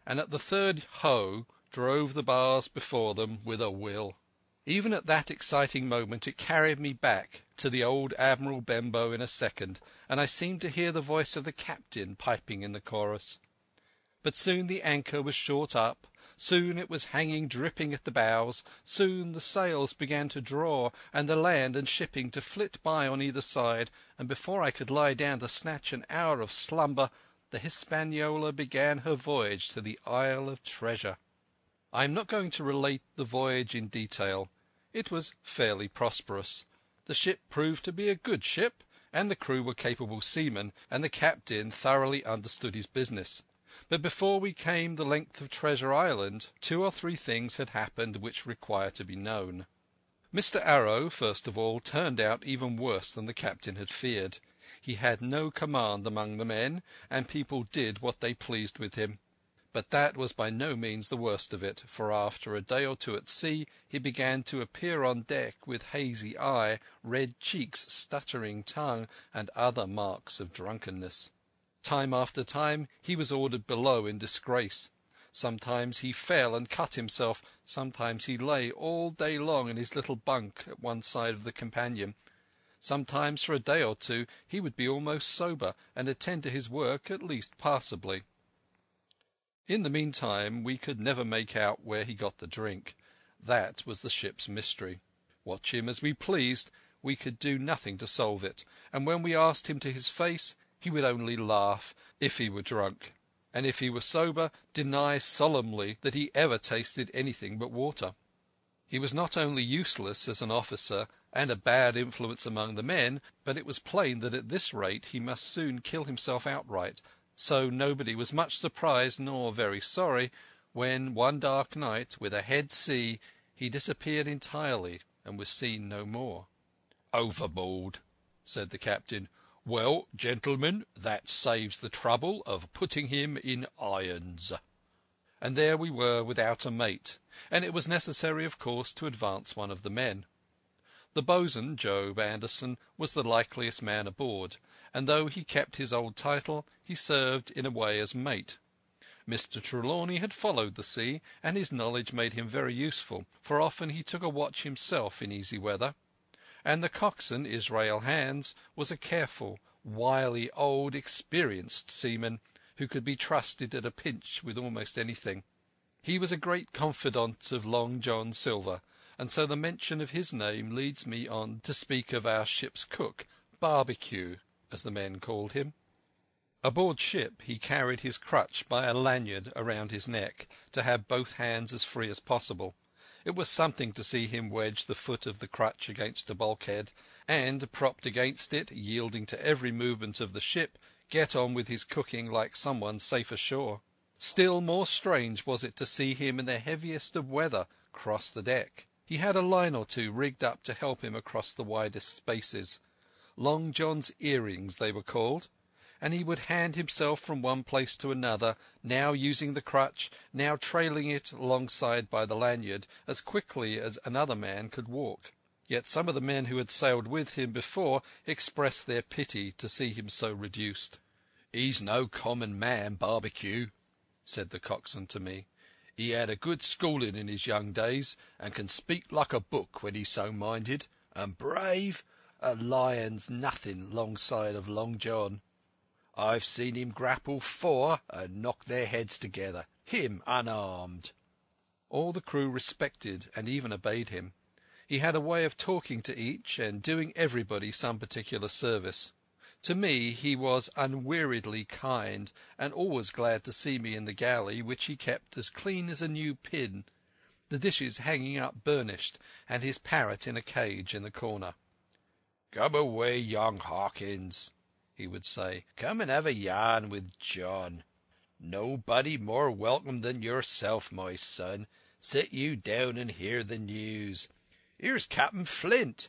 And at the third ho drove the bars before them with a will. Even at that exciting moment it carried me back to the old Admiral Benbow in a second, and I seemed to hear the voice of the captain piping in the chorus. But soon the anchor was short up, soon it was hanging dripping at the bows, soon the sails began to draw, and the land and shipping to flit by on either side, and before I could lie down to snatch an hour of slumber, the Hispaniola began her voyage to the Isle of Treasure. I am not going to relate the voyage in detail. It was fairly prosperous. The ship proved to be a good ship, and the crew were capable seamen, and the captain thoroughly understood his business. But before we came the length of Treasure Island, 2 or 3 things had happened which require to be known. Mr. Arrow, first of all, turned out even worse than the captain had feared. He had no command among the men, and people did what they pleased with him. But that was by no means the worst of it, for after a day or 2 at sea he began to appear on deck with hazy eye, red cheeks, stuttering tongue, and other marks of drunkenness. Time after time he was ordered below in disgrace. Sometimes he fell and cut himself, sometimes he lay all day long in his little bunk at one side of the companion. Sometimes for a day or 2 he would be almost sober, and attend to his work at least passably. In the meantime we could never make out where he got the drink. That was the ship's mystery. Watch him as we pleased, we could do nothing to solve it, and when we asked him to his face, he would only laugh, if he were drunk, and if he were sober, deny solemnly that he ever tasted anything but water. He was not only useless as an officer and a bad influence among the men, but it was plain that at this rate he must soon kill himself outright, so nobody was much surprised nor very sorry when one dark night, with a head sea, he disappeared entirely and was seen no more. "Overboard," said the captain. "Well, gentlemen, that saves the trouble of putting him in irons." And there we were without a mate, and it was necessary, of course, to advance one of the men. The boatswain, Job Anderson, was the likeliest man aboard, and though he kept his old title, he served in a way as mate. Mr. Trelawney had followed the sea, and his knowledge made him very useful, for often he took a watch himself in easy weather. And the coxswain, Israel Hands, was a careful, wily, old, experienced seaman, who could be trusted at a pinch with almost anything. He was a great confidant of Long John Silver, and so the mention of his name leads me on to speak of our ship's cook, Barbecue, as the men called him. Aboard ship he carried his crutch by a lanyard around his neck, to have both hands as free as possible. It was something to see him wedge the foot of the crutch against a bulkhead, and, propped against it, yielding to every movement of the ship, get on with his cooking like someone safe ashore. Still more strange was it to see him in the heaviest of weather cross the deck. He had a line or two rigged up to help him across the widest spaces. Long John's earrings they were called, and he would hand himself from one place to another, now using the crutch, now trailing it alongside by the lanyard, as quickly as another man could walk. Yet some of the men who had sailed with him before expressed their pity to see him so reduced. "He's no common man, Barbecue," said the coxswain to me. "He had a good schooling in his young days, and can speak like a book when he's so minded. And brave! A lion's nothing longside of Long John. I've seen him grapple 4 and knock their heads together, him unarmed." All the crew respected and even obeyed him. He had a way of talking to each and doing everybody some particular service. To me he was unweariedly kind, and always glad to see me in the galley, which he kept as clean as a new pin, the dishes hanging up burnished, and his parrot in a cage in the corner. "Come away, young Hawkins," he would say. "Come and have a yarn with John. Nobody more welcome than yourself, my son. Sit you down and hear the news. Here's Captain Flint.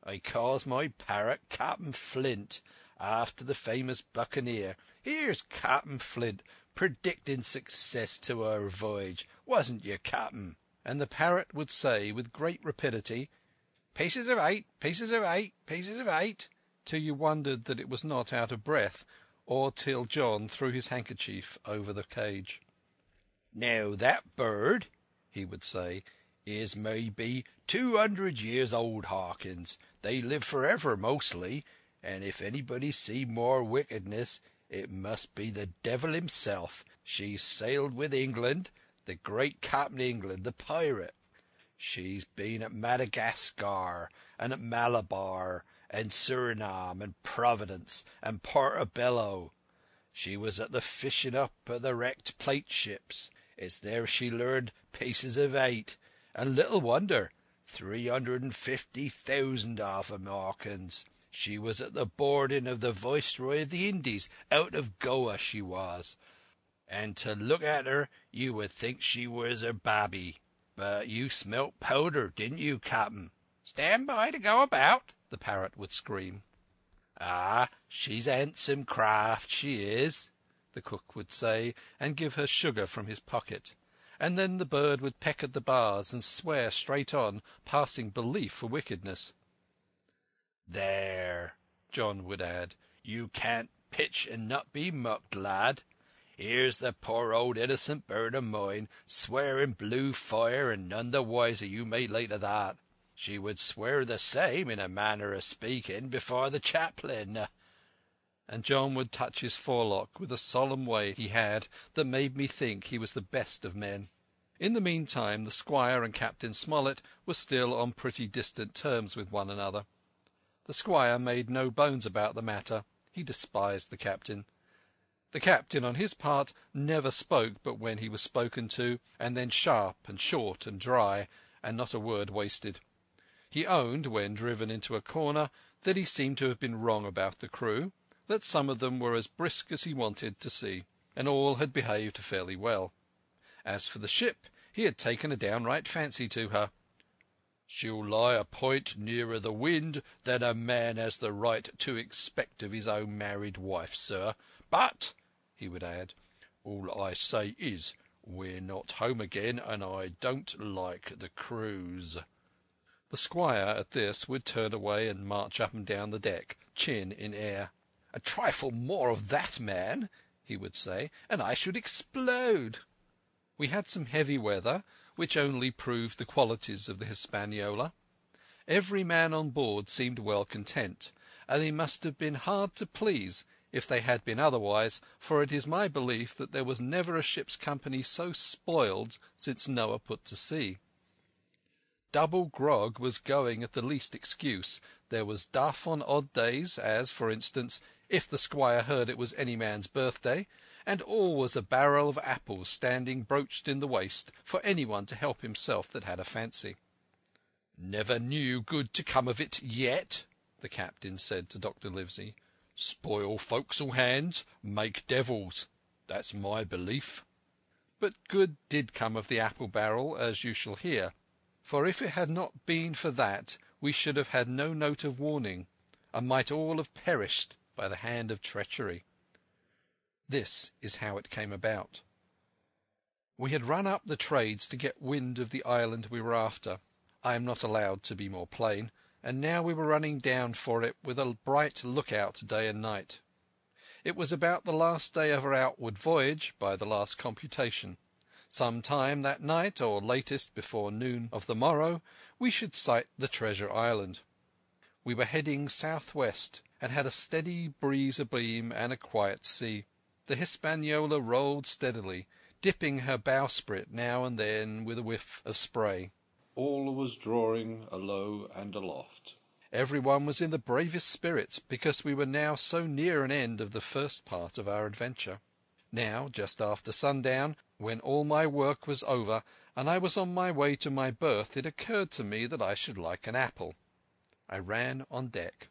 I calls my parrot Captain Flint, after the famous buccaneer. Here's Captain Flint, predicting success to our voyage. Wasn't you, Captain?" And the parrot would say with great rapidity, "Pieces of 8, pieces of 8, pieces of 8, till you wondered that it was not out of breath, or till John threw his handkerchief over the cage. "Now that bird," he would say, "is maybe 200 years old, Hawkins. They live forever mostly, and if anybody see more wickedness, it must be the devil himself. She's sailed with England, the great Captain England, the pirate. She's been at Madagascar, and at Malabar, and Suriname, and Providence, and Portobello. She was at the fishing up of the wrecked plate ships. It's there she learned pieces of 8, and little wonder, 350,000 of 'em, Hawkins. She was at the boarding of the Viceroy of the Indies, out of Goa she was. And to look at her, you would think she was her babby. But you smelt powder, didn't you, Captain?" "Stand by to go about," the parrot would scream. "Ah, she's a handsome craft, she is," the cook would say, and give her sugar from his pocket. And then the bird would peck at the bars and swear straight on, passing belief for wickedness. "There," John would add, "you can't pitch and not be mucked, lad. Here's the poor old innocent bird of mine, swearing blue fire, and none the wiser you may lay to that. She would swear the same, in a manner of speaking, before the chaplain." And John would touch his forelock with a solemn way he had that made me think he was the best of men. In the meantime the squire and Captain Smollett were still on pretty distant terms with one another. The squire made no bones about the matter. He despised the captain. The captain, on his part, never spoke but when he was spoken to, and then sharp and short and dry, and not a word wasted. He owned, when driven into a corner, that he seemed to have been wrong about the crew, that some of them were as brisk as he wanted to see, and all had behaved fairly well. As for the ship, he had taken a downright fancy to her. "She'll lie a point nearer the wind than a man has the right to expect of his own married wife, sir. But," he would add, "all I say is, we're not home again, and I don't like the cruise." The squire at this would turn away and march up and down the deck, chin in air. "A trifle more of that, man," he would say, "and I should explode." We had some heavy weather, which only proved the qualities of the Hispaniola. Every man on board seemed well content, and they must have been hard to please if they had been otherwise, for it is my belief that there was never a ship's company so spoiled since Noah put to sea. Double grog was going at the least excuse. There was duff on odd days, as, for instance, if the squire heard it was any man's birthday, and always a barrel of apples standing broached in the waist for anyone to help himself that had a fancy. "Never knew good to come of it yet," the captain said to Dr. Livesey. "Spoil forecastle hands, make devils. That's my belief." But good did come of the apple barrel, as you shall hear, for if it had not been for that we should have had no note of warning, and might all have perished by the hand of treachery. This is how it came about. We had run up the trades to get wind of the island we were after. I am not allowed to be more plain, and now we were running down for it with a bright lookout day and night. It was about the last day of our outward voyage, by the last computation. Some time that night, or latest before noon of the morrow, we should sight the Treasure Island. We were heading southwest, and had a steady breeze abeam and a quiet sea. The Hispaniola rolled steadily, dipping her bowsprit now and then with a whiff of spray. All was drawing alow and aloft. Everyone was in the bravest spirits, because we were now so near an end of the first part of our adventure. Now, just after sundown, when all my work was over and I was on my way to my berth, it occurred to me that I should like an apple. I ran on deck.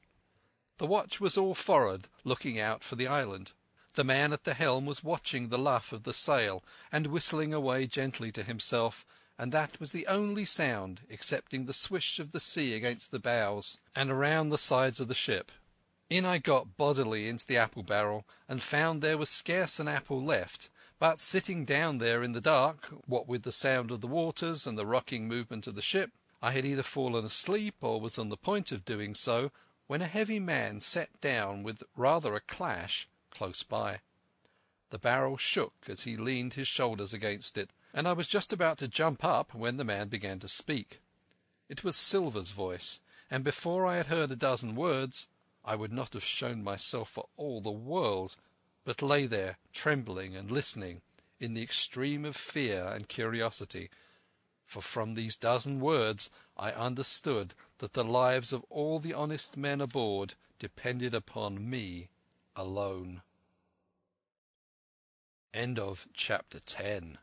The watch was all forward, looking out for the island. The man at the helm was watching the luff of the sail and whistling away gently to himself, and that was the only sound, excepting the swish of the sea against the bows and around the sides of the ship. In I got bodily into the apple barrel, and found there was scarce an apple left, but sitting down there in the dark, what with the sound of the waters and the rocking movement of the ship, I had either fallen asleep or was on the point of doing so, when a heavy man sat down with rather a clash close by. The barrel shook as he leaned his shoulders against it, and I was just about to jump up when the man began to speak. It was Silver's voice, and before I had heard a dozen words, I would not have shown myself for all the world, but lay there trembling and listening in the extreme of fear and curiosity, for from these dozen words I understood that the lives of all the honest men aboard depended upon me alone. End of Chapter 10.